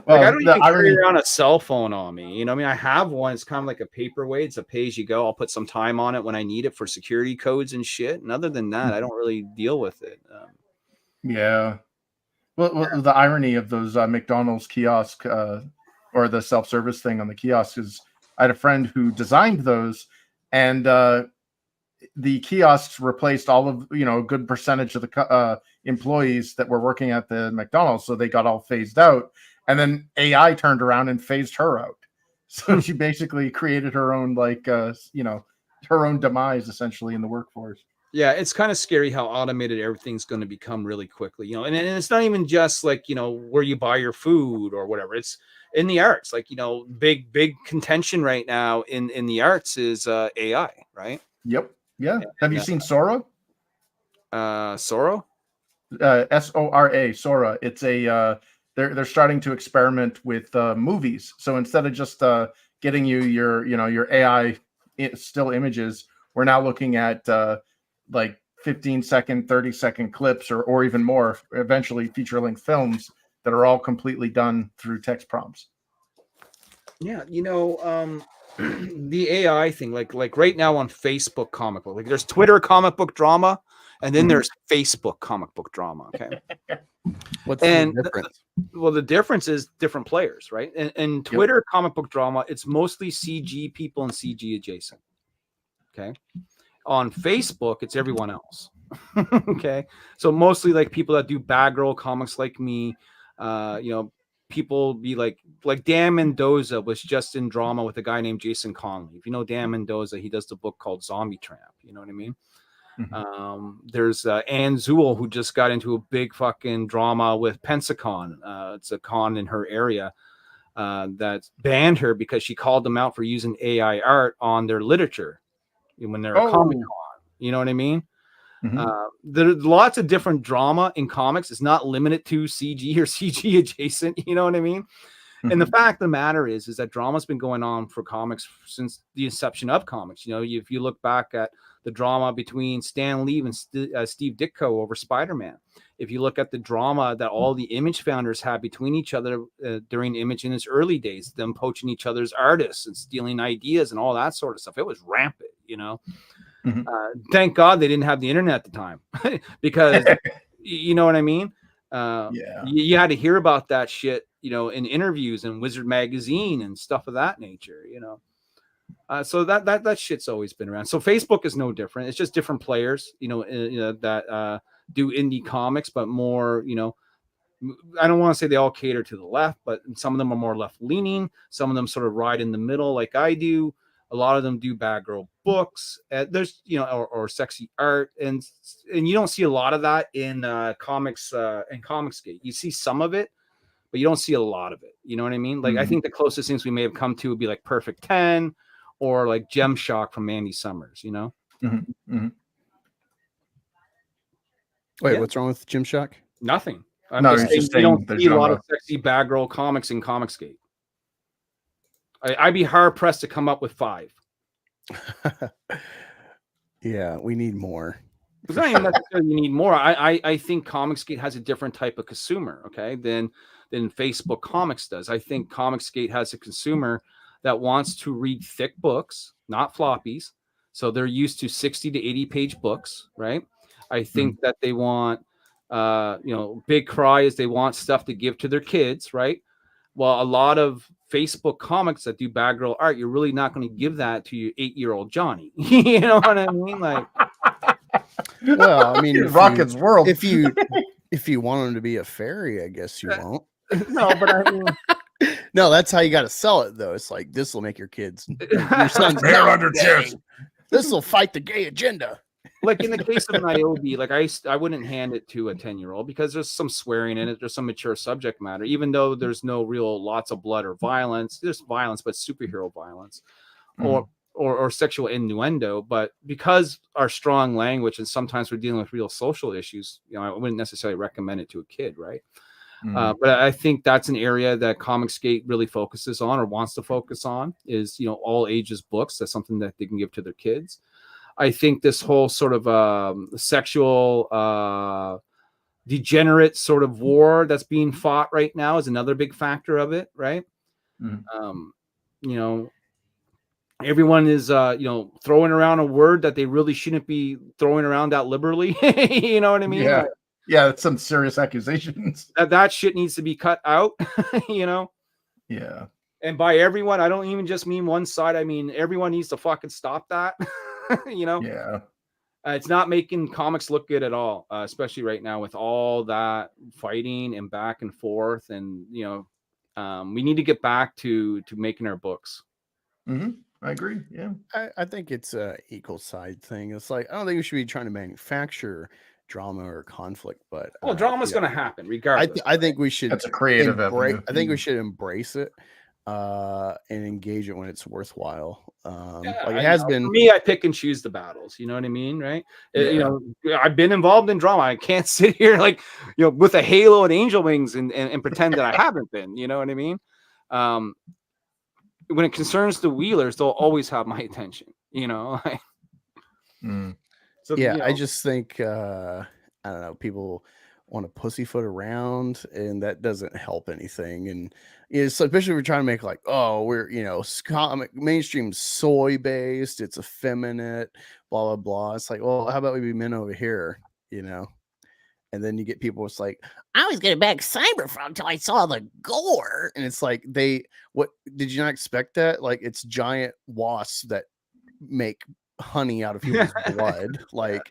Like, I don't even carry around a cell phone on me. I mean, I have one. It's kind of like a paperweight. It's a pay-as-you-go. I'll put some time on it when I need it for security codes and shit. And other than that, I don't really deal with it. Yeah. Well, the irony of those McDonald's kiosk or the self-service thing on the kiosk is I had a friend who designed those, and the kiosks replaced all of a good percentage of the employees that were working at the McDonald's, so they got all phased out. And then AI turned around and phased her out. So she basically created her own her own demise essentially in the workforce. Yeah, it's kind of scary how automated everything's going to become really quickly. And it's not even just like, where you buy your food or whatever. It's in the arts, like, big contention right now in the arts is AI, right? Yep. Yeah. Have you seen Sora? Sora? Sora. Sora. It's a they're starting to experiment with movies. So instead of just getting you your AI still images, we're now looking at like 15-second, 30-second clips or even more, eventually feature-length films that are all completely done through text prompts. Yeah, the AI thing, like right now on Facebook comic book, like there's Twitter comic book drama, and then there's Facebook comic book drama. Okay. What's the difference? Well, the difference is different players, right? And Twitter comic book drama, it's mostly CG people and CG adjacent. Okay. On Facebook, it's everyone else. Okay. So mostly like people that do bad girl comics like me, people be like Dan Mendoza was just in drama with a guy named Jason Conley. If you know Dan Mendoza, he does the book called Zombie Tramp. You know what I mean? Mm-hmm. There's Ann Zuel, who just got into a big fucking drama with Pensacon. It's a con in her area that banned her because she called them out for using AI art on their literature when they're a Comic Con. You know what I mean? Mm-hmm. There's lots of different drama in comics. It's not limited to CG or CG adjacent. You know what I mean? Mm-hmm. And the fact of the matter is that drama's been going on for comics since the inception of comics. If you look back at the drama between Stan Lee and Steve Ditko over Spider-Man, if you look at the drama that all the Image founders had between each other during Image in its early days, them poaching each other's artists and stealing ideas and all that sort of stuff, it was rampant, Mm-hmm. Thank God they didn't have the internet at the time because you know what I mean? You had to hear about that shit, in interviews and Wizard Magazine and stuff of that nature, so that shit's always been around. So Facebook is no different. It's just different players, that do indie comics, but more, I don't want to say they all cater to the left, but some of them are more left leaning. Some of them sort of ride in the middle like I do. A lot of them do bad girl books. There's, or sexy art. And you don't see a lot of that in comics and Comicsgate. You see some of it, but you don't see a lot of it. You know what I mean? Like, I think the closest things we may have come to would be like Perfect 10 or like Gem Shock from Andy Summers, Mm-hmm. Mm-hmm. Wait, what's wrong with Gem Shock? Nothing. I'm just saying you don't see a lot of sexy bad girl comics in Comicsgate. I'd be hard pressed to come up with 5. Yeah, we need more. It's not even necessarily you need more. I think Comicsgate has a different type of consumer, okay, than Facebook Comics does. I think Comicsgate has a consumer that wants to read thick books, not floppies. So they're used to 60 to 80 page books, right? I think that they want, big cry is they want stuff to give to their kids, right? Well, a lot of Facebook comics that do bad girl art, you're really not going to give that to your 8-year-old Johnny. You know what I mean? Like, Well, I mean, Rocket's world. if you want him to be a fairy, I guess you won't. No, but I mean, No, that's how you got to sell it, though. It's like this will make your kids, your sons, Hair not under gay. chairs. This will fight the gay agenda. like in the case of Nyobi, like I wouldn't hand it to a 10-year-old because there's some swearing in it. There's some mature subject matter, even though there's no real lots of blood or violence. There's violence, but superhero violence or sexual innuendo. But because our strong language and sometimes we're dealing with real social issues, I wouldn't necessarily recommend it to a kid, right? But I think that's an area that Comicsgate really focuses on or wants to focus on is, all ages books. That's something that they can give to their kids. I think this whole sort of sexual degenerate sort of war that's being fought right now is another big factor of it, right? Everyone is throwing around a word that they really shouldn't be throwing around that liberally. You know what I mean? Yeah. Yeah, that's some serious accusations. That shit needs to be cut out. Yeah. And by everyone, I don't even just mean one side. I mean everyone needs to fucking stop that. Yeah. It's not making comics look good at all, especially right now with all that fighting and back and forth. And we need to get back to making our books. I agree. Yeah. I think it's a equal side thing. It's like, I don't think we should be trying to manufacture drama or conflict, but drama's going to happen regardless. I think we should. That's a creative avenue. I think we should embrace it and engage it when it's worthwhile. Like it has been. For me, I pick and choose the battles. You know what I mean, right? Yeah. I've been involved in drama. I can't sit here like with a halo and angel wings and pretend that I haven't been. You know what I mean? When it concerns the Wheelers, they'll always have my attention. So yeah, I just think I don't know, people want to pussyfoot around, and that doesn't help anything. And it's especially if we're trying to make like, oh, we're mainstream soy based, it's effeminate, blah blah blah. It's like, well, how about we be men over here, And then you get people, it's like, I was gonna back Cyberfrog until I saw the gore, and it's like, what did you not expect that? Like, it's giant wasps that make honey out of people's blood. Like,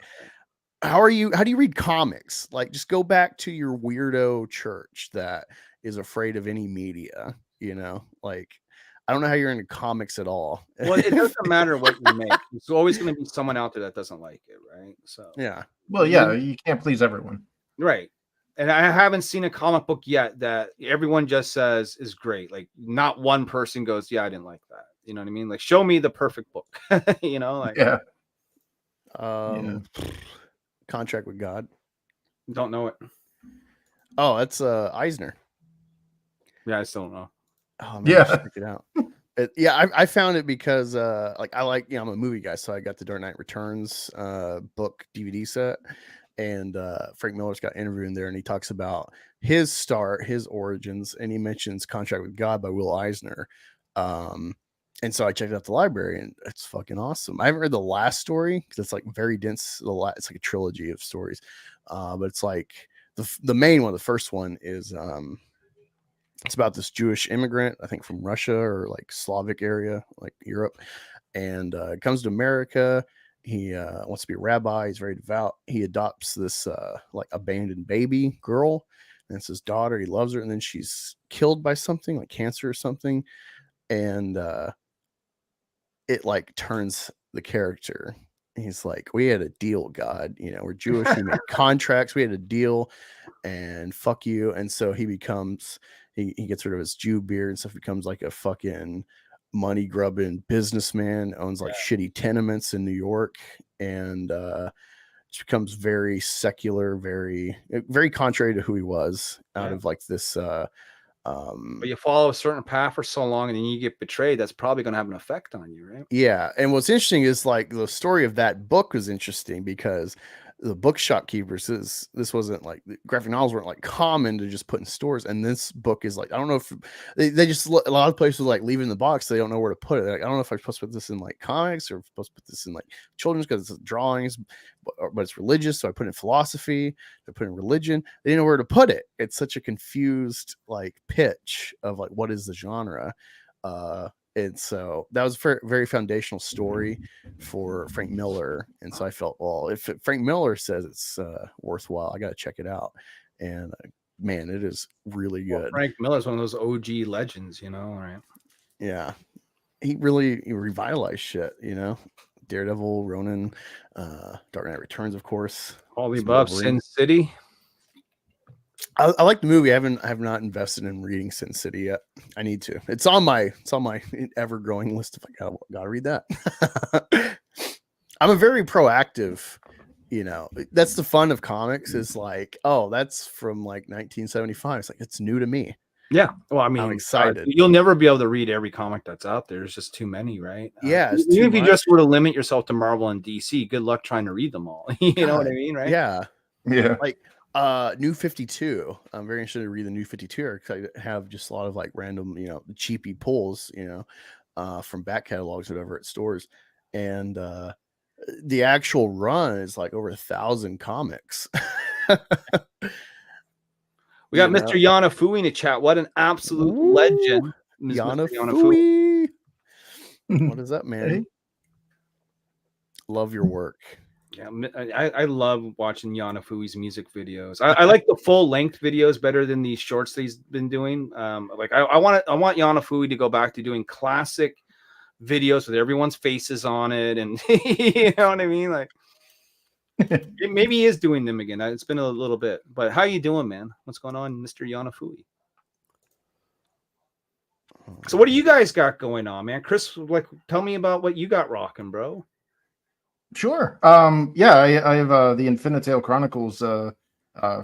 how do you read comics? Like, just go back to your weirdo church that is afraid of any media, like, I don't know how you're into comics at all. Well, it doesn't matter what you make. There's always going to be someone out there that doesn't like it, right? So yeah. Well, yeah, you can't please everyone. Right. And I haven't seen a comic book yet that everyone just says is great. Like, not one person goes, yeah, I didn't like that. You know what I mean? Like, show me the perfect book. Yeah. Contract with God. Don't know it. Oh, that's Eisner. Yeah, I still don't know. Oh man, check it out. I found it because I'm a movie guy, so I got the Dark Knight Returns book DVD set, and Frank Miller's got an interview in there, and he talks about his start, his origins, and he mentions Contract with God by Will Eisner. And so I checked out the library, and it's fucking awesome. I haven't read the last story because it's like very dense. It's like a trilogy of stories, but it's like the main one. The first one is it's about this Jewish immigrant, I think from Russia or like Slavic area, like Europe, and comes to America. He wants to be a rabbi. He's very devout. He adopts this like abandoned baby girl, and it's his daughter. He loves her, and then she's killed by something like cancer or something, and it like turns the character. He's like, we had a deal, God. We're Jewish. We made contracts. We had a deal, and fuck you. And so he becomes, he gets rid of his Jew beard and stuff. Becomes like a fucking money grubbing businessman. Owns like shitty tenements in New York, and just becomes very secular, very contrary to who he was. Out of like this. But you follow a certain path for so long and then you get betrayed, that's probably going to have an effect on you, right? Yeah. And what's interesting is like the story of that book was interesting because the bookshop keepers, this wasn't like graphic novels weren't like common to just put in stores. And this book is like, I don't know if they just, a lot of places like leave it in the box. They don't know where to put it. Like, I don't know if I'm supposed to put this in like comics or supposed to put this in like children's because it's drawings, but it's religious. So I put in philosophy, I put in religion. They didn't know where to put it. It's such a confused like pitch of like, what is the genre? And so that was a very foundational story for Frank Miller. And so I felt, well, if Frank Miller says it's worthwhile, I got to check it out. And man, it is really good. Frank Miller's one of those OG legends, right? Yeah. He really revitalized shit, Daredevil, Ronin, Dark Knight Returns, of course. All the Some above, Wolverine. Sin City. I like the movie. I have not invested in reading Sin City yet. I need to. It's on my ever growing list. If I gotta read that. I'm a very proactive. That's the fun of comics. Is like, oh, that's from like 1975. It's like it's new to me. Yeah. Well, I mean, I'm excited. You'll never be able to read every comic that's out there. There's just too many, right? Yeah. Even if you just were to limit yourself to Marvel and DC, good luck trying to read them all. You know what I mean, right? Yeah. Yeah. Like New 52. I'm very interested to read the New 52 because I have just a lot of like random, cheapy pulls, from back catalogs, whatever, at stores. And the actual run is like over 1,000 comics. We got Mr. Yanafui in the chat. What an absolute legend. Yanafui. What is up, man? Hey. Love your work. Yeah, I love watching Yanafui's music videos. I like the full length videos better than these shorts that he's been doing. Like I want Yanafui to go back to doing classic videos with everyone's faces on it, and you know what I mean. Like maybe he is doing them again. It's been a little bit, but how you doing, man? What's going on, Mr. Yanafui? So what do you guys got going on, man? Chris, like, tell me about what you got rocking, bro. Sure. Yeah, I have the Infinitale Chronicles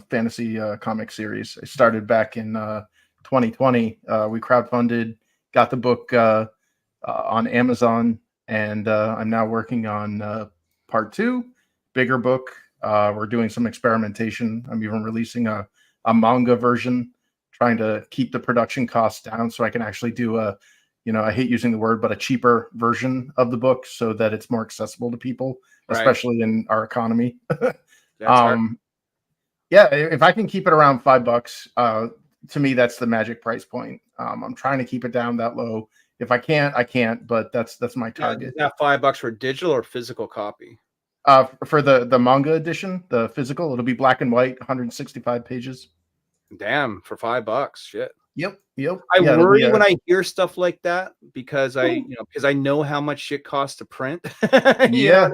fantasy comic series. I started back in 2020. We crowdfunded, got the book on Amazon, and I'm now working on part 2, bigger book. We're doing some experimentation. I'm even releasing a manga version, trying to keep the production costs down so I can actually do I hate using the word, but a cheaper version of the book so that it's more accessible to people, especially in our economy. Yeah, if I can keep it around $5, to me, that's the magic price point. I'm trying to keep it down that low. If I can't, I can't, but that's my target. Is that $5 for digital or physical copy? For the manga edition, the physical, it'll be black and white, 165 pages. Damn, for $5, shit. Yep. I worry when I hear stuff like that because I know how much shit costs to print. Yeah.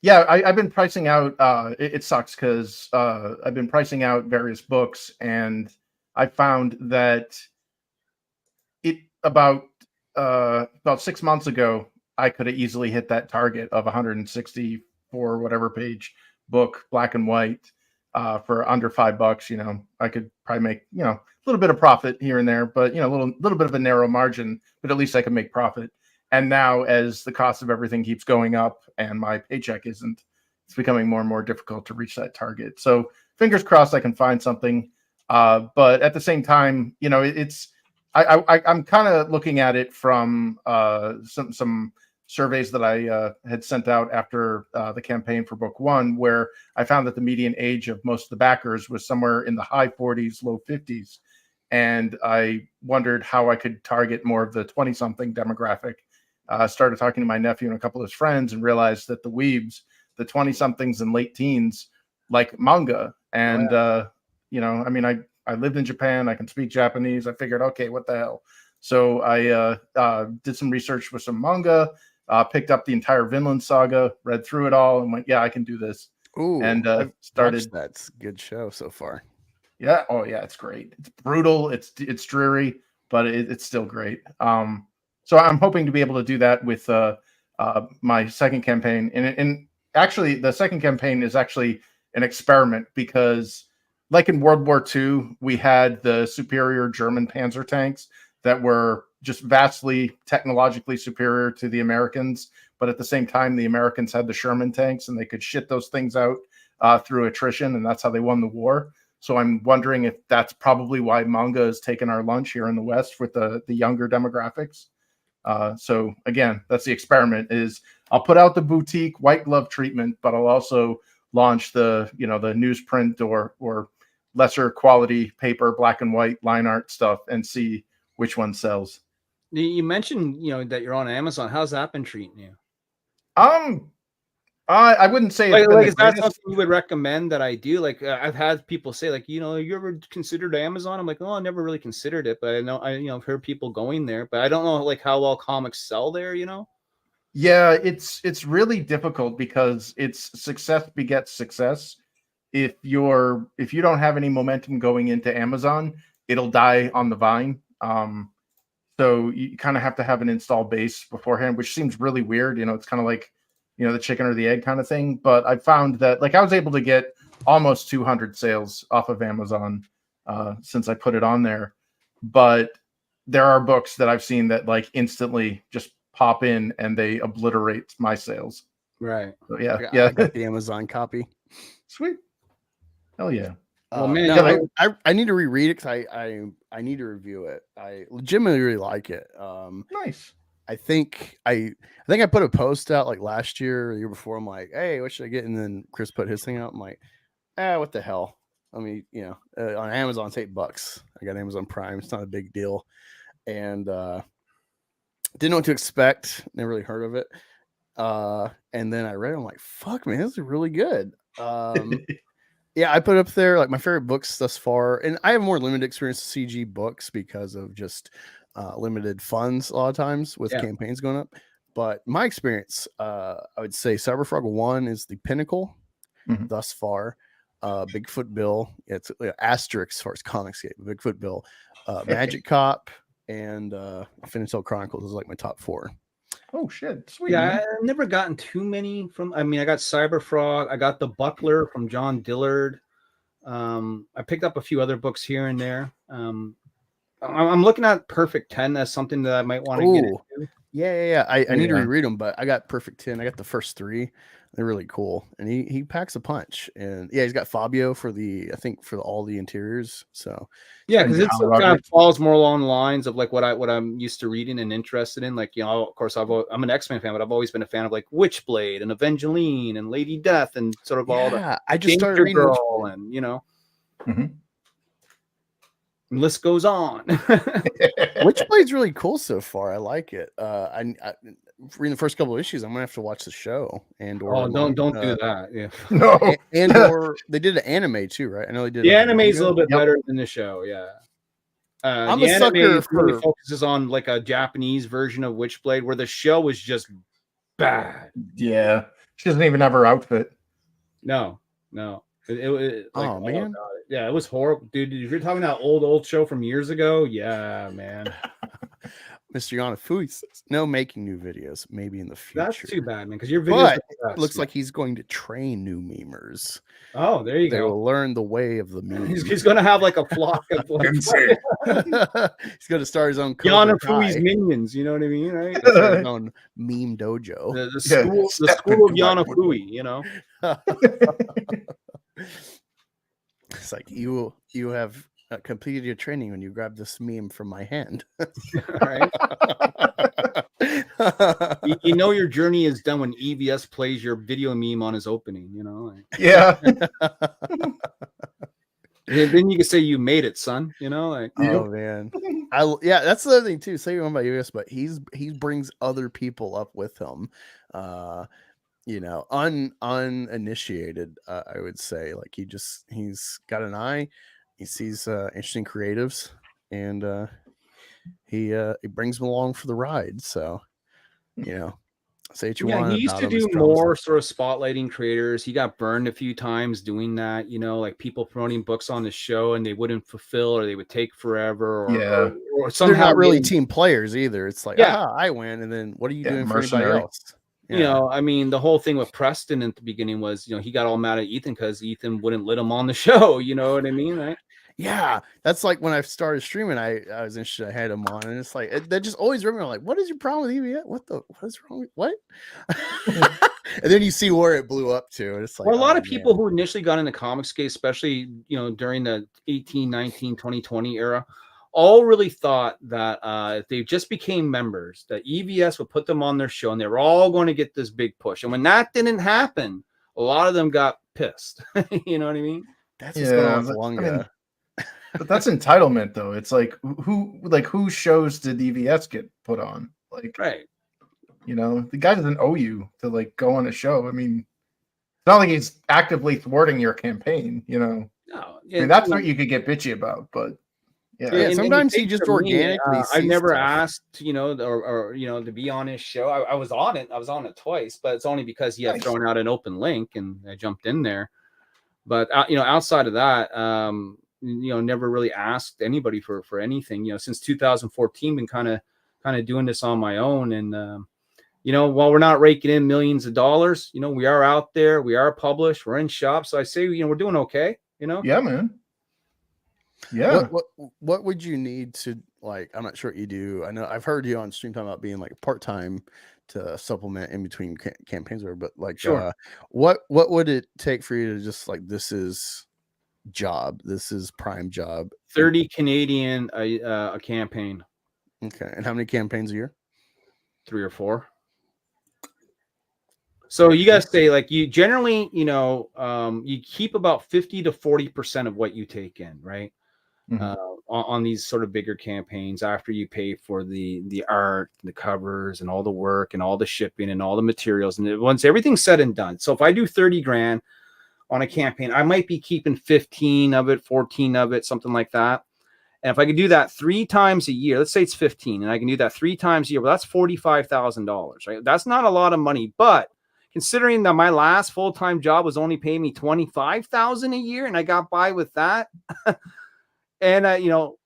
I've been pricing out. It sucks because I've been pricing out various books, and I found that about 6 months ago, I could have easily hit that target of 164 whatever page book, black and white, for under $5. I could probably make a little bit of profit here and there, but a little bit of a narrow margin, but at least I can make profit. And now, as the cost of everything keeps going up and my paycheck isn't, it's becoming more and more difficult to reach that target. So fingers crossed I can find something. But at the same time, I'm kind of looking at it from some surveys that I had sent out after the campaign for book 1, where I found that the median age of most of the backers was somewhere in the high 40s, low 50s. And I wondered how I could target more of the 20-something demographic. Started talking to my nephew and a couple of his friends and realized that the weebs, the 20-somethings and late teens, like manga. And, I lived in Japan. I can speak Japanese. I figured, okay, what the hell? So I did some research with some manga, picked up the entire Vinland Saga, read through it all, and went, yeah, I can do this. Ooh, and started. That's a good show so far. Yeah. Oh, yeah. It's great. It's brutal. It's dreary, but it's still great. So I'm hoping to be able to do that with my second campaign. And actually, the second campaign is actually an experiment because, like in World War II, we had the superior German Panzer tanks that were just vastly technologically superior to the Americans. But at the same time, the Americans had the Sherman tanks, and they could shit those things out through attrition, and that's how they won the war. So I'm wondering if that's probably why manga has taken our lunch here in the West with the younger demographics. So again, that's the experiment. Is I'll put out the boutique white glove treatment, but I'll also launch the newsprint or lesser quality paper, black and white line art stuff, and see which one sells. You mentioned, that you're on Amazon. How's that been treating you? I wouldn't say it's been the Is that greatest. something you would recommend that I do? Like, I've had people say, like, you ever considered Amazon? I'm like, oh, I never really considered it, but I know I've heard people going there, but I don't know like how well comics sell there. Yeah, it's really difficult because it's success begets success. If you don't have any momentum going into Amazon, it'll die on the vine. So you kind of have to have an install base beforehand, which seems really weird. It's kind of like, the chicken or the egg kind of thing. But I found that like I was able to get almost 200 sales off of Amazon since I put it on there. But there are books that I've seen that like instantly just pop in and they obliterate my sales. Right. So yeah, I got the Amazon copy. Sweet. Hell yeah. Well, man, no, I need to reread it because I need to review it. I legitimately really like it. Nice. I think I put a post out like last year or the year before. I'm like, hey, what should I get? And then Chris put his thing out. I'm like, what the hell? I mean, on Amazon, it's $8. I got Amazon Prime. It's not a big deal. And didn't know what to expect. Never really heard of it. And then I read it. I'm like, fuck, man, this is really good. Yeah, I put up there like my favorite books thus far, and I have more limited experience with CG books because of just limited funds a lot of times with campaigns going up. But my experience, I would say Cyberfrog 1 is the pinnacle thus far. Bigfoot Bill, it's asterisk as far as comics get. Bigfoot Bill, Magic Cop, and Finitail Chronicles is like my top 4. Oh shit, sweet. Yeah, man. I've never gotten too many from. I mean, I got Cyberfrog, I got The Buckler from John Dillard. I picked up a few other books here and there. I'm looking at Perfect 10 as something that I might want to get into. Yeah. I need to reread them, but I got Perfect 10. I got the first 3. They're really cool, and he packs a punch. And yeah, he's got Fabio for all the interiors. So yeah, because it's kind of falls more along the lines of like what I'm used to reading and interested in. Like, of course, I'm an X-Men fan, but I've always been a fan of like Witchblade and Evangeline and Lady Death and sort of all the. I just started reading Girl and the list goes on. Witchblade's really cool so far. I like it. I reading the first couple of issues, I'm gonna have to watch the show. And or don't do that. Yeah. No. Or they did an anime too, right? I know they did. The anime is a little bit better than the show. Yeah. I'm a sucker for really focuses on like a Japanese version of Witchblade, where the show is just bad. Yeah, she doesn't even have her outfit. No. It oh man. Yeah, it was horrible, dude. If you're talking about old show from years ago, yeah, man. Mr. Yanafui says, no making new videos, maybe in the future. That's too bad, man, because your videos it looks like he's going to train new memers. Oh, there you go. They will learn the way of the meme. He's going to have like a flock of he's going to start his own Yanafui's minions, you know what I mean, right? His own meme dojo. The school of Yanafui, It's like you have completed your training when you grab this meme from my hand. Right? Your journey is done when EVS plays your video meme on his opening, Yeah. Then you can say you made it, son. Oh man. That's the other thing too. Say one about EVS, but he brings other people up with him. Uninitiated, I would say. Like he's got an eye. He sees interesting creatives, and he brings them along for the ride. So, say what you want. He used to do more sort of spotlighting creators. He got burned a few times doing that. Like people promoting books on the show, and they wouldn't fulfill, or they would take forever. Or somehow they're not really team players either. It's like, I win, and then what are you doing for anybody else? I mean, the whole thing with Preston at the beginning was, he got all mad at Ethan because Ethan wouldn't let him on the show. You know what I mean, right? Yeah, that's like when I started streaming, I was interested. I had him on, and it's like that just always remember like, what is your problem with EVS? What is wrong with what? And then you see where it blew up to, and it's like, a lot of people who initially got into comics, especially during the 18, 19, 2020 era, all really thought that if they just became members, that EVS would put them on their show, and they were all going to get this big push. And when that didn't happen, a lot of them got pissed. You know what I mean? That's what's going on with Lunga. But that's entitlement, though. It's like who shows did EVS get put on? Like, Right. you know, the guy doesn't owe you to like go on a show. I mean, it's not like he's actively thwarting your campaign. You know, No, I mean, that's what you could get bitchy about. But yeah, Yeah, and sometimes take he just from me, organically I've sees never stuff. asked, you know, or you know, to be on his show. I was on it. I was on it twice, but it's only because he had Nice. thrown out an open link and I jumped in there. But you know, outside of that, you know, never really asked anybody for anything. You know, since 2014, been kind of doing this on my own. And you know, while we're not raking in millions of dollars, you know, we are out there, we are published, we're in shops. So I say, you know, we're doing okay. You know, yeah, man. Yeah, What would you need to, like, I'm not sure what you do. I know I've heard you on stream talking about being like part-time to supplement in between campaigns, or but like Sure. what would it take for you to just like, this is job, this is prime job? 30 Canadian a campaign, Okay. And how many campaigns a year? 3 or 4. So you guys say, like, you generally, you know, you keep about 50 to 40% of what you take in, right? Mhm. On these sort of bigger campaigns, after you pay for the art, the covers, and all the work, and all the shipping, and all the materials, and once everything's said and done. So if I do 30 grand on a campaign, I might be keeping 15 of it, 14 of it, something like that. And if I can do that 3 times a year, let's say it's 15, and I can do that 3 times a year, well, that's $45,000, right? That's not a lot of money, but considering that my last full-time job was only paying me $25,000 a year, and I got by with that, and you know,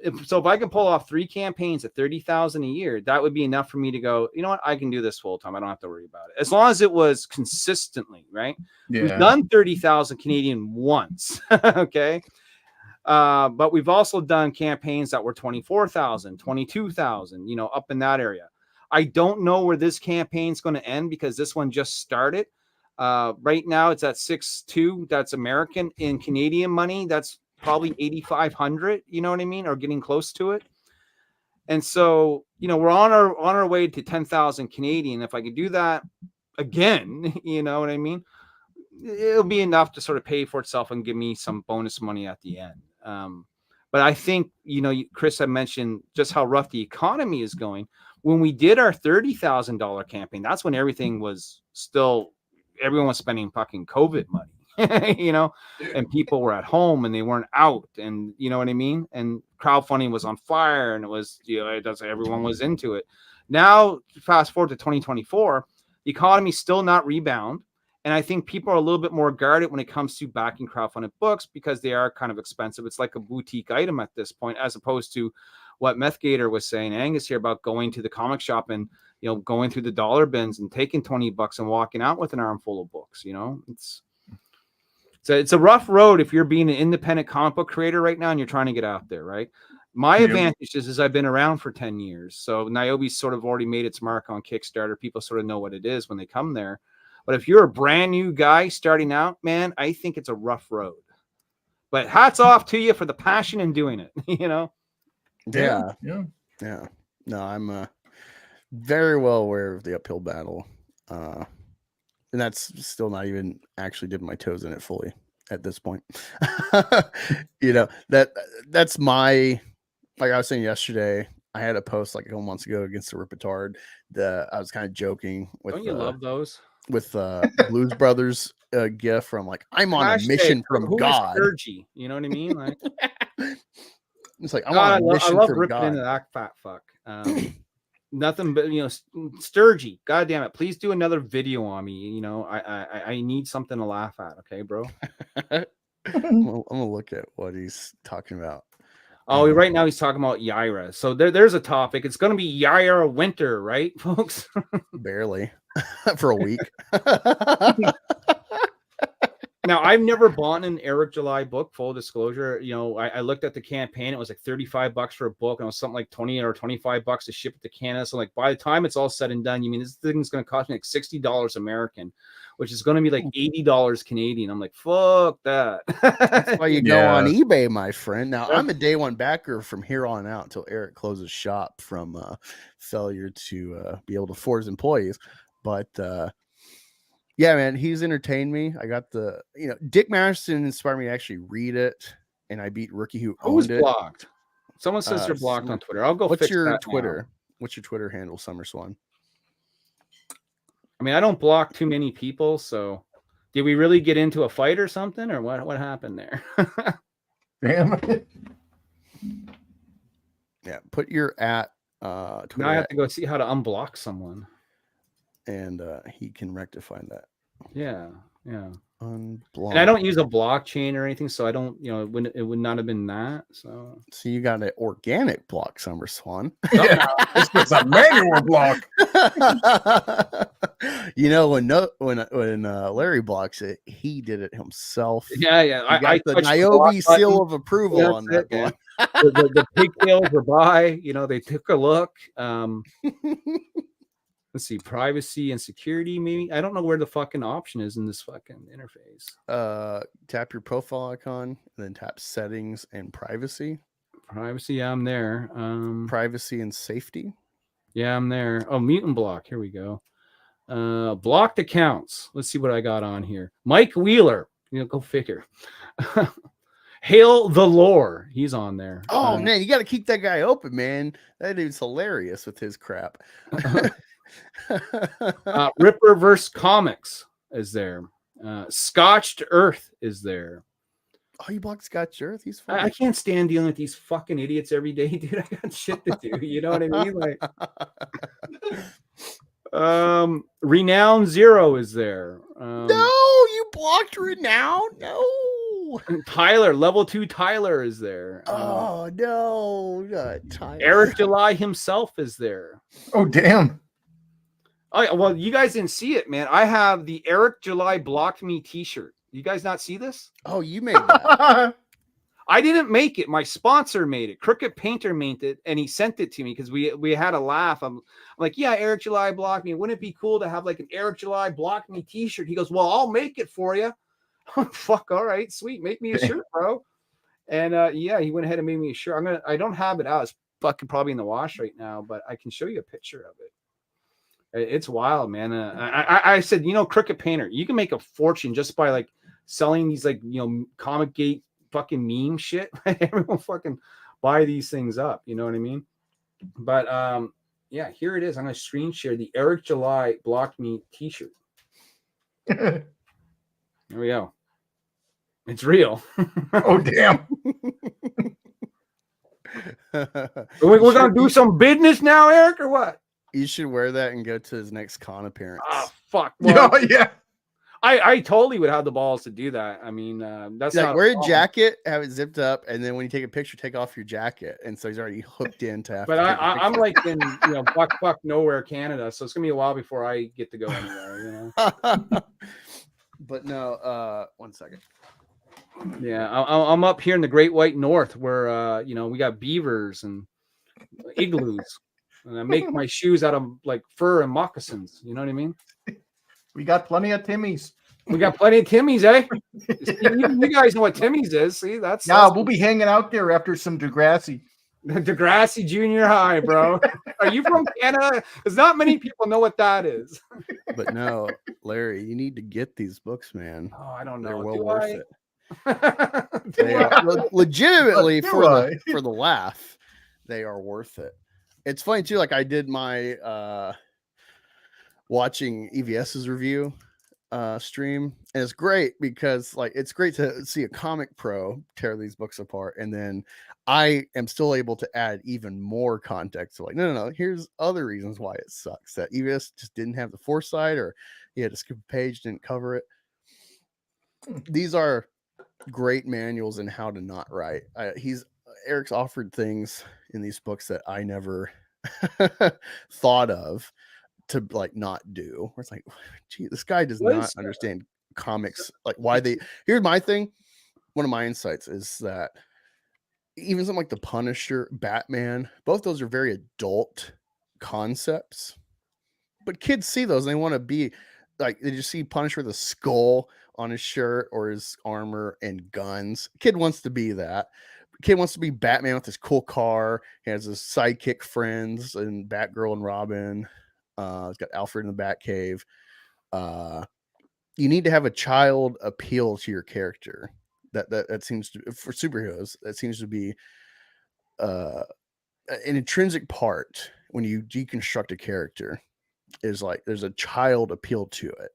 if I can pull off 3 campaigns at $30,000 a year, that would be enough for me to go, you know what, I can do this full time. I don't have to worry about it, as long as it was consistently, right? We've Yeah. done 30,000 Canadian once, okay. But we've also done campaigns that were 24,000, 22,000, you know, up in that area. I don't know where this campaign's going to end because this one just started. Right now it's at 6.2. That's American. In Canadian money, that's probably 8,500. You know what I mean? Or getting close to it. And so, you know, we're on our way to 10,000 Canadian. If I could do that again, you know what I mean? It'll be enough to sort of pay for itself and give me some bonus money at the end. But I think, you know, Chris, I mentioned just how rough the economy is going. When we did our $30,000 campaign, that's when everything was still, everyone was spending fucking COVID money, you know, and people were at home and they weren't out, and you know what I mean? And crowdfunding was on fire, and it was, you know, everyone was into it. Now, fast forward to 2024, the economy's still not rebound. And I think people are a little bit more guarded when it comes to backing crowdfunded books because they are kind of expensive. It's like a boutique item at this point, as opposed to what Meth Gator was saying, Angus here, about going to the comic shop and, you know, going through the dollar bins and taking $20 and walking out with an armful of books. You know, it's a rough road if you're being an independent comic book creator right now and you're trying to get out there, right? My advantage is I've been around for 10 years. So Nyobi's sort of already made its mark on Kickstarter. People sort of know what it is when they come there. But if you're a brand new guy starting out, man, I think it's a rough road. But hats off to you for the passion in doing it, you know? Yeah. Yeah. No, I'm very well aware of the uphill battle. And that's still not even actually dipping my toes in it fully at this point. You know, that's my, like I was saying yesterday, I had a post like a couple months ago against the Ripetard. I was kind of joking with Don't you love those? With Blues Brothers gif from like, I'm on a mission from who God. Is Sturgy? You know what I mean? Like, it's like, I'm God, on a mission I love from ripping God. into that fat fuck. Nothing but, you know, Sturgy. God damn it! Please do another video on me. You know, I need something to laugh at. Okay, bro. I'm gonna look at what he's talking about. Oh, right now he's talking about Yaira. So there's a topic. It's going to be Yaira winter, right, folks? Barely for a week. Now, I've never bought an Eric July book, full disclosure. You know, I looked at the campaign. It was like $35 for a book, and it was something like 20 or $25 to ship it to Canada. So, like, by the time it's all said and done, you mean this thing's going to cost me like $60 American, which is going to be like $80 Canadian. I'm like, fuck that. That's why you go on eBay, my friend. Now, I'm a day one backer from here on out until Eric closes shop from failure to be able to afford his employees. But yeah, man, he's entertained me. I got Dick Masterson inspired me to actually read it. and I beat Rookie who Who's owned it. blocked? Someone says they're blocked on Twitter. I'll go What's fix your that Twitter? now. What's your Twitter handle, SummerSwan? I mean, I don't block too many people, so did we really get into a fight or something, or what happened there? Damn. Yeah, put your at Now Twitter I have to go see how to unblock someone. and he can rectify that. Yeah. Unblock. And I don't use a blockchain or anything, so I don't, it would not have been that. So you got an organic block, SummerSwan. Yeah, it's just a manual block. When Larry blocks it, he did it himself. yeah. I got the touched Nyobi block seal button. of approval That's on that it, man. block. The pigtails were by, they took a look. Let's see, privacy and security, maybe. I don't know where the fucking option is in this fucking interface. Tap your profile icon, and then tap settings and privacy. Privacy, yeah, I'm there. Privacy and safety. Yeah, I'm there. Oh, mute and block. Here we go. Blocked accounts. Let's see what I got on here. Mike Wheeler. Go figure. Hail the Lore. He's on there. Oh man, you got to keep that guy open, man. That dude's hilarious with his crap. Ripper vs. Comics is there. Scotched Earth is there. Oh, you blocked Scotch Earth? He's funny. I can't stand dealing with these fucking idiots every day, dude. I got shit to do. You know what I mean? Like, Renown Zero is there. No, you blocked Renown. No. Tyler, level 2 Tyler is there. Oh no, Tyler. Eric July himself is there. Oh damn. Oh, well, you guys didn't see it, man. I have the Eric July blocked me t-shirt. You guys not see this? Oh, you made that. I didn't make it. My sponsor made it. Crooked Painter made it, and he sent it to me because we had a laugh. I'm like, yeah, Eric July blocked me. Wouldn't it be cool to have like an Eric July blocked me t-shirt? He goes, well, I'll make it for you. Fuck, all right, sweet. Make me a shirt, bro. And yeah, he went ahead and made me a shirt. I don't have it out. It's fucking probably in the wash right now, but I can show you a picture of it. It's wild, man. I said, Crooked Painter, you can make a fortune just by like selling these like Comic Gate fucking meme shit. Everyone fucking buy these things up, you know what I mean? But yeah, here it is. I'm gonna screen share the Eric July blocked me t-shirt. There we go. It's real. Oh damn. We're gonna do some business now, Eric, or what? You should wear that and go to his next con appearance. Oh fuck. Well, yeah. I totally would have the balls to do that. I mean, that's like not wear a jacket, have it zipped up, and then when you take a picture, take off your jacket. And so he's already hooked into. But I'm like in fuck nowhere, Canada, so it's gonna be a while before I get to go anywhere. But no, 1 second. Yeah, I'm up here in the Great White North where we got beavers and igloos, and I make my shoes out of like fur and moccasins. You know what I mean? We got plenty of Timmys. We got plenty of Timmys, eh? You guys know what Timmys is. See, that's we'll be hanging out there after some Degrassi. Degrassi Junior High, bro. Are you from Canada? Because not many people know what that is. But no, Larry, you need to get these books, man. Oh, I don't know. They're well Do worth I? it. They are, legitimately for the laugh, they are worth it. It's funny too. Like I did my watching EVS's review stream, and it's great because like it's great to see a comic pro tear these books apart, and then I am still able to add even more context. So like, no, here's other reasons why it sucks. That EVS just didn't have the foresight, or he had to skip a page, didn't cover it. These are great manuals in how to not write. Eric's offered things in these books that I never thought of to like not do. Where it's like, gee, this guy does not understand comics. Like why they. Here's my thing. One of my insights is that even something like the Punisher, Batman, both those are very adult concepts, but kids see those and they want to be like, they just see Punisher with a skull on his shirt or his armor and guns. Kid wants to be that. Kid wants to be Batman with his cool car. He has his sidekick friends and Batgirl and Robin. He's got Alfred in the Batcave. You need to have a child appeal to your character. that seems to, for superheroes, that seems to be an intrinsic part when you deconstruct a character, is like there's a child appeal to it.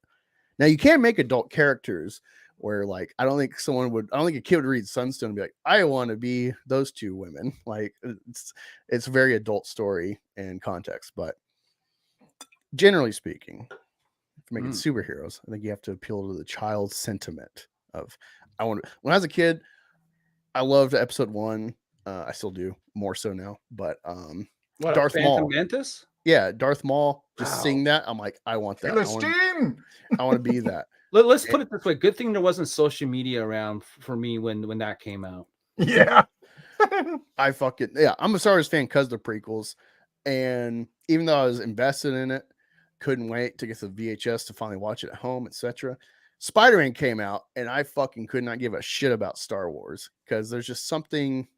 Now you can't make adult characters where, like, I don't think a kid would read Sunstone and be like, I want to be those two women. Like, it's a very adult story and context, but generally speaking, for making superheroes, I think you have to appeal to the child's sentiment of, when I was a kid, I loved episode 1. I still do, more so now, but What, Darth Phantom Maul. Mantis? Yeah, Darth Maul, just Wow. seeing that, I'm like, I want that. Philistine! I want to be that. Let's put it this way. Good thing there wasn't social media around for me when that came out. Yeah. I'm a Star Wars fan because of the prequels. And even though I was invested in it, couldn't wait to get the VHS to finally watch it at home, etc. Spider-Man came out, and I fucking could not give a shit about Star Wars because there's just something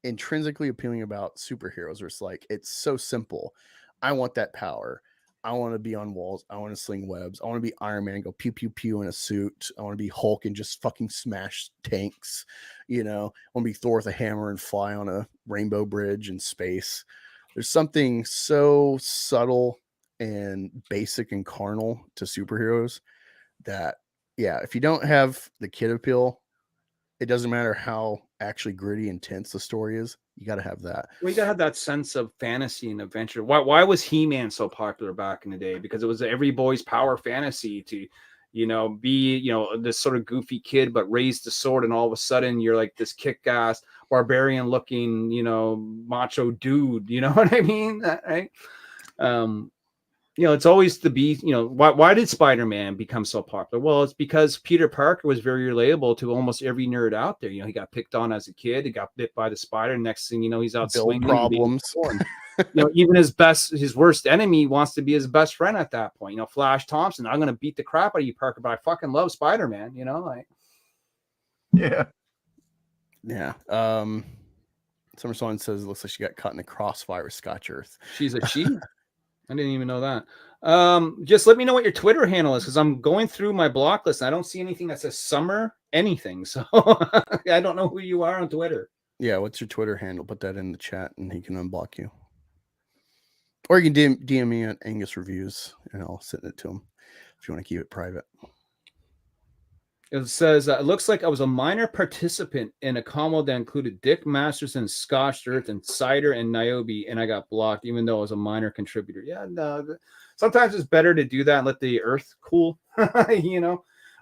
intrinsically appealing about superheroes where it's like, it's so simple. I want that power. I want to be on walls. I want to sling webs. I want to be Iron Man and go pew pew pew in a suit. I want to be Hulk and just fucking smash tanks. I want to be Thor with a hammer and fly on a rainbow bridge in space. There's something so subtle and basic and carnal to superheroes that, if you don't have the kid appeal, it doesn't matter how actually gritty and tense the story is. You got to have that. We got to have that sense of fantasy and adventure. Why was He-Man so popular back in the day? Because it was every boy's power fantasy to, be, this sort of goofy kid, but raise the sword, and all of a sudden you're like this kick-ass barbarian looking, macho dude. You know what I mean? Right? It's always the be, why did Spider-Man become so popular? Well, it's because Peter Parker was very relatable to almost every nerd out there. He got picked on as a kid. He got bit by the spider. Next thing you know, he's out swinging problems. Even his worst enemy wants to be his best friend at that point. Flash Thompson, I'm going to beat the crap out of you, Parker, but I fucking love Spider-Man, Yeah. Yeah. Summer Swan says it looks like she got caught in the crossfire with Scotch Earth. She's a she? I didn't even know that. Just let me know what your Twitter handle is, because I'm going through my block list and I don't see anything that says Summer anything. So I don't know who you are on Twitter. Yeah, what's your Twitter handle? Put that in the chat and he can unblock you. Or you can DM me at Angus Reviews and I'll send it to him if you want to keep it private. It says, it looks like I was a minor participant in a combo that included Dick Masterson, Scotch Earth, and Cider and Nyobi, and I got blocked, even though I was a minor contributor. Yeah, no, sometimes it's better to do that and let the Earth cool,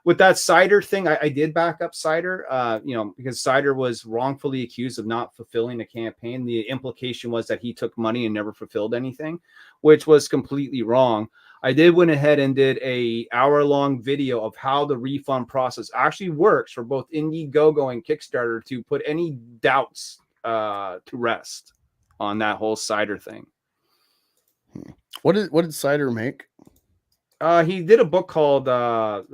With that Cider thing, I did back up Cider, because Cider was wrongfully accused of not fulfilling a campaign. The implication was that he took money and never fulfilled anything, which was completely wrong. I did went ahead and did a hour-long video of how the refund process actually works for both Indiegogo and Kickstarter to put any doubts to rest on that whole Cider thing. What did Cider make? He did a book called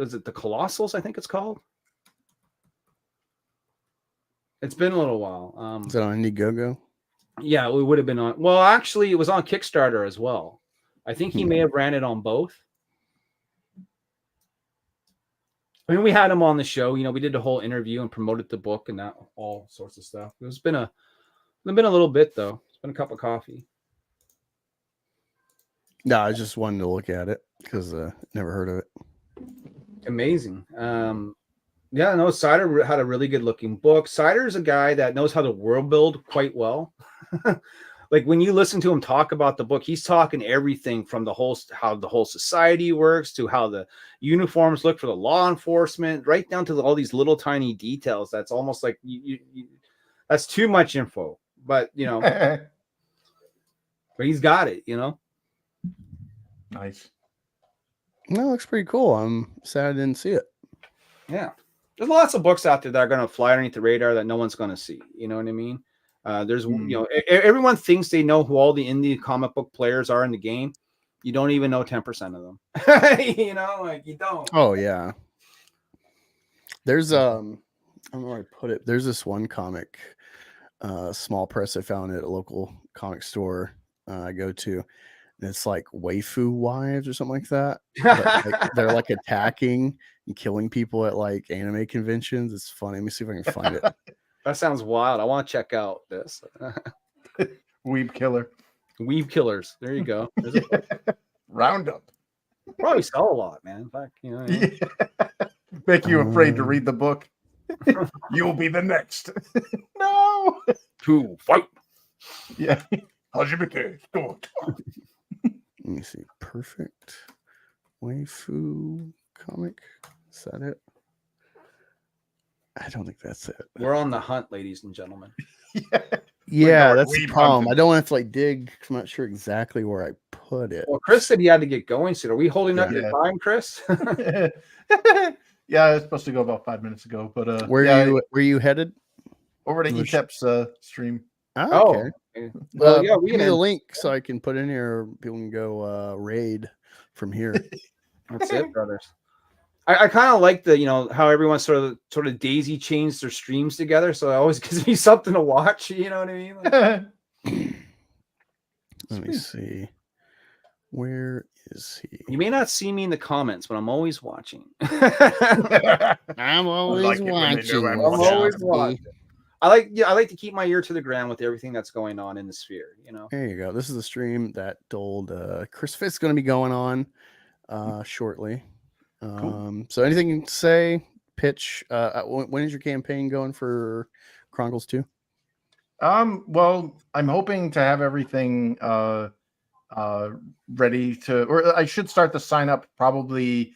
is it The Colossals? I think it's called. It's been a little while. Is that on Indiegogo? Yeah, it would have been on. Well, actually, it was on Kickstarter as well. I think he may have ran it on both. I mean, we had him on the show. We did the whole interview and promoted the book and that all sorts of stuff. It's been a little bit though. It's been a cup of coffee. No, I just wanted to look at it because never heard of it. Amazing. Yeah, no, Cider had a really good looking book. Cider is a guy that knows how to world build quite well. Like when you listen to him talk about the book, he's talking everything from how the whole society works to how the uniforms look for the law enforcement, right down to all these little tiny details. That's almost like that's too much info, but but he's got it, Nice. No, it looks pretty cool. I'm sad I didn't see it. Yeah. There's lots of books out there that are going to fly underneath the radar that no one's going to see. You know what I mean? There's, everyone thinks they know who all the indie comic book players are in the game. You don't even know 10% of them. Like you don't. Oh yeah. There's I don't know where I put it. There's this one comic, small press I found at a local comic store I go to, and it's like waifu wives or something like that. But like, they're like attacking and killing people at like anime conventions. It's funny. Let me see if I can find it. That sounds wild. I want to check out this. Weeb killer. Weave killers. There you go. There's a Roundup. probably sell a lot, man. Fuck, you know. Yeah. Yeah. Make you afraid to read the book. You'll be the next. No. To fight. Yeah. Hajimete. Don't. Let me see. Perfect waifu comic. Is that it? I don't think that's it. We're on the hunt, ladies and gentlemen. Yeah, We're that's the weed problem. hunting. I don't want to have to like dig. 'Cause I'm not sure exactly where I put it. Well, Chris said he had to get going soon. Are we holding up Yeah. your time, Chris? Yeah, I was supposed to go about 5 minutes ago, but Where you headed? over to Was- ETEP's stream. Oh, okay. Okay. Well, yeah, we give me can the link so I can put in here. People can go raid from here. That's it, brothers. I kind of like the, you know, how everyone sort of daisy chains their streams together, so it always gives me something to watch. You know what I mean? Like, Let me see. Where is he? you may not see me in the comments, but I'm always watching. I'm always like it when they know watching. I'm I'm always Shopee. watching. I like to keep my ear to the ground with everything that's going on in the sphere. You know. There you go. This is the stream that old Chris Fitt's going to be going on shortly. So anything to say? Pitch. When is your campaign going for Chronicles 2? Well, I'm hoping to have everything ready to, or I should start the sign up probably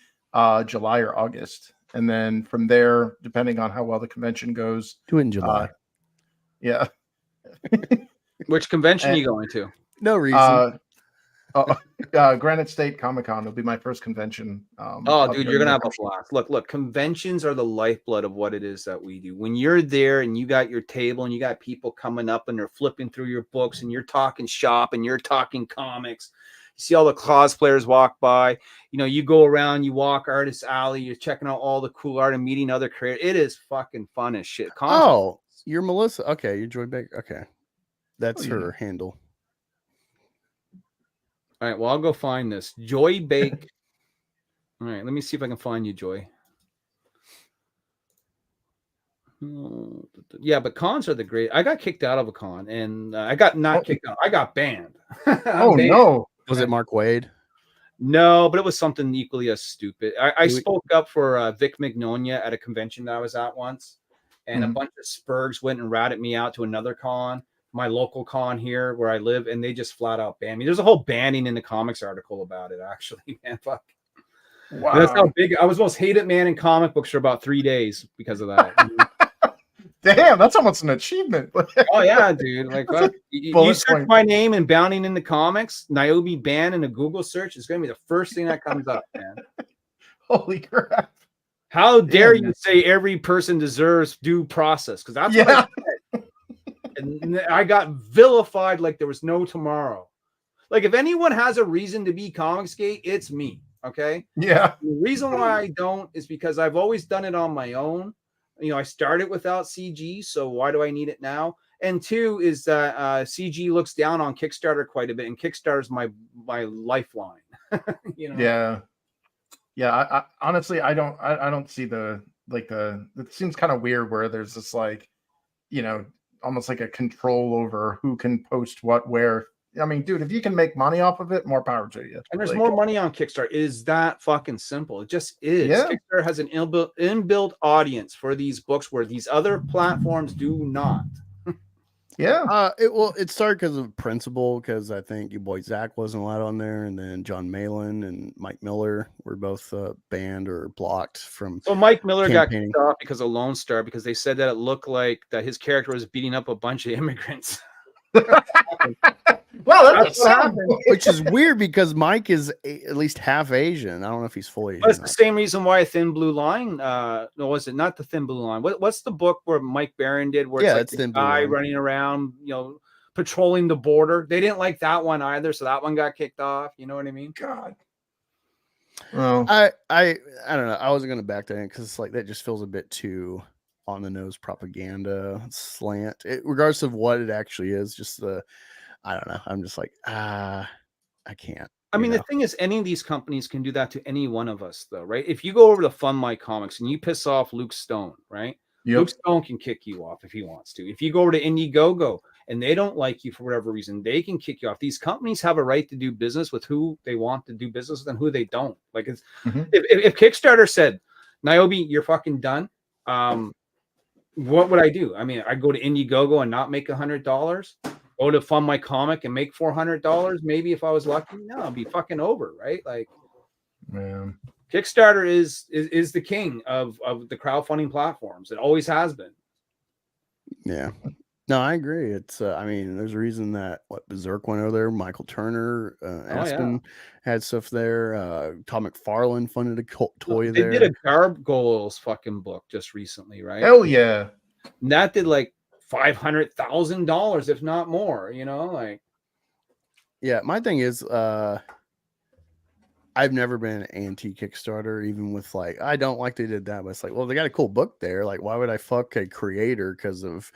July or August, and then from there, depending on how well the convention goes. Do it in July. Yeah. Which convention And- are you going to? No reason. Granite State Comic-Con will be my first convention. Oh, up dude, here you're in gonna New have a Hampshire. blast. Look, conventions are the lifeblood of what it is that we do. When you're there and you got your table and you got people coming up and they're flipping through your books and you're talking shop and you're talking comics, you see all the cosplayers walk by. You know, you go around, you walk Artist Alley, you're checking out all the cool art and meeting other creators. It is fucking fun as shit. Oh, you're Melissa. Okay, you're Joy Baker. Okay, that's Oh, her yeah. handle. All right, well, I'll go find this. Joy Bake. All right, let me see if I can find you, Joy. Yeah, but cons are the great. I got kicked out of a con, and I got not kicked out. I got banned. Oh Banned. no! Was it Mark Wade? No, but it was something equally as stupid. I Do we- spoke up for Vic Mignonia at a convention that I was at once, and a Mhm. bunch of Spurgs went and ratted me out to another con, my local con here where I live, and they just flat out banned me. There's a whole banning in the comics article about it, actually, man. Fuck. Wow. And that's how big I was. Most hated man in comic books for about 3 days because of that. Damn, that's almost an achievement. Oh yeah, dude. Like That's a fuck. You bullet search point. my name and bounding in the comics, Nyobi ban in a Google search is gonna be the first thing that comes up, man. Holy crap! How dare Yeah, you man. say every person deserves due process? Because that's what Yeah. I said. And I got vilified like there was no tomorrow. Like if anyone has a reason to be Comicsgate, it's me. Okay. Yeah. The reason why I don't is because I've always done it on my own. You know, I started without CG, so why do I need it now? And two is that CG looks down on Kickstarter quite a bit, and Kickstarter's my lifeline. You know. Yeah. Yeah. I honestly, I don't see it seems kind of weird where there's this like, you know, almost like a control over who can post what where. I mean, dude, if you can make money off of it, more power to you. And there's Like, more money on Kickstarter. It is that fucking simple. It just is. Yeah. Kickstarter has an inbuilt audience for these books where these other platforms do not. Yeah. It started because of principle, because I think your boy Zach wasn't allowed on there, and then John Malin and Mike Miller were both banned or blocked from. So Mike Miller Campaigning. got kicked off because of Lone Star, because they said that it looked like that his character was beating up a bunch of immigrants. Well, That's what happened. Which is weird because Mike is at least half Asian. I don't know if he's fully Asian. But it's the same reason why Thin Blue Line. No, was it not the Thin Blue Line? What's the book where Mike Barron did? Where Yeah, it's it's like the Thin Blue guy Line. running around, you know, patrolling the border. They didn't like that one either, so that one got kicked off. You know what I mean? God. Well, I don't know. I wasn't gonna back that in because it's like that just feels a bit too on the nose propaganda slant. Regardless of what it actually is, just the I don't know. I'm just like I can't. I mean, the thing is, any of these companies can do that to any one of us, though, right? If you go over to Fund My Comics and you piss off Luke Stone, right? Yep. Luke Stone can kick you off if he wants to. If you go over to Indiegogo and they don't like you for whatever reason, they can kick you off. These companies have a right to do business with who they want to do business with and who they don't. Like, it's, if Kickstarter said, Nyobi, you're fucking done, what would I do? I mean, I'd go to Indiegogo and not make $100. Go to Fund My Comic and make $400, maybe if I was lucky. No, it'd be fucking over, right? Like, Man. Kickstarter is the king of the crowdfunding platforms. It always has been. Yeah. No, I agree. It's I mean, there's a reason that Berserk went over there. Michael Turner, Aspen had stuff there. Todd McFarlane funded a toy They there. did a Gargoyles fucking book just recently, right? Hell yeah. And that did like $500,000, if not more, you know, like. Yeah, my thing is I've never been anti Kickstarter, even with like, I don't like they did that, but it's like, well, they got a cool book there. Like, why would I fuck a creator because of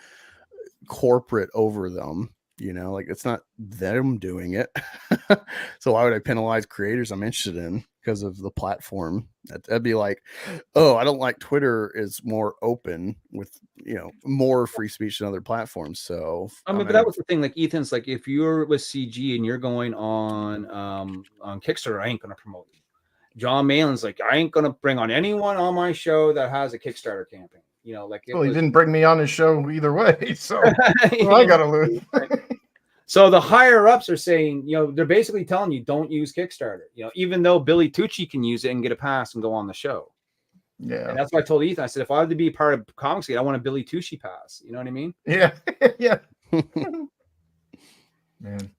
corporate over them? You know, like, it's not them doing it. So why would I penalize creators I'm interested in because of the platform? That'd be like, oh, I don't like Twitter is more open with, you know, more free speech than other platforms. So I mean, but that was the thing. Like, Ethan's like, if you're with CG and you're going on Kickstarter, I ain't gonna promote you. John Malin's like, I ain't gonna bring on anyone on my show that has a Kickstarter campaign. You know, like, Well, he didn't bring me on his show either way, so well, I gotta lose. So the higher ups are saying, you know, they're basically telling you don't use Kickstarter. You know, even though Billy Tucci can use it and get a pass and go on the show. Yeah, and that's what I told Ethan. I said, if I had to be part of Comicsgate, I want a Billy Tucci pass. You know what I mean? Yeah, yeah. Man.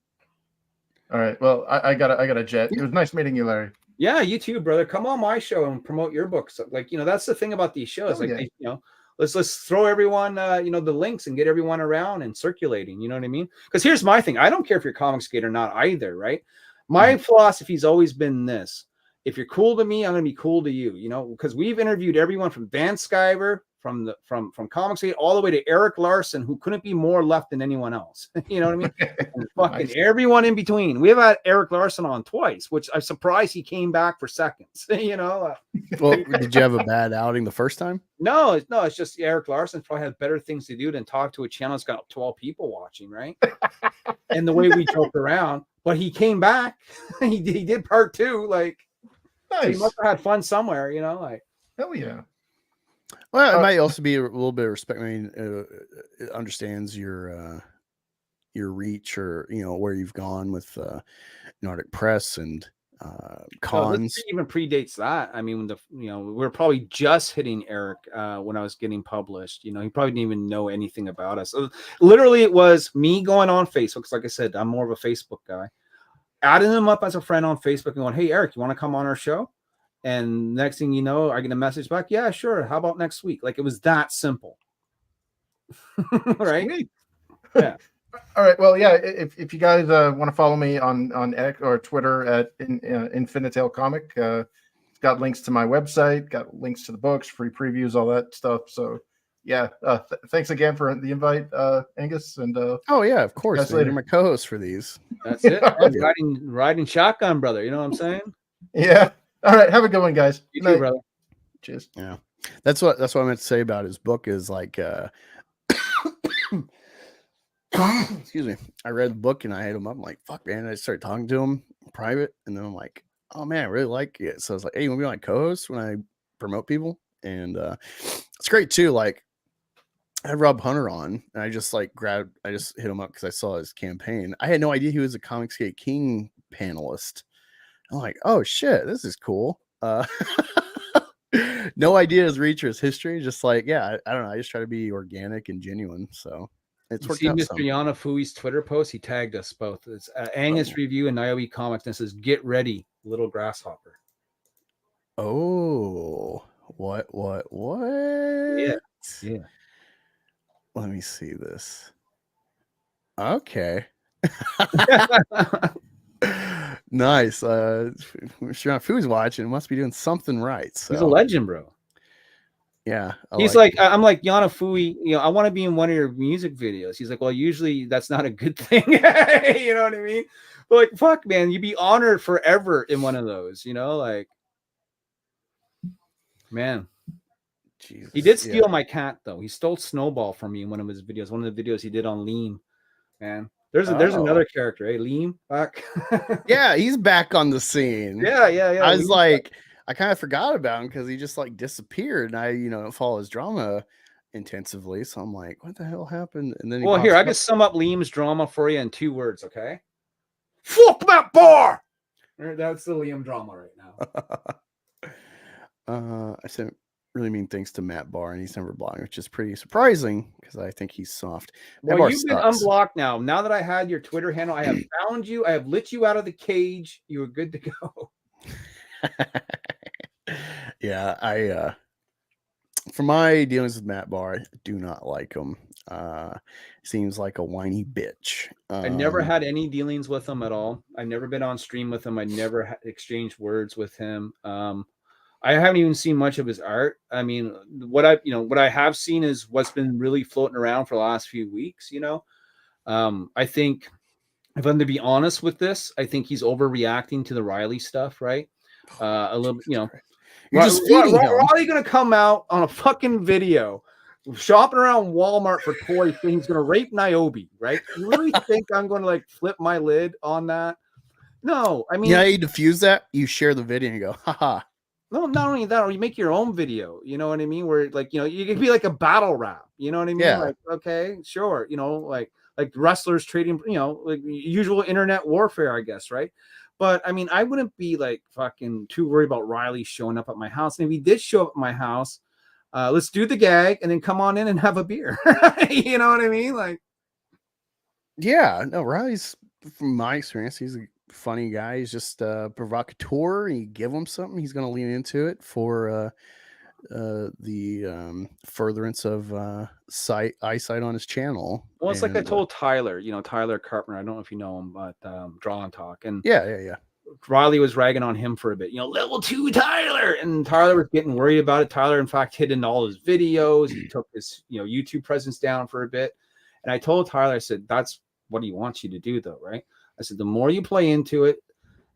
All right. Well, I got a jet. It was nice meeting you, Larry. Yeah, you too, brother. Come on my show and promote your books. Like, you know, that's the thing about these shows. Oh, like, yeah. you know, let's throw everyone, you know, the links and get everyone around and circulating. You know what I mean? Because here's my thing. I don't care if you're Comicsgate or not either, right? My philosophy's always been this. If you're cool to me, I'm going to be cool to you, you know, because we've interviewed everyone from Dan Skyver, from Comicsgate, all the way to Eric Larson, who couldn't be more left than anyone else. You know what I mean? And fucking Nice. everyone in between. We have had Eric Larson on twice, which I'm surprised he came back for seconds. You know? Well, did you have a bad outing the first time? No, it's just Eric Larson probably had better things to do than talk to a channel that's got 12 people watching, right? And the way we joke around, but he came back. he did part 2. Like, Nice. he must have had fun somewhere, you know? Like, Hell yeah. Well, it might also be a little bit of respect. I mean, it understands your reach, or you know where you've gone with Nordic Press and cons. This even predates that. I mean, we're probably just hitting Eric when I was getting published. You know, he probably didn't even know anything about us. So literally, it was me going on Facebook. 'Cause like I said, I'm more of a Facebook guy. Adding him up as a friend on Facebook and going, "Hey, Eric, you want to come on our show?" And next thing you know, I get a message back. Yeah, sure. How about next week? Like, it was that simple. Right? Sweet. Yeah. All right. Well, yeah. If you guys want to follow me on X or Twitter at Infinitel Comic, it's got links to my website, got links to the books, free previews, all that stuff. So, yeah. Thanks again for the invite, Angus. And oh yeah, of course. guys Man, later. you're my co-host for these. That's it. Riding shotgun, brother. You know what I'm saying? Yeah. All right. Have a good one, guys. You Good too, night. brother. Cheers. Yeah, that's what I meant to say about his book is like. Excuse me. I read the book and I hit him up. I'm like, fuck, man. I started talking to him in private, and then I'm like, oh man, I really like it. So I was like, hey, you want to be my co-host when I promote people? And it's great too. Like, I had Rob Hunter on, and I just hit him up because I saw his campaign. I had no idea he was a Comicsgate King panelist. I'm like, oh shit, this is cool. No idea his reach or his history. Just like, yeah, I don't know. I just try to be organic and genuine. So it's You worked see out. Mr. Yanafui's Twitter post? He tagged us both. It's Angus Review and Nyobi Comics. And it says, "Get ready, little grasshopper." Oh, what? Yeah. Let me see this. Okay. Nice. Mr. Yanafu's watching. Must be doing something right. So He's a legend, bro. Yeah, He's like, I'm like, Yana Fui, I want to be in one of your music videos. He's like, well, usually that's not a good thing. You know what I mean? But like, fuck, man, you'd be honored forever in one of those, like, man. Jesus, He did steal my cat, though. He stole Snowball from me in one of his videos. One of the videos he did on Lean, man. There's another character, Lean. Fuck. Yeah, he's back on the scene. Yeah. I was like, I kind of forgot about him because he just like disappeared, and I, don't follow his drama intensively, so I'm like, what the hell happened? And then here I can sum up Liam's drama for you in 2 words, okay? Fuck that bar. That's the Liam drama right now. I sent really mean things to Matt Barr, and he's never blocked, which is pretty surprising because I think he's soft. Well, you've been unblocked now. Now that I had your Twitter handle, I have found you. I have lit you out of the cage. You were good to go. Yeah, I for my dealings with Matt Barr, I do not like him. Seems like a whiny bitch. I never had any dealings with him at all. I've never been on stream with him. I never exchanged words with him. I haven't even seen much of his art. I mean, what I have seen is what's been really floating around for the last few weeks. I think, if I'm to be honest with this, I think he's overreacting to the Riley stuff, right? A little, You're just feeding him. Riley gonna come out on a fucking video, shopping around Walmart for toys, saying he's gonna rape Nyobi, right? You really think I'm going to like flip my lid on that? No, I mean, you diffuse that. You share the video and you go, haha. No, not only that, or you make your own video. You know what I mean? Where like you could be like a battle rap. You know what I mean? Yeah. Like, okay, sure. Like wrestlers trading. Like usual internet warfare, I guess, right? But I mean, I wouldn't be like fucking too worried about Riley showing up at my house. And if he did show up at my house, let's do the gag and then come on in and have a beer. You know what I mean? Like, yeah, no, Riley's, from my experience, he's a funny guy. He's just provocateur. You give him something, he's going to lean into it for the furtherance of eyesight on his channel. Well, it's like I told Tyler, Tyler Carpenter. I don't know if you know him, but Draw and Talk. And yeah. Riley was ragging on him for a bit, level 2 Tyler. And Tyler was getting worried about it. Tyler, in fact, hid in all his videos. He took his, YouTube presence down for a bit. And I told Tyler, I said, that's what he wants you to do, though, right? I said, the more you play into it,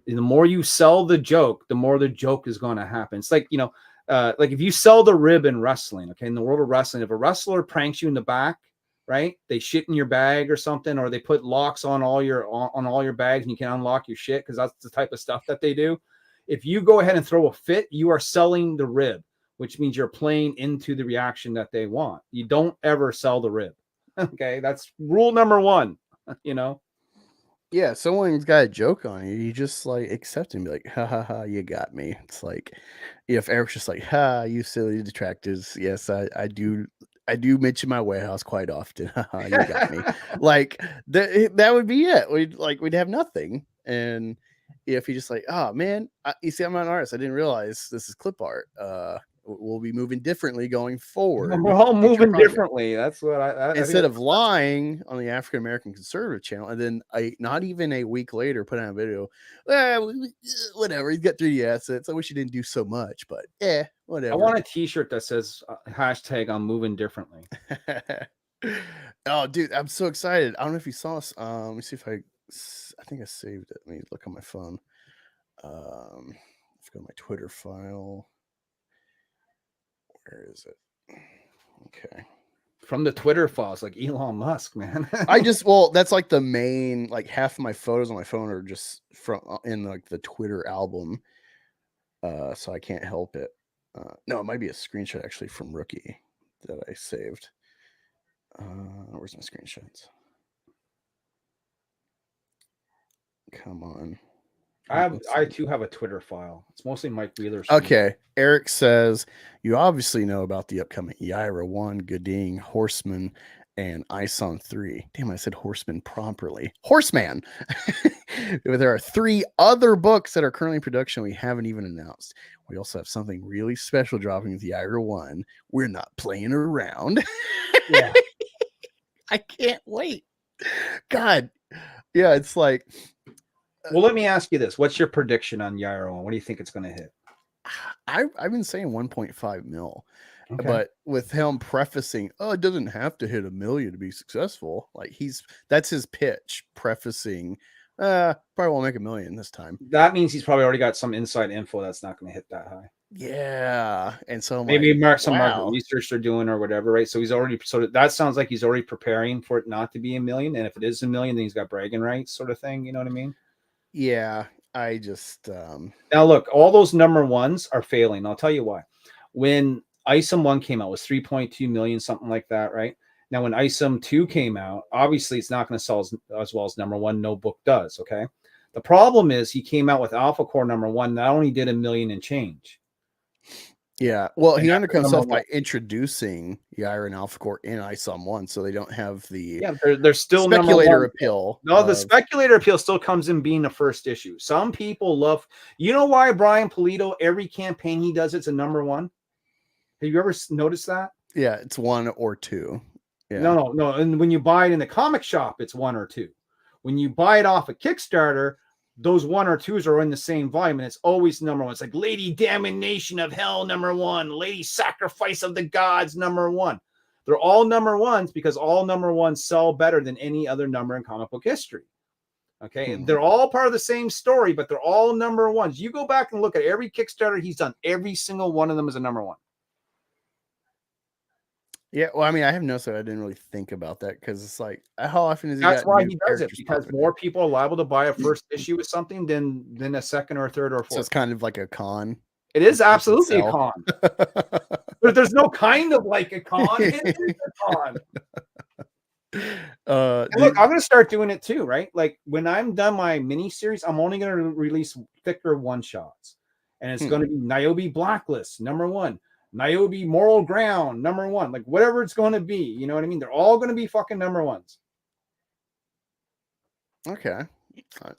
the more you sell the joke, the more the joke is going to happen. It's like, like if you sell the rib in wrestling, okay, in the world of wrestling, if a wrestler pranks you in the back, right, they shit in your bag or something, or they put locks on all your bags and you can unlock your shit because that's the type of stuff that they do. If you go ahead and throw a fit, you are selling the rib, which means you're playing into the reaction that they want. You don't ever sell the rib. Okay, that's rule number 1. Yeah, someone's got a joke on you, you just like accept and be like, ha ha ha, you got me. It's like if Eric's just like, ha, you silly detractors. Yes, I do mention my warehouse quite often. Haha, you got me. Like that would be it. We'd have nothing. And if you just like, oh man, you see, I'm not an artist. I didn't realize this is clip art. We'll be moving differently going forward. We're all moving differently. That's what instead of lying on the African American Conservative channel, and then not even a week later put out a video. Whatever, he's got 3D assets. I wish he didn't do so much, but whatever. I want a T-shirt that says hashtag I'm moving differently. Oh, dude, I'm so excited. I don't know if you saw us. Let me see if I think I saved it. Let me look on my phone. Let's go to my Twitter file. Where is it? Okay. From the Twitter files, like Elon Musk, man. That's like the main, like half of my photos on my phone are just from in like the Twitter album. So I can't help it. No, it might be a screenshot actually from Rookie that I saved. Where's my screenshots? Come on. I too have a Twitter file. It's mostly Mike Wheeler's. Okay. Eric says, you obviously know about the upcoming Yaira 1, Gooding, Horseman, and Ison 3. Damn, I said Horseman properly. Horseman! There are 3 other books that are currently in production we haven't even announced. We also have something really special dropping with Yaira 1. We're not playing around. Yeah. I can't wait. God. Yeah, it's like... Well, let me ask you this. What's your prediction on Yaira 1? What do you think it's going to hit? I've been saying 1.5 mil. Okay. But with him prefacing, oh, it doesn't have to hit 1 million to be successful. Like that's his pitch, prefacing, probably won't make 1 million this time. That means he's probably already got some inside info that's not going to hit that high. Yeah. And so I'm Maybe like, some market wow. research they're doing or whatever, right? So he's already that sounds like he's already preparing for it not to be 1 million. And if it is 1 million, then he's got bragging rights, sort of thing. You know what I mean? Yeah. I just now look, all those number ones are failing. I'll tell you why. When ISOM 1 came out, it was 3.2 million, something like that, right? Now, when ISOM 2 came out, obviously it's not going to sell as well as number 1. No book does, okay? The problem is he came out with Alpha Core number 1, not only did 1 million and change. Yeah, well, And he that's undercut number himself by one. introducing Yair and Alpha Core in ISOM 1, so they don't have the They're still number speculator 1. appeal. No, the speculator appeal still comes in being the first issue. Some people love, you know why Brian Pulido, every campaign he does, it's a number 1? Have you ever noticed that? Yeah, it's 1 or 2. Yeah. No. And when you buy it in the comic shop, it's 1 or 2. When you buy it off a Kickstarter, those 1 or 2s are in the same volume, and it's always number 1. It's like Lady Damnation of Hell, number 1. Lady Sacrifice of the Gods, number 1. They're all number 1s because all number 1s sell better than any other number in comic book history. Okay, they're all part of the same story, but they're all number 1s. You go back and look at every Kickstarter he's done, every single one of them is a number 1. Yeah, well, I mean, I have noticed that I didn't really think about that because it's like, how often is he? That's got why new he does it, characters because popping more in? people are liable to buy a first issue of something than a second or third or fourth. So it's kind of like a con. It is Person absolutely a sell. con. There's no kind of like a con. It is a con. And look, I'm going to start doing it too, right? Like when I'm done my mini series, I'm only going to release thicker one-shots. And it's going to be Nyobi Blacklist, number 1. Nyobi Moral Ground, number 1. Like whatever it's going to be, you know what I mean? They're all going to be fucking number 1s. Okay. I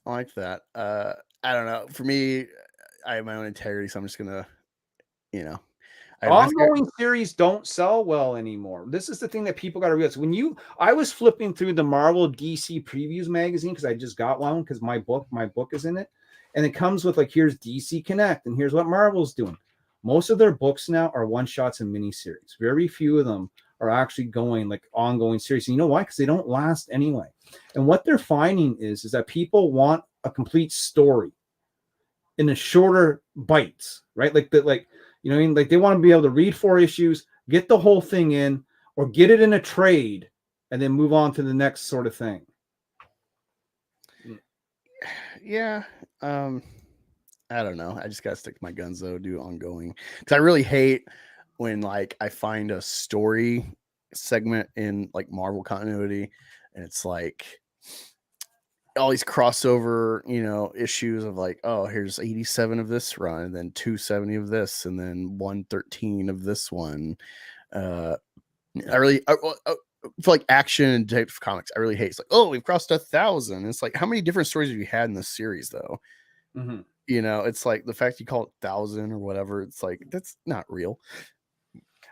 like that. I don't know. For me, I have my own integrity, so I'm just gonna, Ongoing series don't sell well anymore. This is the thing that people got to realize. I was flipping through the Marvel DC Previews magazine because I just got one because my book is in it, and it comes with like, here's DC Connect and here's what Marvel's doing. Most of their books now are one shots and miniseries. Very few of them are actually going like ongoing series. And you know why? Because they don't last anyway. And what they're finding is that people want a complete story in a shorter bites, right? Like that, like. You know what I mean? Like they want to be able to read 4 issues, get the whole thing in, or get it in a trade, and then move on to the next sort of thing. Yeah. I don't know. I just gotta stick to my guns though, do ongoing. Because I really hate when like I find a story segment in like Marvel continuity and it's like all these crossover, issues of like, oh, here's 87 of this run, and then 270 of this, and then 113 of this one. I for like action and type of comics, I really hate. It's like, oh, we've crossed 1,000. It's like, how many different stories have you had in this series, though? Mm-hmm. It's like the fact you call it 1,000 or whatever. It's like that's not real.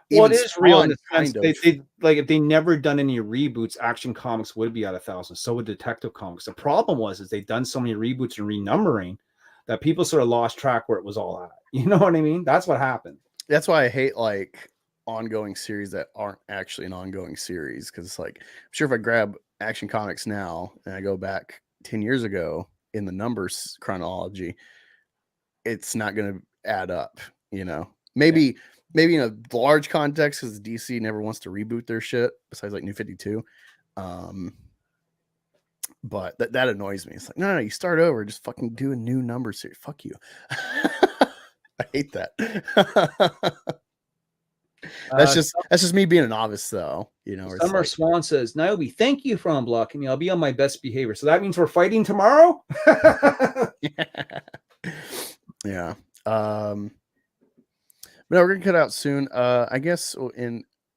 Well, Even it is real in the Spawn, sense kind of. they like if they never done any reboots, Action Comics would be at 1,000. So would Detective Comics. The problem is they've done so many reboots and renumbering that people sort of lost track where it was all at. You know what I mean? That's what happened. That's why I hate like ongoing series that aren't actually an ongoing series, because it's like, I'm sure if I grab Action Comics now and I go back 10 years ago in the numbers chronology, it's not going to add up. Maybe in a large context, because DC never wants to reboot their shit besides like New 52. But that annoys me. It's like, no, you start over, just fucking do a new number series. Fuck you. I hate that. That's just me being a novice, though. Summer like, Swan says, Nyobi, thank you for unblocking me. I'll be on my best behavior. So that means we're fighting tomorrow. Yeah. But no, we're gonna cut out soon. I guess.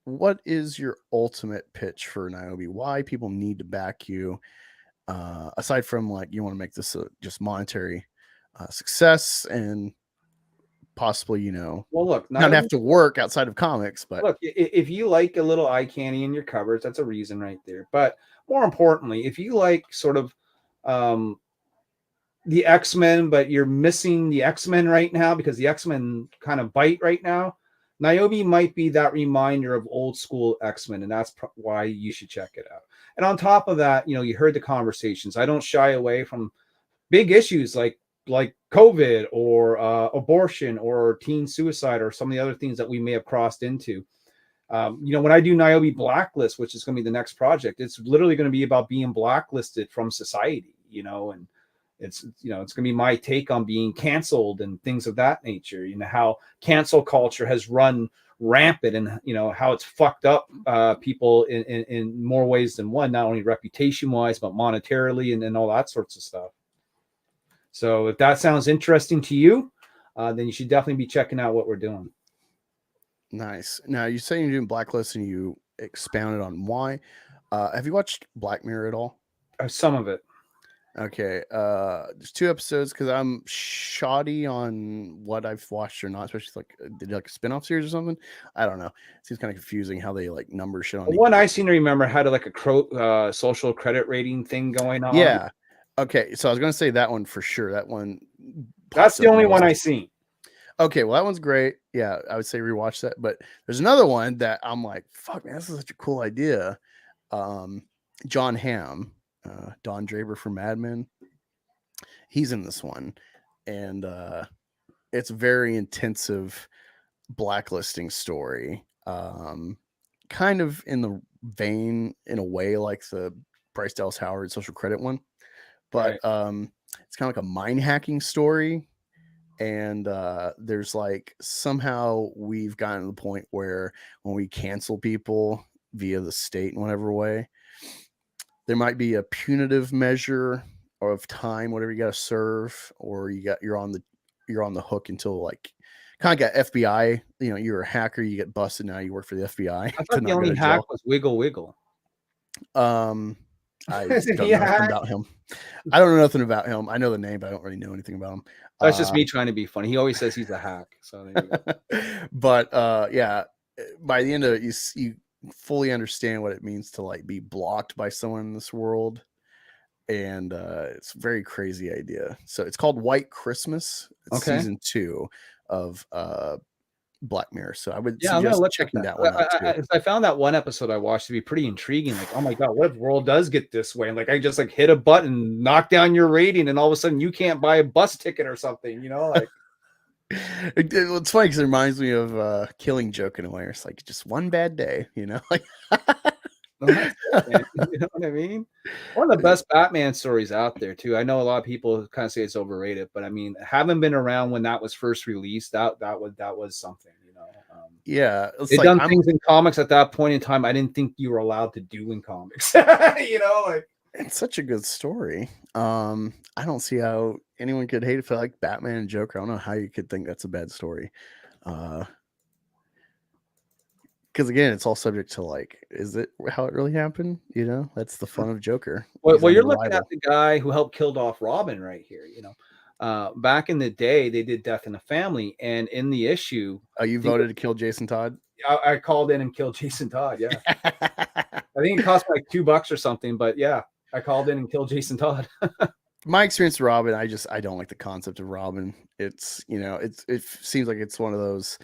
What is your ultimate pitch for Nyobi? Why people need to back you? Aside from like you want to make this just monetary success and possibly, well, look, not have to work outside of comics, but look, if you like a little eye candy in your covers, that's a reason right there. But more importantly, if you like sort of the X-Men, but you're missing the X-Men right now because the X-Men kind of bite right now, Nyobi might be that reminder of old school X-Men, and that's why you should check it out. And on top of that, you know, you heard the conversations. I don't shy away from big issues like COVID or abortion or teen suicide or some of the other things that we may have crossed into. You know, when I do Nyobi Blacklist, which is going to be the next project, it's literally going to be about being blacklisted from society, you know, and it's, you know, it's going to be my take on being canceled and things of that nature, you know, how cancel culture has run rampant and, you know, how it's fucked up people in more ways than one, not only reputation wise, but monetarily and all that sorts of stuff. So if that sounds interesting to you, then you should definitely be checking out what we're doing. Nice. Now you say you're doing Blacklist and you expounded on why. Have you watched Black Mirror at all? Some of it. Okay. There's 2 episodes because I'm shoddy on what I've watched or not, especially like did like a spin-off series or something. I don't know. It seems kind of confusing how they like number shit on The one I seem to remember had like a social credit rating thing going on. Yeah. Okay. So I was gonna say that one for sure. That one. That's the only one I seen. Okay, well, that one's great. Yeah, I would say rewatch that. But there's another one that I'm like, fuck, man, this is such a cool idea. John Hamm, Don Draper from Mad Men, he's in this one, and it's a very intensive blacklisting story. Kind of in the vein, in a way, like the Bryce Dallas Howard social credit one, but it's kind of like a mind hacking story. And there's like somehow we've gotten to the point where when we cancel people via the state in whatever way, there might be a punitive measure of time, whatever you got to serve, or you're on the hook until like kind of got FBI. You know, you're a hacker, you get busted, now you work for the FBI. I thought the only hack was Wiggle Wiggle. I don't know nothing about him. I don't know nothing about him. I know the name, but I don't really know anything about him. That's just me trying to be funny. He always says he's a hack. So there you go. But yeah, by the end of it, you fully understand what it means to like be blocked by someone in this world. And it's a very crazy idea. So it's called White Christmas. It's season 2 of Black Mirror. So I would suggest checking that one out too. I found that one episode I watched to be pretty intriguing. Like, oh my god, what if the world does get this way? And like I just like hit a button, knock down your rating, and all of a sudden you can't buy a bus ticket or something, you know? Like it's funny because it reminds me of Killing Joke in a way. It's like just one bad day, you know? Like you know what I mean? One of the best Batman stories out there too. I know a lot of people kind of say it's overrated, but I mean, having been around when that was first released, that was something, you know. Yeah, it done things in comics at that point in time I didn't think you were allowed to do in comics. You know, like it's such a good story. I don't see how anyone could hate it for like Batman and Joker. I don't know how you could think that's a bad story. Because again, it's all subject to like, is it how it really happened? You know, that's the fun of Joker. Well, you're looking at the guy who helped kill off Robin right here. You know, back in the day, they did Death in the Family, and in the issue, you voted to kill Jason Todd. I called in and killed Jason Todd. Yeah, I think it cost me like $2 or something, but yeah, I called in and killed Jason Todd. My experience with Robin, I don't like the concept of Robin. It's, you know, it seems like it's one of those.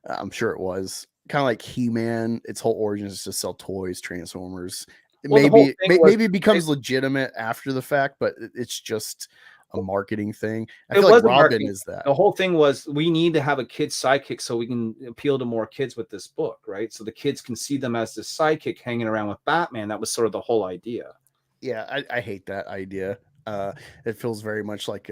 I'm sure it was kind of like He-Man. Its whole origin is to sell toys, Transformers. Maybe it becomes legitimate after the fact, but it's just a marketing thing. I feel like Robin is that. The whole thing was we need to have a kid's sidekick so we can appeal to more kids with this book, right? So the kids can see them as the sidekick hanging around with Batman. That was sort of the whole idea. Yeah, I hate that idea. It feels very much like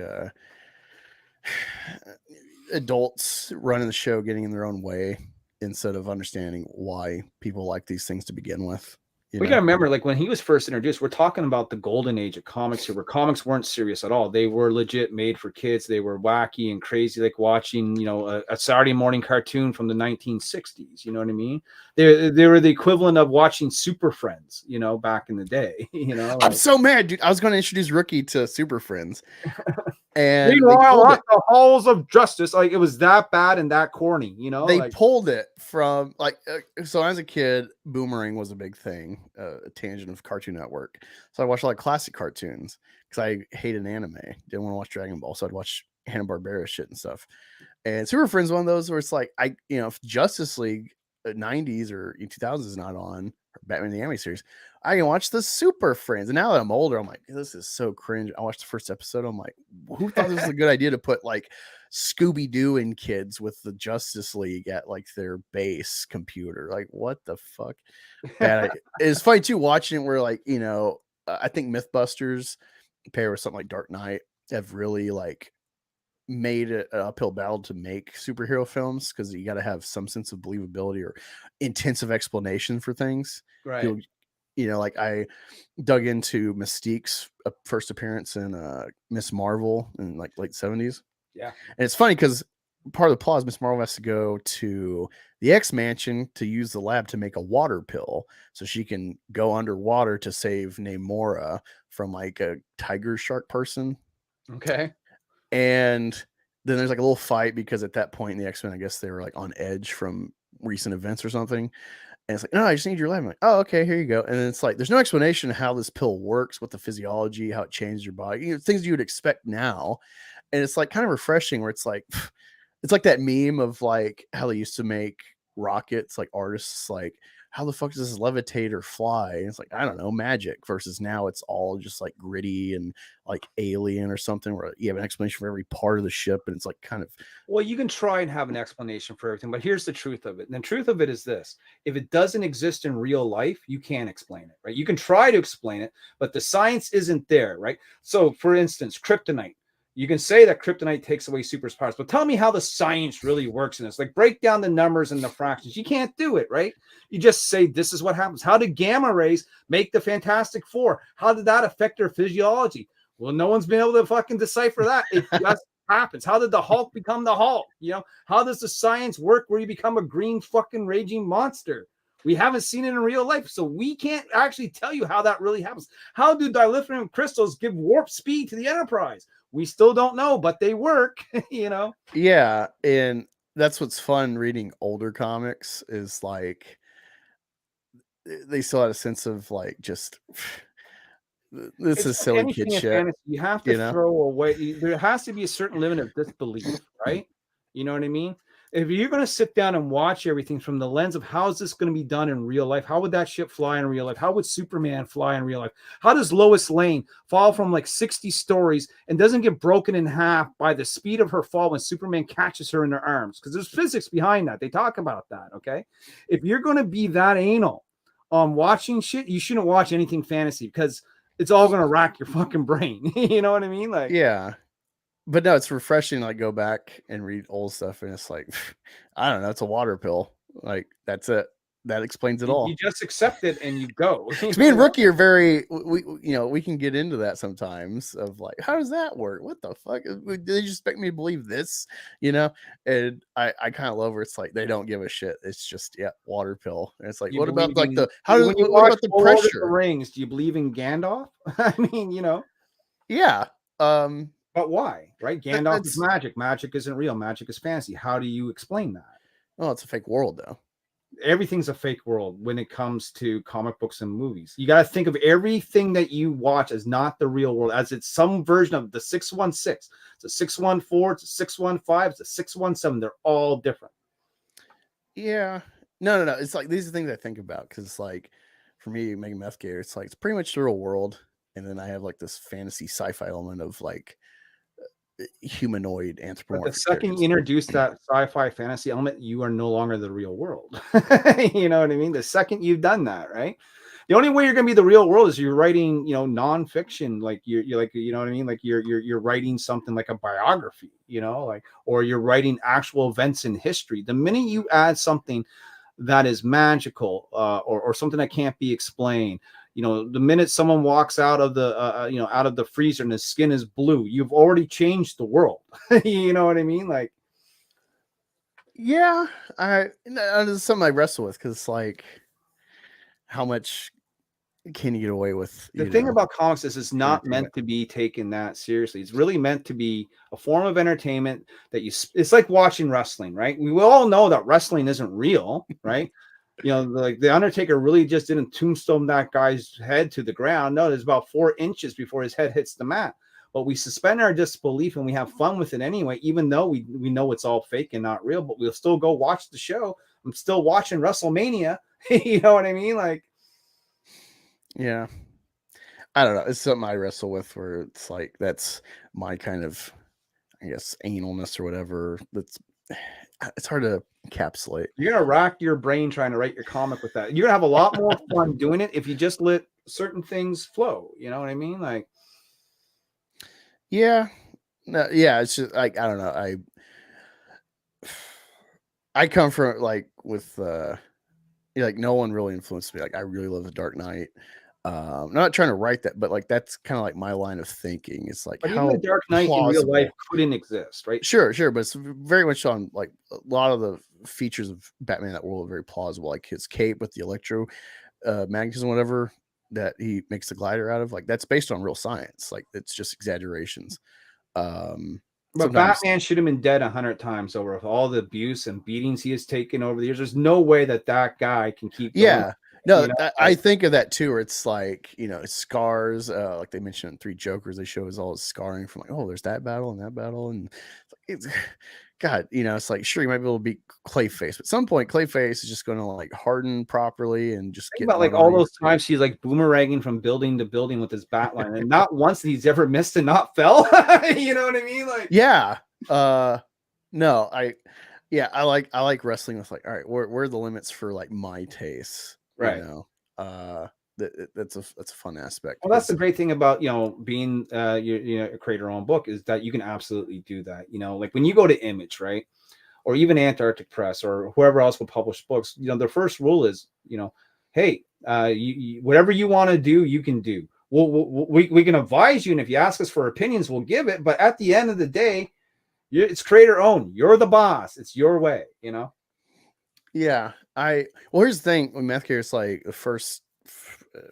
adults running the show getting in their own way instead of understanding why people like these things to begin with. We gotta remember, like when he was first introduced, we're talking about the golden age of comics here, where comics weren't serious at all. They were legit made for kids. They were wacky and crazy, like watching, you know, a Saturday morning cartoon from the 1960s. You know what I mean? They were the equivalent of watching Super Friends, you know, back in the day. You know, I'm so mad, dude. I was going to introduce Rookie to Super Friends, and meanwhile, at the halls of justice, like it was that bad and that corny. You know, they pulled it from like. So as a kid, Boomerang was a big thing. A tangent of Cartoon Network. So I watched a lot of classic cartoons because I hated anime. Didn't want to watch Dragon Ball, so I'd watch Hanna-Barbera shit and stuff. And Super Friends, one of those where it's like, if Justice League 90s or 2000s is not on, or Batman the Anime series, I can watch the Super Friends. And now that I'm older, I'm like, this is so cringe. I watched the first episode. I'm like, who thought this was a good idea to put like Scooby-Doo and kids with the Justice League at like their base computer? Like, what the fuck? Bad. It's funny too watching it where like, I think Mythbusters paired with something like Dark Knight have really like made it an uphill battle to make superhero films because you got to have some sense of believability or intensive explanation for things. Right. Like I dug into Mystique's first appearance in Miss Marvel in like late 70s. Yeah. And it's funny because part of the plot is Miss Marvel has to go to the X Mansion to use the lab to make a water pill so she can go underwater to save Namora from like a tiger shark person. Okay. And then there's like a little fight because at that point in the X-Men, I guess they were like on edge from recent events or something. And it's like, no, I just need your lab. I'm like, oh, okay, here you go. And then it's like, there's no explanation of how this pill works, what the physiology, how it changes your body, things you would expect now. And it's like kind of refreshing where it's like that meme of like how they used to make rockets, like artists, like, how the fuck does this levitate or fly? And it's like, I don't know, magic versus now it's all just like gritty and like Alien or something where you have an explanation for every part of the ship. And it's like kind of. Well, you can try and have an explanation for everything, but here's the truth of it. And the truth of it is this: if it doesn't exist in real life, you can't explain it, right? You can try to explain it, but the science isn't there, right? So for instance, kryptonite. You can say that kryptonite takes away superpowers, but tell me how the science really works in this. Like, break down the numbers and the fractions. You can't do it, right? You just say, this is what happens. How did gamma rays make the Fantastic Four? How did that affect their physiology? Well, no one's been able to fucking decipher that. It just happens. How did the Hulk become the Hulk? How does the science work where you become a green fucking raging monster? We haven't seen it in real life, so we can't actually tell you how that really happens. How do dilithium crystals give warp speed to the Enterprise? We still don't know, but they work, Yeah, and that's what's fun reading older comics is like they still had a sense of like just this is silly kid shit. Fantasy, you have to throw away. There has to be a certain limit of disbelief, right? You know what I mean? If you're going to sit down and watch everything from the lens of how is this going to be done in real life? How would that ship fly in real life? How would Superman fly in real life? How does Lois Lane fall from like 60 stories and doesn't get broken in half by the speed of her fall when Superman catches her in her arms? Because there's physics behind that. They talk about that, okay? If you're going to be that anal on watching shit, you shouldn't watch anything fantasy because it's all going to rack your fucking brain. You know what I mean? Like, yeah. But no, it's refreshing to like go back and read old stuff, and it's like, I don't know, it's a water pill. Like that's it. That explains it all. You just accept it and you go. Because me and Rookie are very, we can get into that sometimes of like, how does that work? What the fuck? Did they just expect me to believe this? And I kind of love where it's like they don't give a shit. It's just water pill. And it's like, what about like what about the pressure? The Rings, do you believe in Gandalf? I mean, Yeah. But why? Right? Gandalf is magic. Magic isn't real. Magic is fantasy. How do you explain that? Well, it's a fake world, though. Everything's a fake world when it comes to comic books and movies. You got to think of everything that you watch as not the real world, as it's some version of the 616. It's a 614, it's a 615, it's a 617. They're all different. Yeah. No. It's like these are things I think about because, like, for me, making Meth Gator, it's like it's pretty much the real world. And then I have like this fantasy sci-fi element of like humanoid anthropomorphic. But the second you introduce that sci-fi fantasy element, you are no longer the real world. You know what I mean? The second you've done that, right? The only way you're going to be the real world is you're writing, nonfiction, like you're like, you know what I mean? Like you're writing something like a biography, or you're writing actual events in history. The minute you add something that is magical, or something that can't be explained, the minute someone walks out of the out of the freezer and his skin is blue, you've already changed the world. You know what I mean? Like, yeah, there's something I wrestle with because like, how much can you get away with? The thing about comics is it's not meant to be taken that seriously. It's really meant to be a form of entertainment that it's like watching wrestling, right? We all know that wrestling isn't real, right? Like the Undertaker really just didn't tombstone that guy's head to the ground. No, there's about 4 inches before his head hits the mat. but we suspend our disbelief and we have fun with it anyway, even though we know it's all fake and not real, but we'll still go watch the show. I'm still watching WrestleMania. You know what I mean? Like, yeah, I don't know. It's something I wrestle with where it's like, that's my kind of, I guess, analness or whatever. It's hard to encapsulate. you're gonna rack your brain trying to write your comic with that. You're gonna have a lot more fun doing it if you just let certain things flow. You know what I mean? Like, Yeah, no, yeah. It's just like, I don't know. I come from like with like no one really influenced me. Like I really love The Dark Knight. I'm not trying to write that, but like that's kind of like my line of thinking. It's like but how even the Dark Knight in real life couldn't exist, right? Sure, but it's very much on like a lot of the features of Batman in that world are very plausible. Like his cape with the electro magnetism, whatever that he makes the glider out of, like that's based on real science. Like it's just exaggerations. But Sometimes, Batman should have been dead 100 times over with all the abuse and beatings he has taken over the years. There's no way that guy can keep going. yeah. No, You know, I think of that too, where it's like, scars, like they mentioned in Three Jokers, they show us all his scarring from like, oh, there's that battle and that battle. And it's, God, it's like, sure, you might be able to beat Clayface, but at some point, Clayface is just going to like harden properly and just think get about like all those times he's like boomeranging from building to building with his bat line, and not once he's ever missed and not fell. You know what I mean? Like, yeah. No, I like wrestling with like, all right, where are the limits for like my taste? right. That's a fun aspect. Well, that's the great thing about being a creator own book is that you can absolutely do that. Like when you go to Image, right, or even Antarctic Press or whoever else will publish books, their first rule is, hey, whatever you want to do, you can do. We can advise you, and if you ask us for opinions, we'll give it. But at the end of the day, it's creator owned. You're the boss. It's your way. Yeah. Here's the thing with Meth Gear, it's like the first,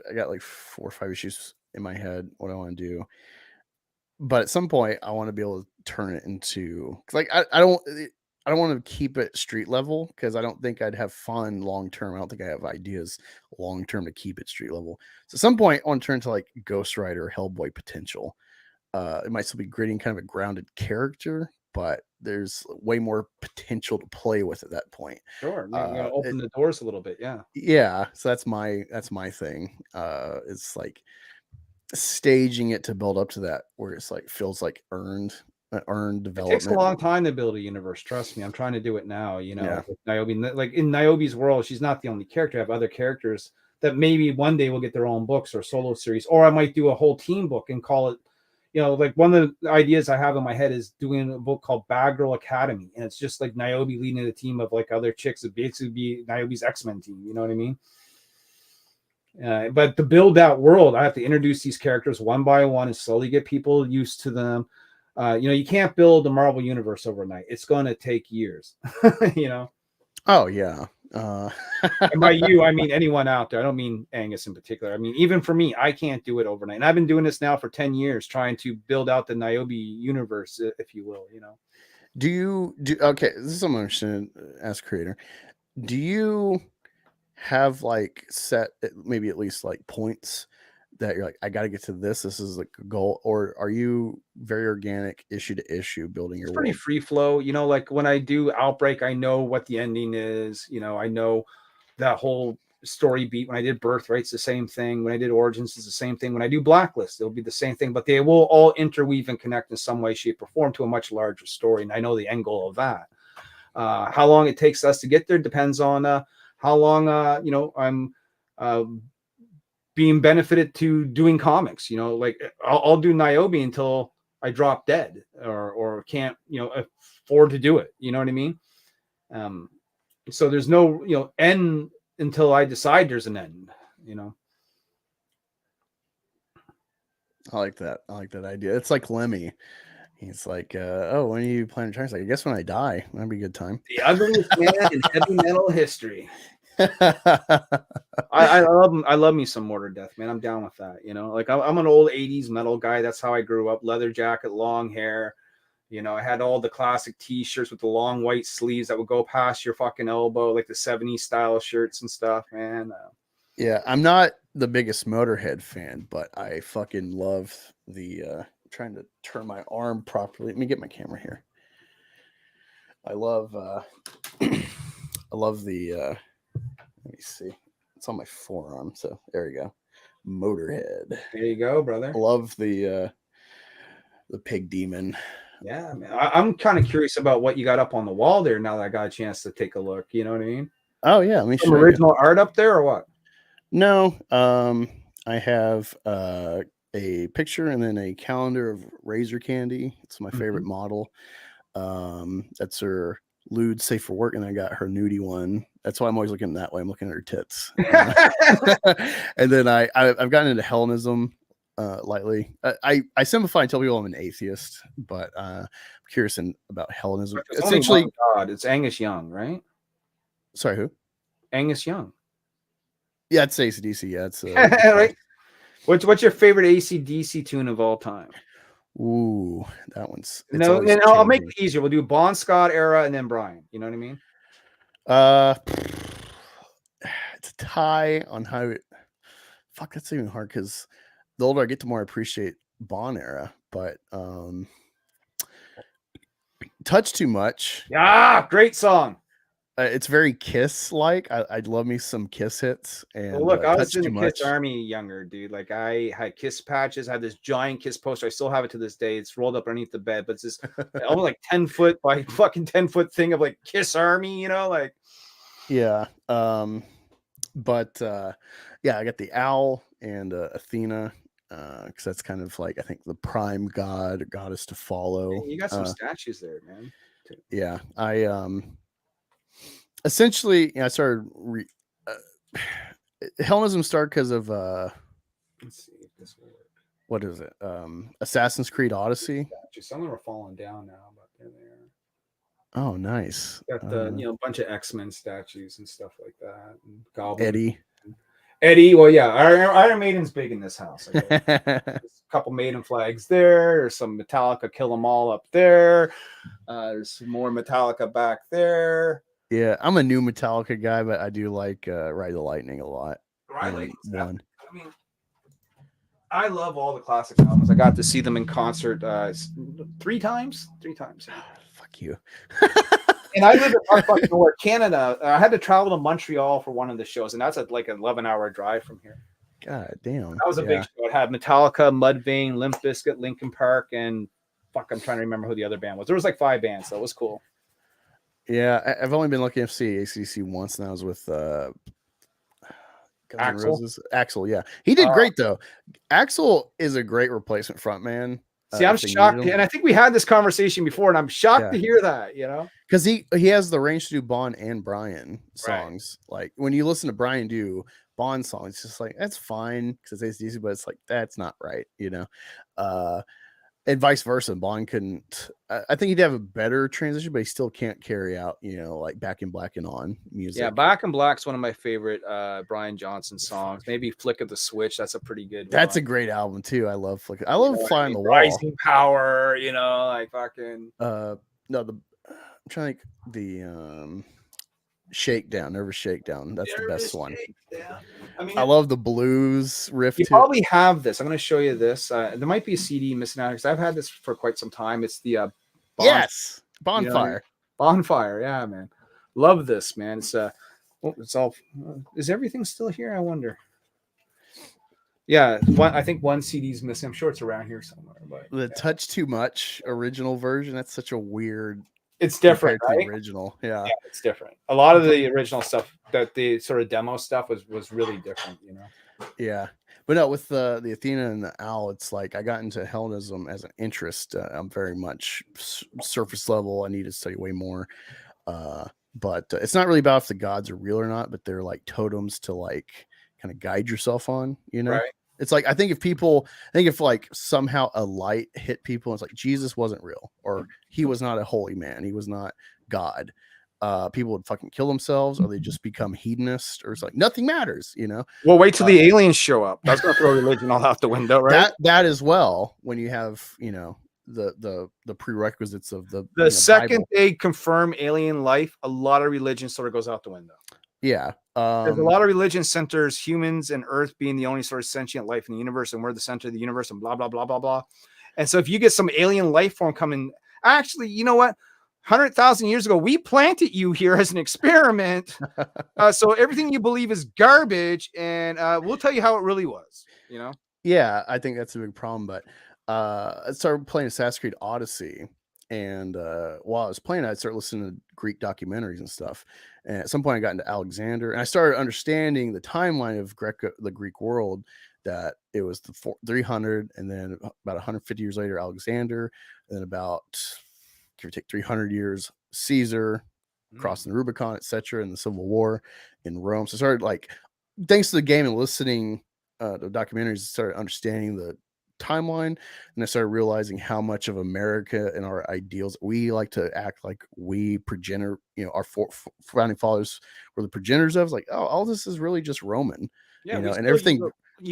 I got like 4 or 5 issues in my head what I want to do, but at some point I want to be able to turn it into, like I don't want to keep it street level because I don't think I'd have fun long term. I don't think I have ideas long term to keep it street level. So at some point I want to turn to like Ghost Rider, Hellboy potential. It might still be gritty and kind of a grounded character, but there's way more potential to play with at that point. Sure, you're gonna open the doors a little bit. Yeah. So that's my thing. It's like staging it to build up to that, where it's like feels like earned development. It takes a long time to build a universe. Trust me, I'm trying to do it now. With Nyobi, like in Nyobi's world, she's not the only character. I have other characters that maybe one day will get their own books or solo series, or I might do a whole team book and call it. Like one of the ideas I have in my head is doing a book called Bad Girl Academy. And it's just like Nyobi leading a team of like other chicks. It'd basically be Nyobi's X-Men team. You know what I mean? But to build that world, I have to introduce these characters one by one and slowly get people used to them. You can't build the Marvel universe overnight. It's going to take years, Oh yeah. And by you, I mean anyone out there. I don't mean Angus in particular. I mean, even for me, I can't do it overnight. And I've been doing this now for 10 years, trying to build out the Nyobi universe, if you will, Okay, this is something I'm interested in as creator. Do you have like set maybe at least like points that you're like, I got to get to this is like a goal, or are you very organic issue to issue building your pretty world? free flow? Like when I do Outbreak, I know what the ending is. I know that whole story beat. When I did Birthright, it's the same thing. When I did Origins, it's the same thing. When I do Blacklist, it'll be the same thing, but they will all interweave and connect in some way, shape, or form to a much larger story. And I know the end goal of that. How long it takes us to get there depends on how long I'm being benefited to doing comics. Like I'll do Nyobi until I drop dead or can't afford to do it. You know what I mean? So there's no end until I decide there's an end. I like that idea. It's like Lemmy. He's like, oh, when are you planning to try? He's like, I guess when I die. That'd be a good time. The ugliest man in heavy metal history. I love me some Mortar Death, man. I'm down with that. Like I'm an old 80s metal guy. That's how I grew up. Leather jacket, long hair. I had all the classic t-shirts with the long white sleeves that would go past your fucking elbow, like the 70s style shirts and stuff, man. Yeah, I'm not the biggest Motorhead fan, but I fucking love the trying to turn my arm properly. Let me get my camera here. I love I love the let me see. It's on my forearm, so there you go. Motorhead. There you go, I brother. love the pig demon. Yeah, man. I'm kind of curious about what you got up on the wall there now that I got a chance to take a look. You know what I mean? Oh yeah, let me Some show you. original art up there or what? No, I have a picture and then a calendar of Razor Candy. It's my favorite model. That's her lewd safe for work, and I got her nudie one. That's why I'm always looking that way. I'm looking at her tits. And then I've gotten into Hellenism lightly. I simplify and tell people I'm an atheist, but I'm curious about Hellenism. There's Essentially, only one God. It's Angus Young, right? sorry, who? Angus Young. Yeah, it's AC/DC. Yeah, it's Right. What's your favorite AC/DC tune of all time? Ooh, that one's No, always I'll make changing. it easier. We'll do Bon Scott era and then Brian. You know what I mean? It's a tie on how. Fuck, that's even hard because the older I get, the more I appreciate Bon era. But Touch Too Much. Yeah, great song. It's very Kiss like. I'd love me some Kiss hits. And Well, look, I was Touch in Too the Much. Kiss Army younger, dude. Like I had Kiss patches. I had this giant Kiss poster. I still have it to this day. It's rolled up underneath the bed, but it's this almost like 10 foot by fucking 10-foot thing of like Kiss Army, you know, like Yeah. But yeah, I got the Owl and Athena. Because that's kind of like I think the prime god or goddess to follow. you got some statues there, man. Yeah, I essentially I started Hellenism started because of Let's see if this will work. what is it? Assassin's Creed Odyssey. Some of them are falling down now, but they're there. Oh, nice. Got the a bunch of X-Men statues and stuff like that. And Goblin. Eddie. Well, yeah, Iron Maiden's big in this house. There's a couple Maiden flags there. There's some Metallica Kill 'Em All up there. There's some more Metallica back there. Yeah, I'm a new Metallica guy, but I do like Ride the Lightning a lot. I mean, I love all the classic albums. I got to see them in concert 3 times. Fuck you. And I live in fucking nowhere, Canada. I had to travel to Montreal for one of the shows, and that's like an 11-hour drive from here. God damn. That was a big show. It had Metallica, Mudvayne, Limp Bizkit, Linkin Park, and I'm trying to remember who the other band was. There was like 5 bands, so it was cool. Yeah, I've only been lucky to see ACDC once, and that was with Axel, yeah. He did great though. Axel is a great replacement frontman. See, I'm shocked, and I think we had this conversation before, and I'm shocked to hear that, you know, because he has the range to do Bon and Brian songs. Right. Like when you listen to Brian do Bon songs, it's just like that's fine because it's ACDC, but it's like that's not right, you know. And vice versa. Bon couldn't. I think he'd have a better transition, but he still can't carry out, you know, like Back in Black and On music. Yeah, Back in Black's one of my favorite Brian Johnson songs. Maybe Flick of the Switch. That's a pretty good. That's a great album too. I love Flick. I love Fly on the Wall. Rising Power. You know, like fucking. No, I'm trying to think the Shakedown, Nervous Shakedown. That's the best one. I mean, I love the blues riff. You probably have this. I'm going to show you this. There might be a CD missing out because I've had this for quite some time. It's the Bonfire. You know, Bonfire. Yeah, man. Love this, man. It's all. Is everything still here? I wonder. Yeah, I think one CD's missing. I'm sure it's around here somewhere. But the Touch Too Much original version. That's such a weird. It's different, right? The original, yeah, it's different. A lot of the original stuff, that the sort of demo stuff was really different, you know. Yeah, but no, with the Athena and the Owl, it's like I got into Hellenism as an interest. I'm very much surface level. I need to study way more, but it's not really about if the gods are real or not. But they're like totems to like kind of guide yourself on, you know. Right. It's like I think if like somehow a light hit people, it's like Jesus wasn't real, or he was not a holy man, he was not God. People would fucking kill themselves, or they just become hedonist, or it's like nothing matters, you know. Well, wait till the aliens show up. That's gonna throw religion all out the window, right? That as well. When you have, you know, the prerequisites of the second Bible. They confirm alien life, a lot of religion sort of goes out the window. Yeah. There's a lot of religion centers humans and Earth being the only sort of sentient life in the universe, and we're the center of the universe, and blah blah blah blah blah. And so if you get some alien life form coming, actually, you know what? 100,000 years ago, we planted you here as an experiment. So everything you believe is garbage, and we'll tell you how it really was, you know? Yeah, I think that's a big problem. But I started playing Assassin's Creed Odyssey, and while I was playing, I started listening to Greek documentaries and stuff. And at some point, I got into Alexander, and I started understanding the timeline of the Greek world. That it was the 300, and then about 150 years later, Alexander, and then about give or take 300 years, Caesar crossing the Rubicon, etc., and the Civil War in Rome. So I started like, thanks to the game and listening the documentaries, I started understanding the timeline, and I started realizing how much of America and our ideals, we like to act like we progenitor, our founding fathers were the progenitors of. Like, oh, all this is really just Roman, Yeah, and everything.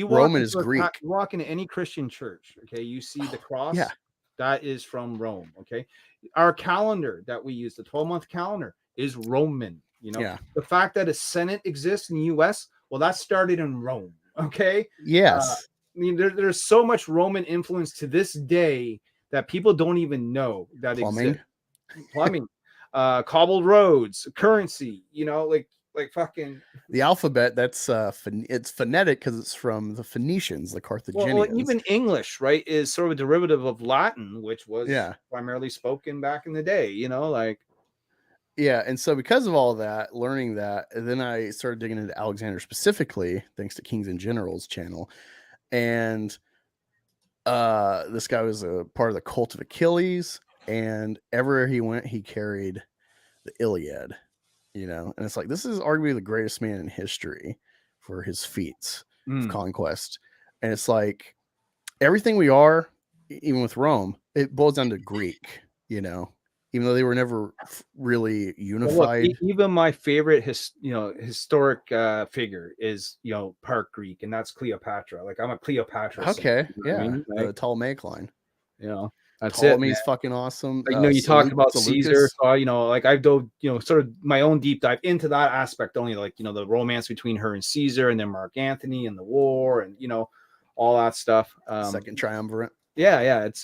Roman is Greek. You walk into any Christian church, okay, you see the cross. Yeah. That is from Rome. Okay, our calendar that we use, the 12-month calendar, is Roman. Yeah. The fact that a Senate exists in the U.S., well, that started in Rome. Okay. Yes. I mean, there's so much Roman influence to this day that people don't even know that exists. Plumbing, cobbled roads, currency. Like fucking the alphabet. That's it's phonetic because it's from the Phoenicians, the Carthaginians. Well, even English, right, is sort of a derivative of Latin, which was primarily spoken back in the day. Yeah, and so because of all that, learning that, and then I started digging into Alexander specifically, thanks to Kings and Generals channel, and this guy was a part of the cult of Achilles, and everywhere he went, he carried the Iliad. And it's like, this is arguably the greatest man in history for his feats of conquest. And it's like everything we are, even with Rome, it boils down to Greek, even though they were never really unified. Well, look, even my favorite historic figure is part Greek, and that's Cleopatra. Like, I'm a Cleopatra. Okay, the Ptolemaic line. That's Ptolemy's fucking awesome. Like, you talked about Caesar, so I've dove, sort of my own deep dive into that aspect only, like, the romance between her and Caesar, and then Mark Antony and the war, and all that stuff. Second triumvirate. Yeah, it's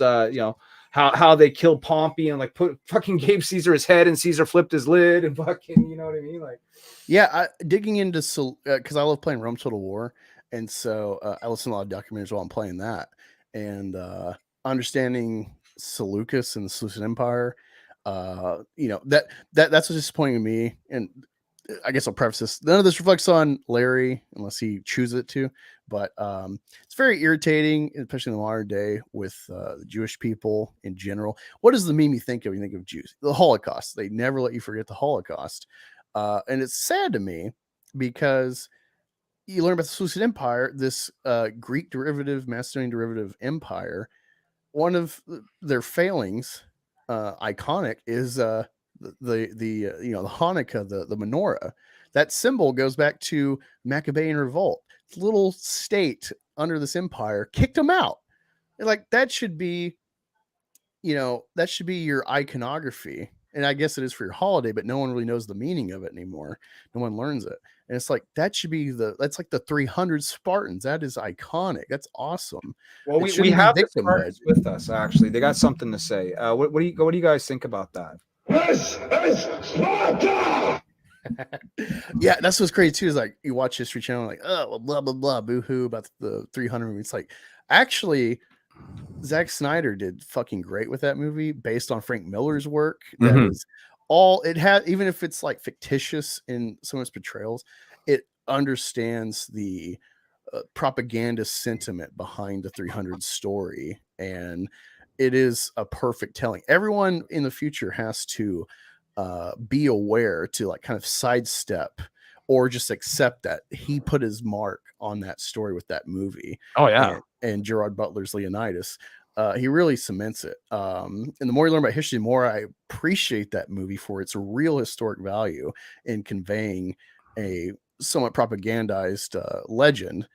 how they killed Pompey and like fucking gave Caesar his head, and Caesar flipped his lid, and fucking, you know what I mean? Like, yeah, digging into because I love playing Rome Total War, and so I listen to a lot of documentaries while I'm playing that, and understanding Seleucus and the Seleucid Empire, that's what's disappointing to me. And I guess I'll preface this: none of this reflects on Larry unless he chooses it to, but it's very irritating, especially in the modern day with the Jewish people in general. What does the meme you think of? You think of Jews, the Holocaust. They never let you forget the Holocaust, and it's sad to me because you learn about the Seleucid Empire, this Greek derivative, Macedonian derivative empire. One of their failings, iconic, is the Hanukkah, the menorah. That symbol goes back to Maccabean revolt. This little state under this empire kicked them out. And like, that should be your iconography. And I guess it is for your holiday, but no one really knows the meaning of it anymore. No one learns it. And it's like, that should be that's like the 300 Spartans. That is iconic. That's awesome. Well, we have the Spartans with us, actually. They got something to say. What do you guys think about that? This is Sparta! Yeah, that's what's crazy too, is like, you watch History Channel, like, oh, blah, blah, blah, boo-hoo about the 300 movie. It's like, actually, Zack Snyder did fucking great with that movie based on Frank Miller's work. That is all it had, even if it's like fictitious in some of its portrayals, it understands the propaganda sentiment behind the 300 story, and it is a perfect telling. Everyone in the future has to be aware to like kind of sidestep or just accept that he put his mark on that story with that movie. Oh yeah. And Gerard Butler's Leonidas, he really cements it. And the more you learn about history, the more I appreciate that movie for its real historic value in conveying a somewhat propagandized legend.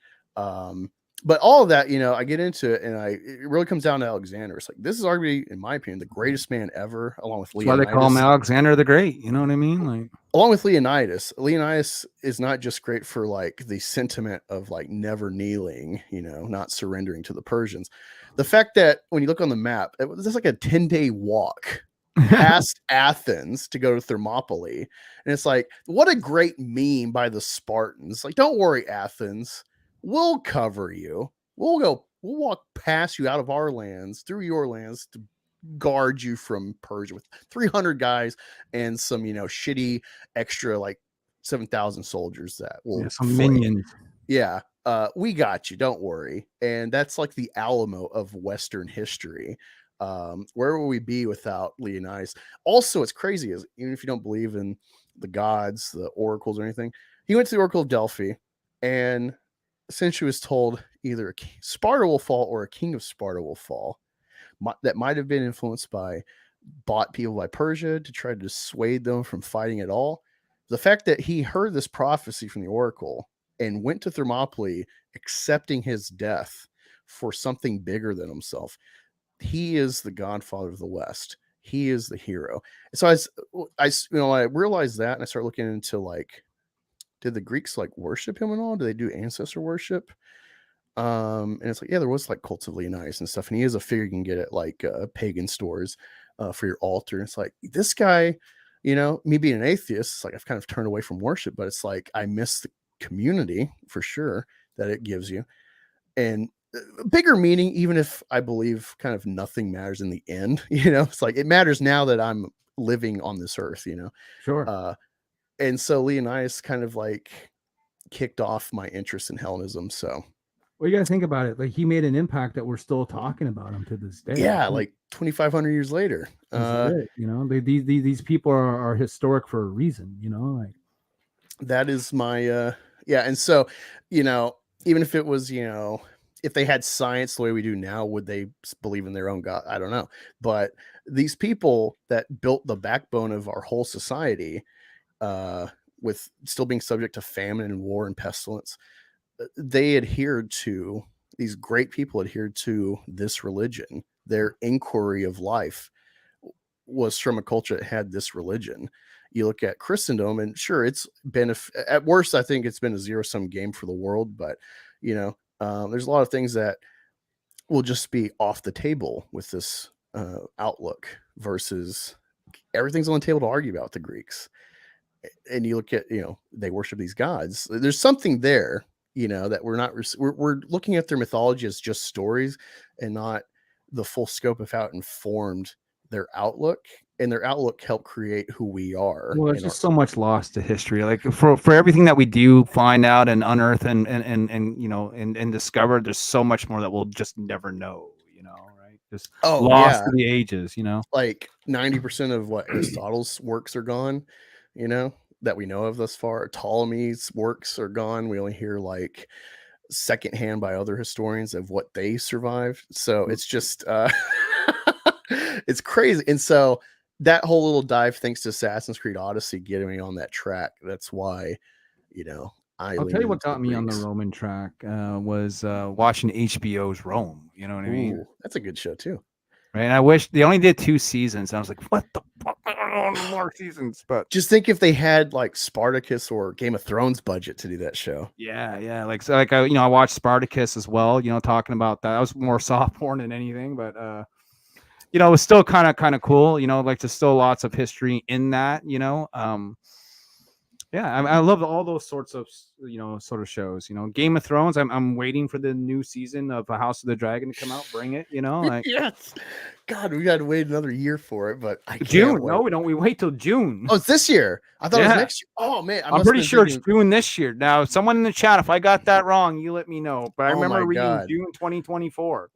But all of that, I get into it, and it really comes down to Alexander. It's like, this is arguably, in my opinion, the greatest man ever, along with Leonidas. That's why they call him Alexander the Great. You know what I mean? Like, along with Leonidas. Leonidas is not just great for like the sentiment of like never kneeling, not surrendering to the Persians. the fact that when you look on the map, it was just like a 10-day walk past Athens to go to Thermopylae. And it's like, what a great meme by the Spartans. Like, don't worry, Athens, we'll cover you. We'll walk past you out of our lands, through your lands to guard you from Persia with 300 guys and some, shitty extra like 7,000 soldiers that will some flay. minions. Yeah. We got you. Don't worry. And that's like the Alamo of Western history. Where will we be without Leonidas? Also, it's crazy is even if you don't believe in the gods, the oracles or anything, he went to the Oracle of Delphi and essentially was told either Sparta will fall or a king of Sparta will fall. That might have been influenced by bought people by Persia to try to dissuade them from fighting at all. The fact that he heard this prophecy from the oracle and went to Thermopylae accepting his death for something bigger than himself. He is the godfather of the West. He is the hero. So I realized that and I started looking into like, did the Greeks like worship him and all? Do they do ancestor worship? And it's like, yeah, there was like cults of Leonidas and stuff. And he is a figure you can get at like pagan stores for your altar. It's like this guy, me being an atheist, it's like I've kind of turned away from worship, but it's like I miss the community for sure that it gives you. And bigger meaning, even if I believe kind of nothing matters in the end, it's like it matters now that I'm living on this earth, Sure. And so Leonidas kind of like kicked off my interest in Hellenism. So well, you got to think about it. Like he made an impact that we're still talking about him to this day. Yeah, like 2,500 years later. These people are historic for a reason. Like that is my yeah. And so, even if it was, if they had science the way we do now, would they believe in their own God? I don't know. But these people that built the backbone of our whole society, with still being subject to famine and war and pestilence, these great people adhered to this religion. Their inquiry of life was from a culture that had this religion. You look at Christendom, and sure, it's been at worst, I think it's been a zero-sum game for the world. But there's a lot of things that will just be off the table with this outlook versus everything's on the table to argue about the Greeks. And you look at, they worship these gods. There's something there, that we're looking at their mythology as just stories and not the full scope of how it informed their outlook, and their outlook helped create who we are. Well, there's just so much lost to history. Like for everything that we do find out and unearth and discover, there's so much more that we'll just never know, right? Just lost to the ages, Like 90% of what Aristotle's works are gone, that we know of thus far. Ptolemy's works are gone. We only hear like secondhand by other historians of what they survived. So it's just it's crazy. And so that whole little dive, thanks to Assassin's Creed Odyssey getting me on that track. That's why, I'll tell you what got me on the Roman track was watching HBO's Rome. You know what I mean? That's a good show too. Right. And I wish they only did 2 seasons. I was like, what the fuck? I don't want more seasons. But just think if they had like Spartacus or Game of Thrones budget to do that show. Yeah. I watched Spartacus as well, talking about that. I was more soft porn than anything, but it was still kind of cool, like there's still lots of history in that, I love all those sorts of, sort of shows, Game of Thrones. I'm waiting for the new season of House of the Dragon to come out. Bring it, like yes. God, we got to wait another year for it, but June. No, we don't. We wait till June. Oh, it's this year. I thought it was next year. Oh man, I'm pretty sure it's June this year. Now, someone in the chat, if I got that wrong, you let me know. But I remember reading June 2024.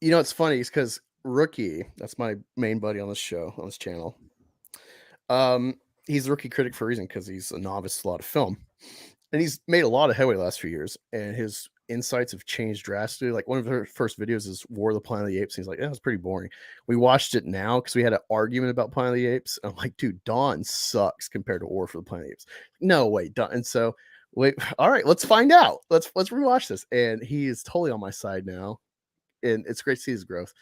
It's funny because Rookie, that's my main buddy on this show, on this channel. He's a rookie critic for a reason, because he's a novice to a lot of film, and he's made a lot of headway the last few years, and his insights have changed drastically. Like one of their first videos is War of the Planet of the Apes. And he's like, that was pretty boring. We watched it now because we had an argument about Planet of the Apes. I'm like, dude, Dawn sucks compared to War for the Planet of the Apes. No way, Dawn. And so wait, all right, let's find out. Let's rewatch this. And he is totally on my side now, and it's great to see his growth.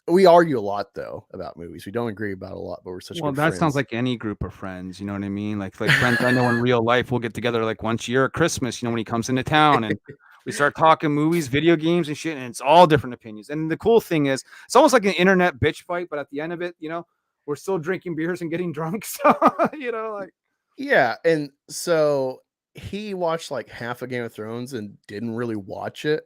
We argue a lot though about movies. We don't agree about a lot, but we're such good friends. Sounds like any group of friends, you know what I mean? Like friends I know in real life, we'll get together like once a year at Christmas, when he comes into town, and We start talking movies, video games, and shit, and it's all different opinions. And the cool thing is, it's almost like an internet bitch fight, but at the end of it, we're still drinking beers and getting drunk. So, like. Yeah, and so he watched like half of Game of Thrones and didn't really watch it,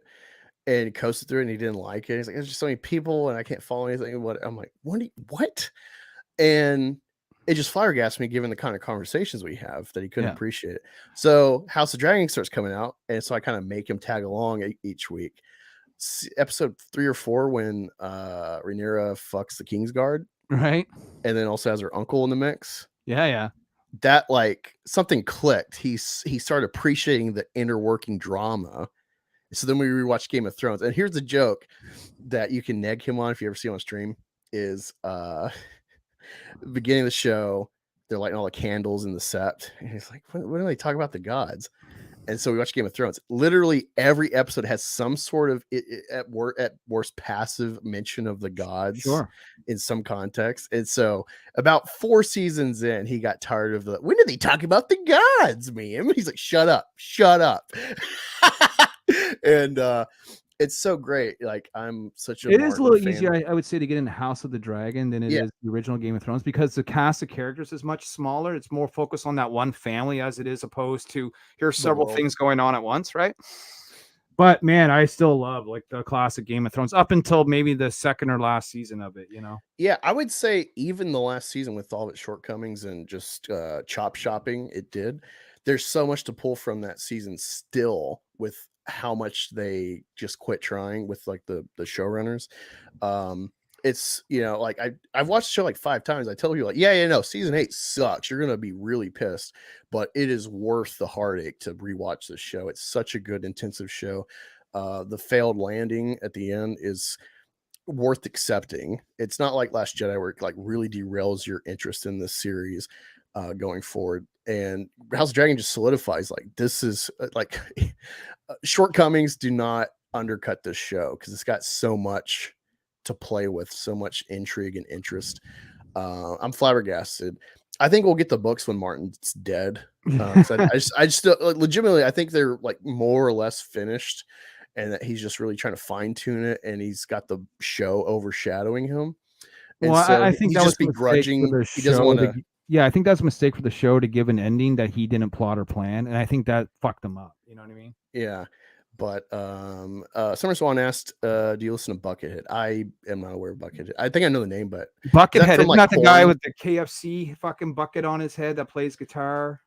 and coasted through it, and he didn't like it. He's like, "There's just so many people, and I can't follow anything." What I'm like, what? And it just flabbergasted me, given the kind of conversations we have, that he couldn't appreciate it. So House of Dragon starts coming out, and so I kind of make him tag along each week. Episode 3 or 4, when Rhaenyra fucks the Kingsguard, Right. and then also has her uncle in the mix. Yeah. That, like, something clicked. He started appreciating the inner working drama. So then we rewatched Game of Thrones, and here's the joke that you can neg him on if you ever see him on stream: is beginning of the show, they're lighting all the candles in the sept, and he's like, when do they talk about the gods? And so we watch Game of Thrones. Literally every episode has some sort of at worst passive mention of the gods in some context. And so about 4 seasons in, he got tired of when did they talk about the gods, man? He's like, shut up. And it's so great. Like, I'm such a It is a little fan. easier, I would say, to get into House of the Dragon than it is the original Game of Thrones, because the cast of characters is much smaller. It's more focused on that one family as it is opposed to here's several things going on at once, right? But man, I still love like the classic Game of Thrones up until maybe the second or last season of it, Yeah, I would say even the last season, with all its shortcomings and just chop shopping it did, there's so much to pull from that season still, with how much they just quit trying with like the showrunners. It's like I've watched the show like 5 times. I tell you, like, no, season 8 sucks. You're gonna be really pissed, but it is worth the heartache to rewatch this show. It's such a good, intensive show. The failed landing at the end is worth accepting. It's not like Last Jedi, where it like really derails your interest in this series going forward. And House of Dragon just solidifies, like, this is like shortcomings do not undercut this show, because it's got so much to play with, so much intrigue and interest. I'm flabbergasted. I think we'll get the books when Martin's dead. I just still, like, legitimately, I think they're like more or less finished, and that he's just really trying to fine tune it, and he's got the show overshadowing him. And well, so I think that just was begrudging. He doesn't want to. Yeah, I think that's a mistake for the show to give an ending that he didn't plot or plan, and I think that fucked him up. You know what I mean? Yeah. But Summer Swan asked, do you listen to Buckethead? I am not aware of Buckethead. I think I know the name, but Buckethead is not the guy with the KFC fucking bucket on his head that plays guitar.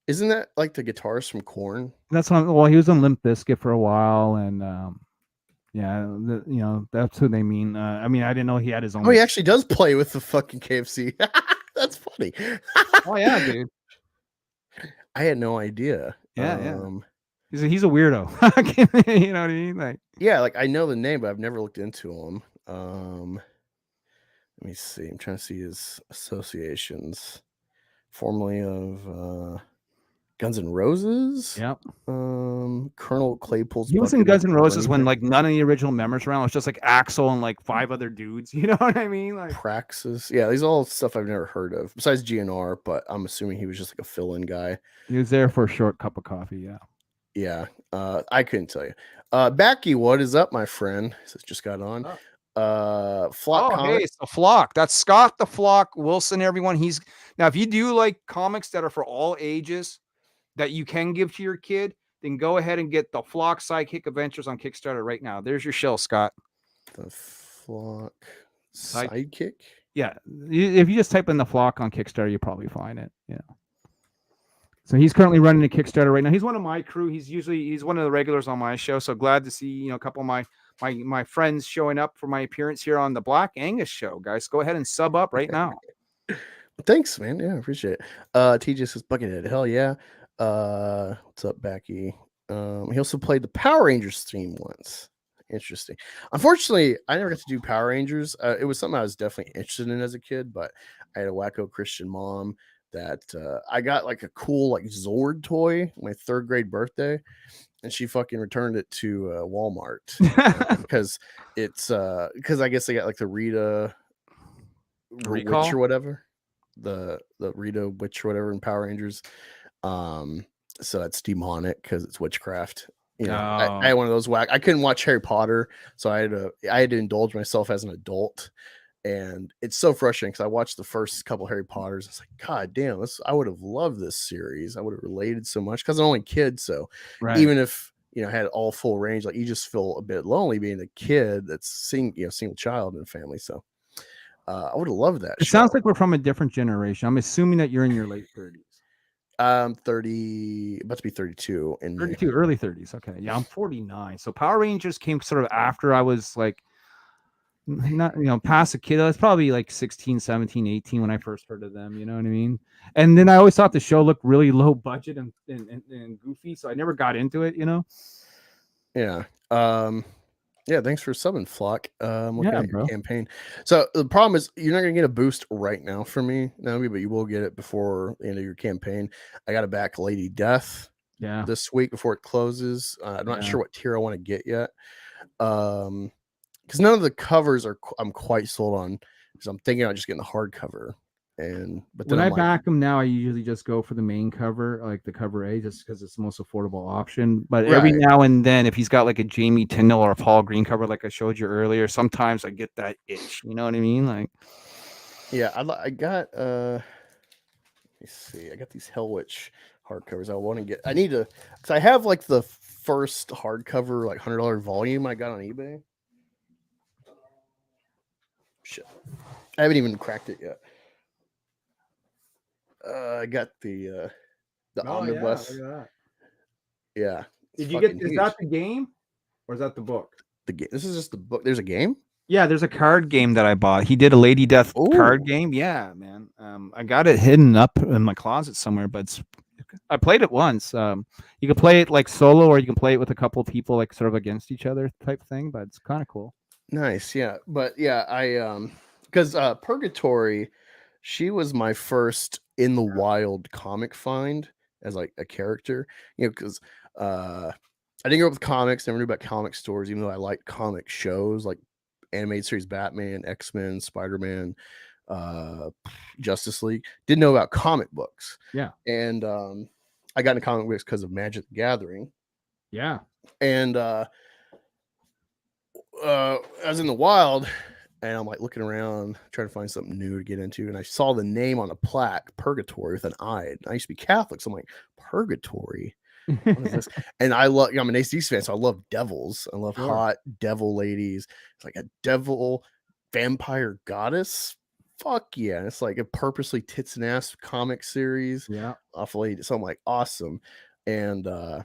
Isn't that like the guitarist from Korn? That's not. Well, he was on Limp Bizkit for a while, and that's who they mean. I mean, I didn't know he had his own. Oh, he actually does play with the fucking KFC. That's funny. Oh yeah, dude. I had no idea. Yeah. He's a weirdo. You know what I mean? Like, yeah, like I know the name, but I've never looked into him. Let me see. I'm trying to see his associations. Formerly of Guns N' Roses. Yep. Colonel Claypool's. He was in Guns N' Roses when like none of the original members were around. It was just like Axl and like 5 other dudes. You know what I mean? Like Praxis. Yeah, these are all stuff I've never heard of besides GNR, but I'm assuming he was just like a fill-in guy. He was there for a short cup of coffee. Yeah. Yeah. I couldn't tell you. Backy, what is up, my friend? Just got on. Flock. Oh, hey, it's the Flock. That's Scott the Flock Wilson, everyone. He's now, if you do like comics that are for all ages that you can give to your kid, then go ahead and get the Flock Sidekick Adventures on Kickstarter right now. There's your shill, Scott. The Flock Sidekick? Yeah. If you just type in the Flock on Kickstarter, you'll probably find it. Yeah. So he's currently running a Kickstarter right now. He's one of my crew. He's one of the regulars on my show. So glad to see, a couple of my friends showing up for my appearance here on the Black Angus show, guys. Go ahead and sub up right now. Thanks, man. Yeah, I appreciate it. TJ says Buckethead. Hell yeah. What's up, Backy? He also played the Power Rangers theme once. Interesting. Unfortunately, I never got to do Power Rangers. It was something I was definitely interested in as a kid, but I had a wacko Christian mom that I got like a cool like Zord toy my 3rd grade birthday, and she fucking returned it to Walmart because because I guess they got like the Rita Witch or whatever, the Rita Witch or whatever in Power Rangers. So that's demonic because it's witchcraft. You know, I had one of those whack. I couldn't watch Harry Potter, so I had to indulge myself as an adult. And it's so frustrating because I watched the first couple Harry Potters. It's like, God damn, I would have loved this series. I would have related so much because I'm only a kid. So even if I had all full range, like you just feel a bit lonely being a kid that's single child in a family. So I would have loved that. It sounds like we're from a different generation. I'm assuming that you're in your late 30s. 30, about to be 32 in 32, early 30s. Okay. Yeah, I'm 49. So Power Rangers came sort of after I was like, not past a kid. I was probably like 16, 17, 18 when I first heard of them. You know what I mean? And then I always thought the show looked really low budget and goofy, so I never got into it. Yeah. Yeah, thanks for subbing, Flock. Looking at your bro. campaign. So the problem is you're not gonna get a boost right now from me, Nyobi, but you will get it before the end of your campaign. I got to back Lady Death this week before it closes. I'm not sure what tier I want to get yet. Because none of the covers I'm quite sold on, because I'm thinking about just getting the hardcover. But when I back them now, I usually just go for the main cover, like the cover A, just because it's the most affordable option. But every now and then, if he's got like a Jamie Tyndall or a Paul Green cover, like I showed you earlier, sometimes I get that itch. You know what I mean? Like, yeah, I got let me see, I got these Hell Witch hardcovers. I need to, because I have like the first hardcover, like $100 volume I got on eBay. Shit, I haven't even cracked it yet. I got the omnibus. Yeah, look at that. Yeah. Did you get? Is that the game, or is that the book? The game. This is just the book. There's a game. Yeah, there's a card game that I bought. He did a Lady Death card game. Yeah, man. I got it hidden up in my closet somewhere, but I played it once. You can play it like solo, or you can play it with a couple of people, like sort of against each other type thing. But it's kind of cool. Nice, yeah. But yeah, I because Purgatory, she was my first in the wild comic find as like a character. Because I didn't grow up with comics, never knew about comic stores, even though I liked comic shows like animated series Batman, X-Men, Spider-Man, Justice League. Didn't know about comic books. Yeah. And I got into comic books because of Magic the Gathering. Yeah. And I was in the wild, and I'm like looking around trying to find something new to get into, and I saw the name on a plaque, Purgatory, with an I. And I used to be Catholic, so I'm like, Purgatory? What is this? And I'm an ACDC fan, so I love devils. I love hot devil ladies. It's like a devil vampire goddess. Fuck yeah. It's like a purposely tits and ass comic series. Yeah. Off lady. So I'm like, awesome. And so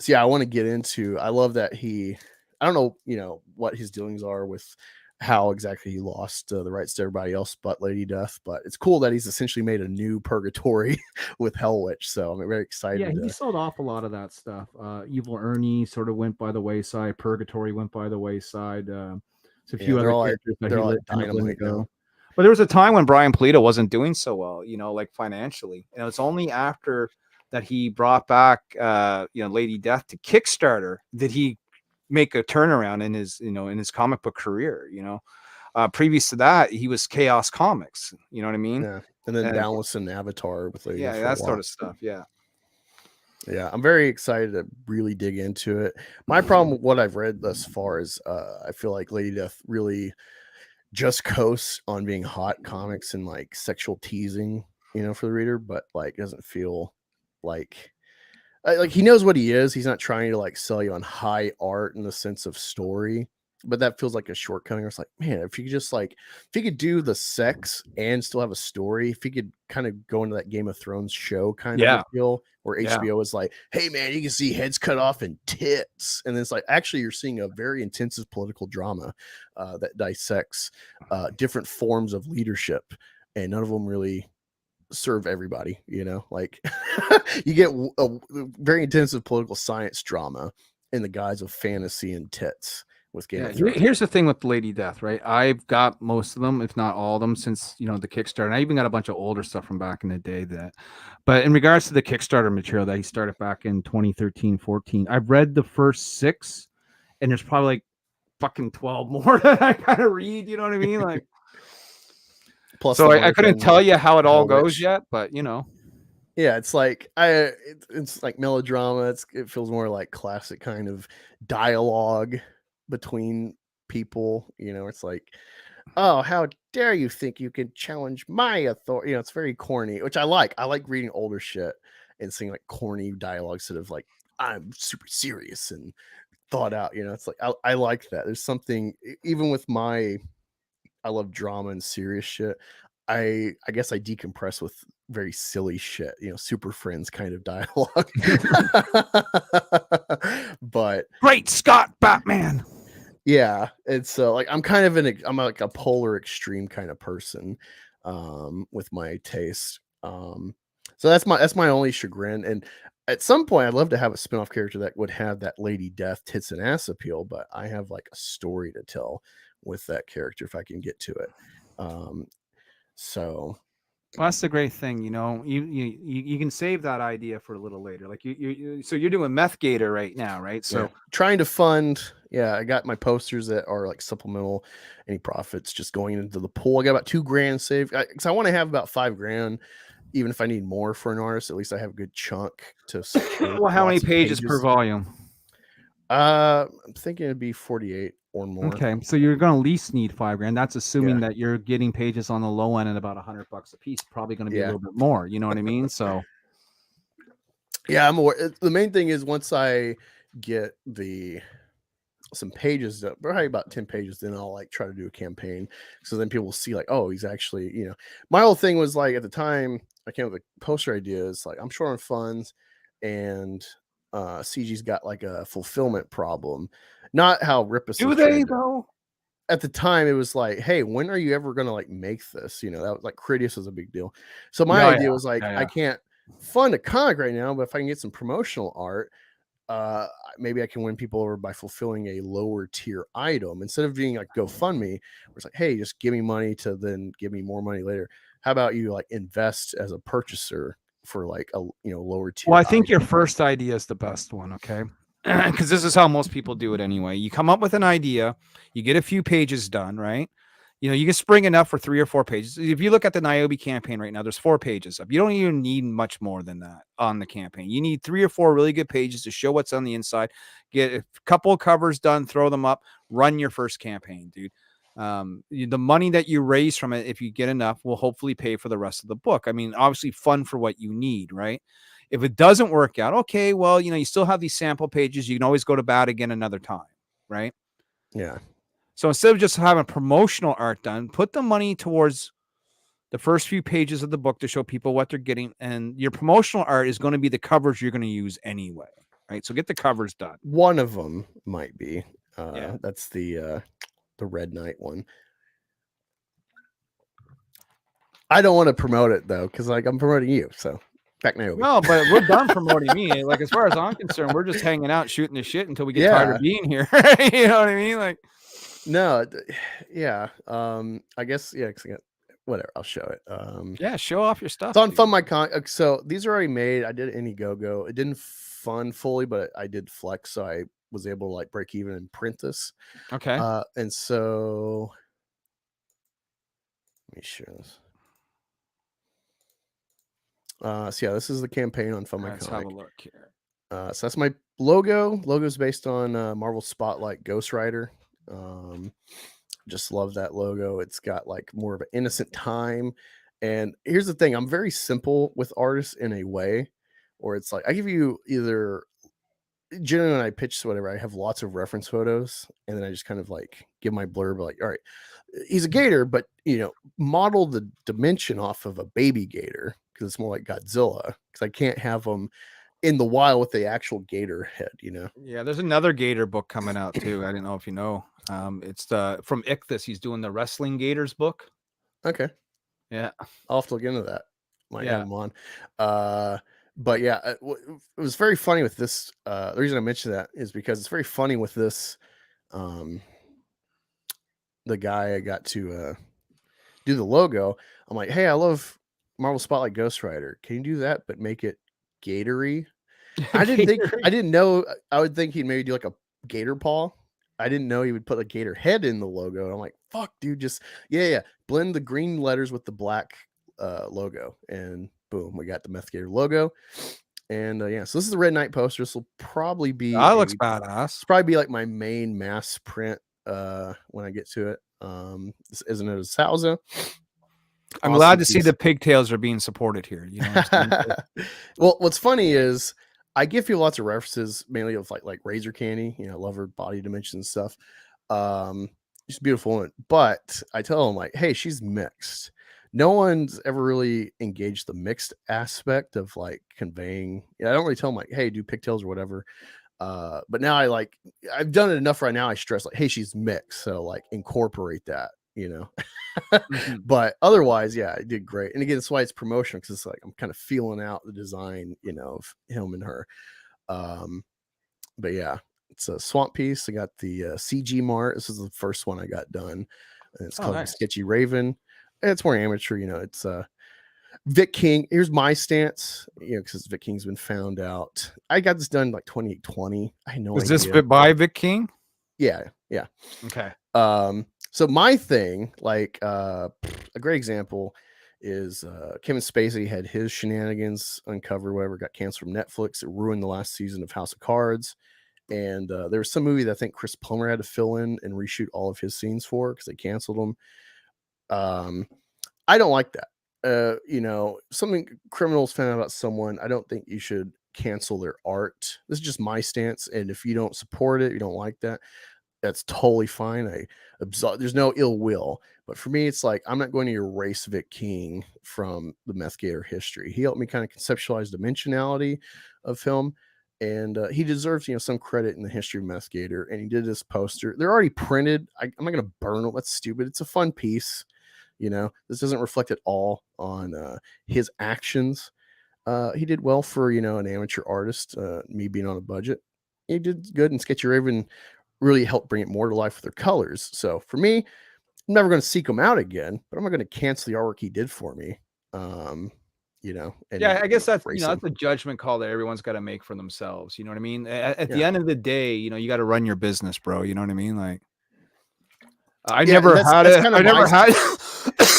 yeah, I want to get into, I love that I don't know, what his dealings are with how exactly he lost the rights to everybody else but Lady Death, but it's cool that he's essentially made a new Purgatory with Hell Witch. So I'm very excited. Yeah, he sold off a lot of that stuff. Evil Ernie sort of went by the wayside. Purgatory went by the wayside. So a few other characters that he let go. But there was a time when Brian Pulido wasn't doing so well, like financially. And it's only after that he brought back, Lady Death to Kickstarter that he make a turnaround in his comic book career. Previous to that, he was Chaos Comics. You know what I mean? Yeah. And then Dallas and Avatar with Lady Death. Yeah, that sort of stuff. Yeah. Yeah, I'm very excited to really dig into it. My problem with what I've read thus far is I feel like Lady Death really just coasts on being hot comics and like sexual teasing, for the reader, but like doesn't feel like he knows what he is. He's not trying to like sell you on high art in the sense of story, but that feels like a shortcoming. It's like, man, if you could do the sex and still have a story, if you could kind of go into that Game of Thrones show kind of feel where HBO is like, hey man, you can see heads cut off and tits. And it's like, actually you're seeing a very intensive political drama that dissects different forms of leadership, and none of them really serve everybody, like you get a very intensive political science drama in the guise of fantasy and tits with Game of Thrones. Here's the thing with Lady Death, right? I've got most of them, if not all of them, since the Kickstarter. And I even got a bunch of older stuff from back in the day. But in regards to the Kickstarter material that he started back in 2013, 14, I've read the first 6, and there's probably like fucking 12 more that I gotta read. You know what I mean? Like, plus, so I couldn't tell you how it all goes yet, but Yeah, it's like it's like melodrama. It feels more like classic kind of dialogue between people. It's like, oh, how dare you think you can challenge my authority? It's very corny, which I like. I like reading older shit and seeing like corny dialogue instead of like I'm super serious and thought out. It's like I like that. There's something even with I love drama and serious shit. I guess I decompress with very silly shit, Super Friends kind of dialogue. But Great Scott, Batman. yeah, it's like I'm like a polar extreme kind of person with my taste. So that's my only chagrin. And at some point I'd love to have a spin-off character that would have that Lady Death tits and ass appeal, but I have like a story to tell with that character if I can get to it. So Well, that's the great thing, you can save that idea for a little later. Like so you're doing Meth Gator right now, right? So yeah, trying to fund. Yeah, I got my posters that are like supplemental. Any profits just going into the pool. I got about $2,000 saved because I want to have about $5,000. Even if I need more for an artist, at least I have a good chunk to secure. well, how many lots of pages per volume? I'm thinking it'd be 48 or more. Okay, so you're going to at least need $5,000. That's assuming Yeah. that you're getting pages on the low end at about $100 a piece. Probably going to be Yeah. a little bit more. You know what I mean? So yeah, I'm aware. The main thing is once I get some pages up, probably about 10 pages, then I'll like try to do a campaign. So then people will see like, oh, he's actually, my whole thing was like at the time I came up with poster ideas, like I'm short on funds and CG's got like a fulfillment problem. Not how Rippus do was they trying to- though? At the time it was like, hey, when are you ever gonna like make this? That was like Critias was a big deal. So my idea was like, I can't fund a comic right now, but if I can get some promotional art, maybe I can win people over by fulfilling a lower tier item instead of being like GoFundMe, where it's like, hey, just give me money to then give me more money later. How about you like invest as a purchaser for like a lower tier? Well, I think your first idea is the best one, okay? Because this is how most people do it anyway. You come up with an idea, you get a few pages done, right? You can spring enough for 3 or 4 pages. If you look at the Nyobi campaign right now, there's 4 pages up. You don't even need much more than that on the campaign. You need 3 or 4 really good pages to show what's on the inside. Get a couple of covers done, throw them up, run your first campaign, dude. The money that you raise from it, if you get enough, will hopefully pay for the rest of the book. I mean, obviously fund for what you need, right? If it doesn't work out, okay, well, you still have these sample pages. You can always go to bat again another time, right? Yeah. So instead of just having promotional art done, put the money towards the first few pages of the book to show people what they're getting. And your promotional art is going to be the covers you're going to use anyway, right? So get the covers done. One of them might be. Yeah. That's the Red Knight one. I don't want to promote it though, because like I'm promoting you. So back Nyobi. No, but we're done promoting me. Like as far as I'm concerned, we're just hanging out, shooting the shit until we get tired of being here. You know what I mean? Like, no, yeah. I guess yeah. Whatever. I'll show it. yeah, show off your stuff. It's on Fund My Con. So these are already made. I did Indiegogo. It didn't fund fully, but I did flex, so I was able to like break even and print this. Okay. And so let me share this. So yeah, this is the campaign on Fund My Let's Comic. have a look here. So that's my logo. Logo's based on Marvel Spotlight Ghost Rider. Just love that logo. It's got like more of an innocent time. And here's the thing, I'm very simple with artists in a way, or it's like I give you either generally when I pitch whatever, I have lots of reference photos, and then I just kind of like give my blurb like, all right, he's a gator, but model the dimension off of a baby gator because it's more like Godzilla, because I can't have them in the wild with the actual gator head, Yeah, there's another Gator book coming out too. I don't know if you know. It's from Ichthus. He's doing the Wrestling Gators book. Okay. Yeah. I'll have to look into that. Might Yeah. have him on. But yeah, it was very funny with this. The reason I mentioned that is because it's very funny with this. The guy I got to do the logo. I'm like, hey, I love Marvel Spotlight Ghost Rider. Can you do that, but make it gatory? I didn't know. I would think he'd maybe do like a gator paw. I didn't know he would put a gator head in the logo. And I'm like, fuck, dude, just yeah. Blend the green letters with the black logo, and boom, we got the Meth Gator logo. And yeah, so this is the Red Knight poster. This will probably be That looks badass. it's probably be like my main mass print when I get to it. This isn't it a Salza? I'm Awesome glad to see piece. the pigtails are being supported here. You know what I'm saying? Well, what's funny is I give you lots of references, mainly of like Razor Candy, you know, love her body dimensions and stuff. She's a beautiful woman, but I tell them like, hey, she's mixed. No one's ever really engaged the mixed aspect of like conveying. I don't really tell them like, hey, do pigtails or whatever. But now I've done it enough right now. I stress like, hey, she's mixed, so like incorporate that, you know. Mhm. But otherwise, yeah, I did great. And again, that's why it's promotion, because it's like I'm kind of feeling out the design, you know, of him and her. But yeah, it's a swamp piece. I got the CG Mart. This is the first one I got done. And it's Oh, called nice. Sketchy Raven. It's more amateur, you know. It's Vic King. Here's my stance, you know, because Vic King's been found out. I got this done like 2020. I had no Is idea. this by Vic King? Yeah, yeah. Okay. So my thing, like a great example is Kevin Spacey had his shenanigans uncovered, whatever, got canceled from Netflix. It ruined the last season of House of Cards. And there was some movie that I think Chris Plummer had to fill in and reshoot all of his scenes for because they canceled them. I don't like that. You know, something criminals found out about someone, I don't think you should cancel their art. This is just my stance. And if you don't support it, you don't like that, that's totally fine. There's no ill will, but for me, it's like I'm not going to erase Vic King from the Meth Gator history. He helped me kind of conceptualize dimensionality of film, and he deserves, you know, some credit in the history of Meth Gator. And he did this poster. They're already printed. I'm not going to burn them. That's stupid. It's a fun piece. You know, this doesn't reflect at all on his actions. He did well for, you know, an amateur artist. Me being on a budget, he did good. And Sketchy Raven really helped bring it more to life with their colors. So for me, I'm never going to seek him out again, but I'm not going to cancel the artwork he did for me. You know, and Yeah, I guess that's, erase you know, him. that's a judgment call that everyone's got to make for themselves. You know what I mean? At the Yeah. end of the day, you know, you got to run your business, bro. You know what I mean? Like, I Yeah, never that's had kind of I never my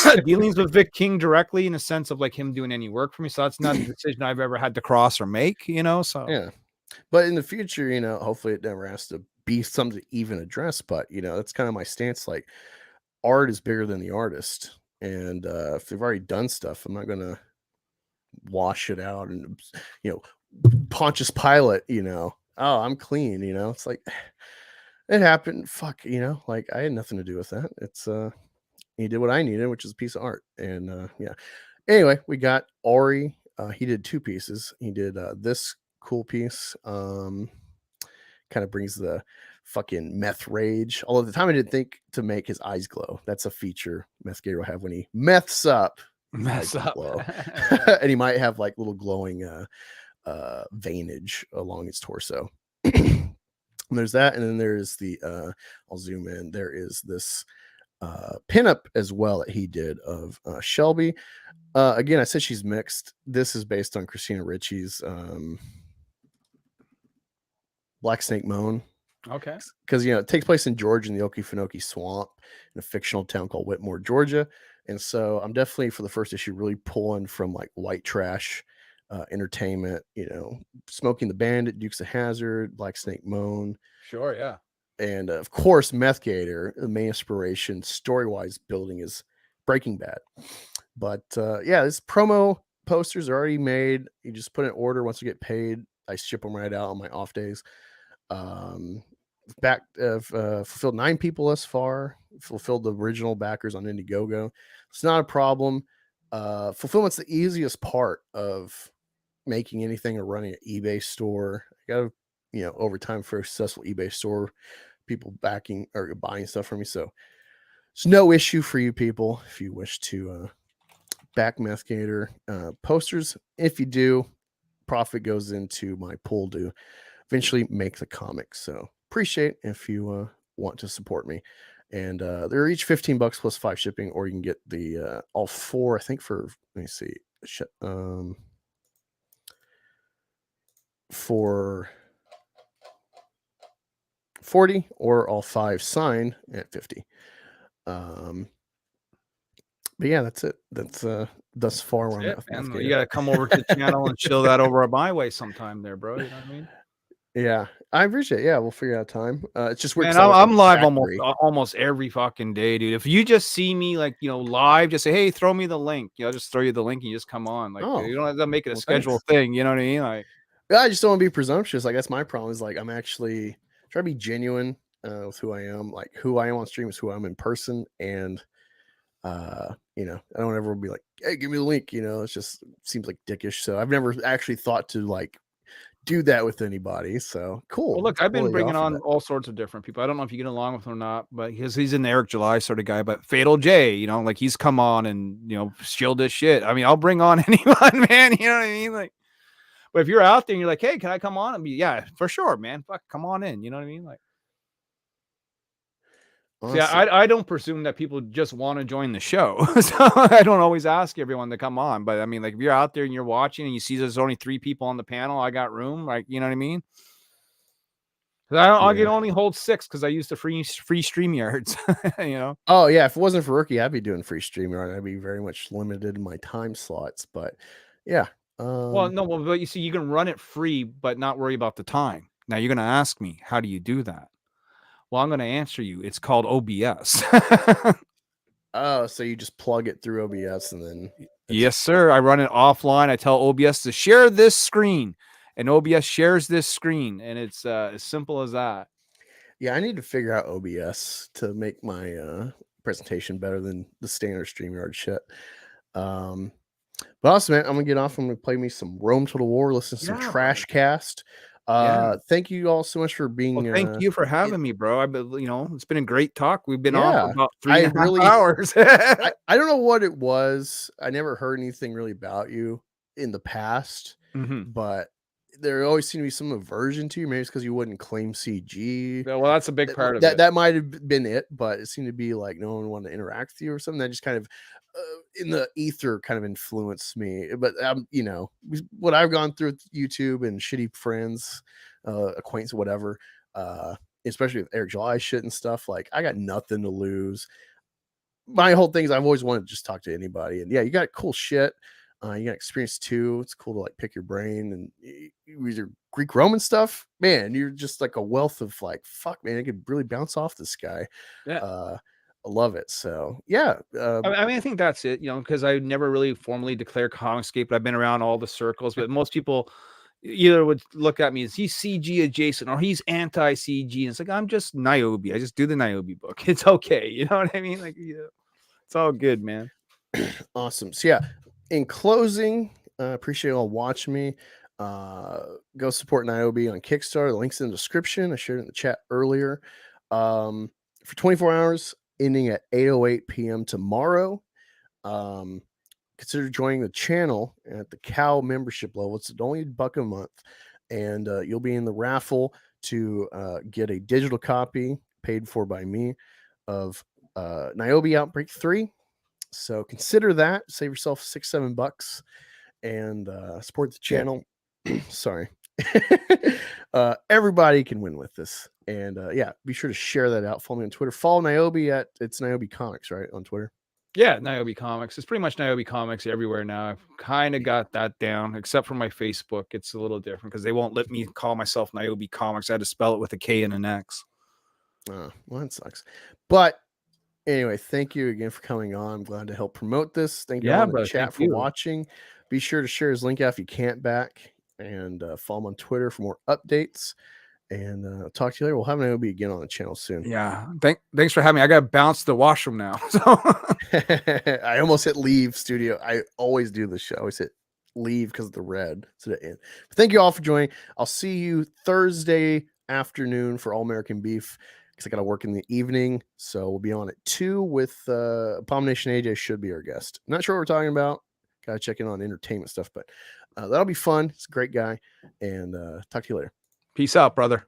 had dealings with Vic King directly in a sense of like him doing any work for me. So that's not a decision I've ever had to cross or make, you know? So Yeah. But in the future, you know, hopefully it never has to be something to even address. But, you know, that's kind of my stance. Like, art is bigger than the artist. And if they've already done stuff, I'm not going to wash it out and, you know, Pontius Pilate, you know, oh, I'm clean, you know, it's like it happened. Fuck, you know, like I had nothing to do with that. It's he did what I needed, which is a piece of art. And yeah. Anyway, we got Ori. He did two pieces. He did this cool piece. Kind of brings the fucking meth rage. Although at the time I didn't think to make his eyes glow. That's a feature Meth Gator will have when he meths up. His eyes mess will up. glow. And he might have like little glowing veinage along his torso. There's that, and then there's the I'll zoom in. There is this pinup as well that he did of Shelby. Again, I said she's mixed. This is based on Christina Ricci's Black Snake Moan. Okay. Because, you know, it takes place in Georgia in the Okefenokee Swamp in a fictional town called Whitmore, Georgia. And so I'm definitely, for the first issue, really pulling from like white trash entertainment, you know, Smoking the Bandit, Dukes of Hazzard, Black Snake Moan. Sure. Yeah. And of course, Meth Gator, the main inspiration story-wise building is Breaking Bad. But yeah, this promo posters are already made. You just put an order. Once you get paid, I ship them right out on my off days. Fulfilled 9 people thus far. Fulfilled the original backers on Indiegogo. It's not a problem. Fulfillment's the easiest part of making anything or running an eBay store. I got to, you know, over time for a successful eBay store, people backing or buying stuff from me. So it's no issue for you people if you wish to back Meth Gator posters. If you do, profit goes into my pool to eventually make the comics. So appreciate if you want to support me. And they're each $15 plus 5 shipping, or you can get the all 4, I think, for, let me see, for 40, or all 5 signed at 50. But yeah, that's it. That's thus far where I'm That's at with it, man. Meth You Gator. got to come over to the channel and chill that over my way sometime there, bro. You know what I mean? Yeah, I appreciate it. Yeah, we'll figure out time. It's just weird. Man, 'cause I work at I'm the live factory. almost every fucking day, dude. If you just see me like live, just say, "Hey, throw me the link." I'll just throw you the link and you just come on. Like Oh, you don't have to make it a well, scheduled thanks. thing. You know what I mean? Like Yeah, I just don't want to be presumptuous. Like that's my problem. Is like I'm actually trying to be genuine with who I am. Like who I am on stream is who I am in person, and I don't ever be like, "Hey, give me the link." It's just seems like dickish. So I've never actually thought to like do that with anybody. So cool. well, look, It's I've cool been that you bringing offered on that. all sorts of different people. I don't know if you get along with him or not, but he's an Eric July sort of guy. But Fatal J, like he's come on and shielded his shit. I mean, I'll bring on anyone, man. You know what I mean? Like, but if you're out there and you're like, "Hey, can I come on?" and be, yeah, for sure, man. Fuck, come on in. You know what I mean? Like, see, Awesome. I don't presume that people just want to join the show, so I don't always ask everyone to come on. But I mean, like, if you're out there and you're watching and you see there's only 3 people on the panel, I got room. Like, you know what I mean? 'Cause I can Yeah. only hold 6 because I use the free StreamYards. Oh yeah, if it wasn't for Rookie, I'd be doing free streaming. I'd be very much limited in my time slots. But yeah, Well, no, but you see, you can run it free, but not worry about the time. Now you're going to ask me, how do you do that? Well, I'm going to answer you. It's called OBS. oh, so you just plug it through OBS and then Yes, sir. I run it offline. I tell OBS to share this screen, and OBS shares this screen, and it's as simple as that. yeah, I need to figure out OBS to make my presentation better than the standard StreamYard shit. But also, man, I'm gonna get off. I'm gonna play me some Rome Total War, listen to some Yeah, Trash Cast. Yeah. Thank you all so much for being. Well, thank you for having me, bro. I've been, it's been a great talk. We've been on for Yeah, about I 3.5 really, hours. I don't know what it was. I never heard anything really about you in the past, Mhm. but there always seemed to be some aversion to you. Maybe it's because you wouldn't claim CG. Yeah, well, that's a big part of That it. that might have been it, but it seemed to be like no one wanted to interact with you or something. That just kind of in the ether kind of influenced me. But what I've gone through with YouTube and shitty friends, acquaintance, whatever. Especially with Eric July shit and stuff. Like I got nothing to lose. My whole thing is I've always wanted to just talk to anybody, and yeah, you got cool shit. You got experience too. It's cool to like pick your brain and your Greek Roman stuff. Man, you're just like a wealth of like, fuck, man, I could really bounce off this guy. Yeah. I love it. So yeah, I mean, I think that's it, because I never really formally declared Comicscape, but I've been around all the circles. But most people either would look at me as he's CG adjacent or he's anti-CG. And it's like, I'm just Nyobi. I just do the Nyobi book. It's okay. You know what I mean? Like, it's all good, man. awesome. So yeah, in closing, appreciate you all watching me. Go support Nyobi on Kickstarter. The link's in the description. I shared it in the chat earlier. For 24 hours, ending at 8:08 p.m. tomorrow. Consider joining the channel at the cow membership level. It's only $1 a month, and you'll be in the raffle to get a digital copy paid for by me of Nyobi Outbreak 3. So consider that. Save yourself $6-7 and support the channel. Sorry. Everybody can win with this. And yeah, be sure to share that out. Follow me on Twitter. Follow Nyobi at it's Nyobi Comics, right? On Twitter. Yeah, Nyobi Comics. It's pretty much Nyobi Comics everywhere now. I've kind of got that down, except for my Facebook. It's a little different because they won't let me call myself Nyobi Comics. I had to spell it with a K and an X. Well, that sucks. But anyway, thank you again for coming on. I'm glad to help promote this. Thank you all in the chat for watching. Be sure to share his link out if you can't back, and follow him on Twitter for more updates. And talk to you later. We'll have Nyobi again on the channel soon. Yeah. Thanks for having me. I got to bounce to the washroom now. So I almost hit leave studio. I always do this show. I always hit leave because of the red. So the end. But thank you all for joining. I'll see you Thursday afternoon for All American Beef because I got to work in the evening. So we'll be on at 2 with Abomination AJ should be our guest. Not sure what we're talking about. Got to check in on entertainment stuff, but that'll be fun. He's a great guy. And talk to you later. peace out, brother.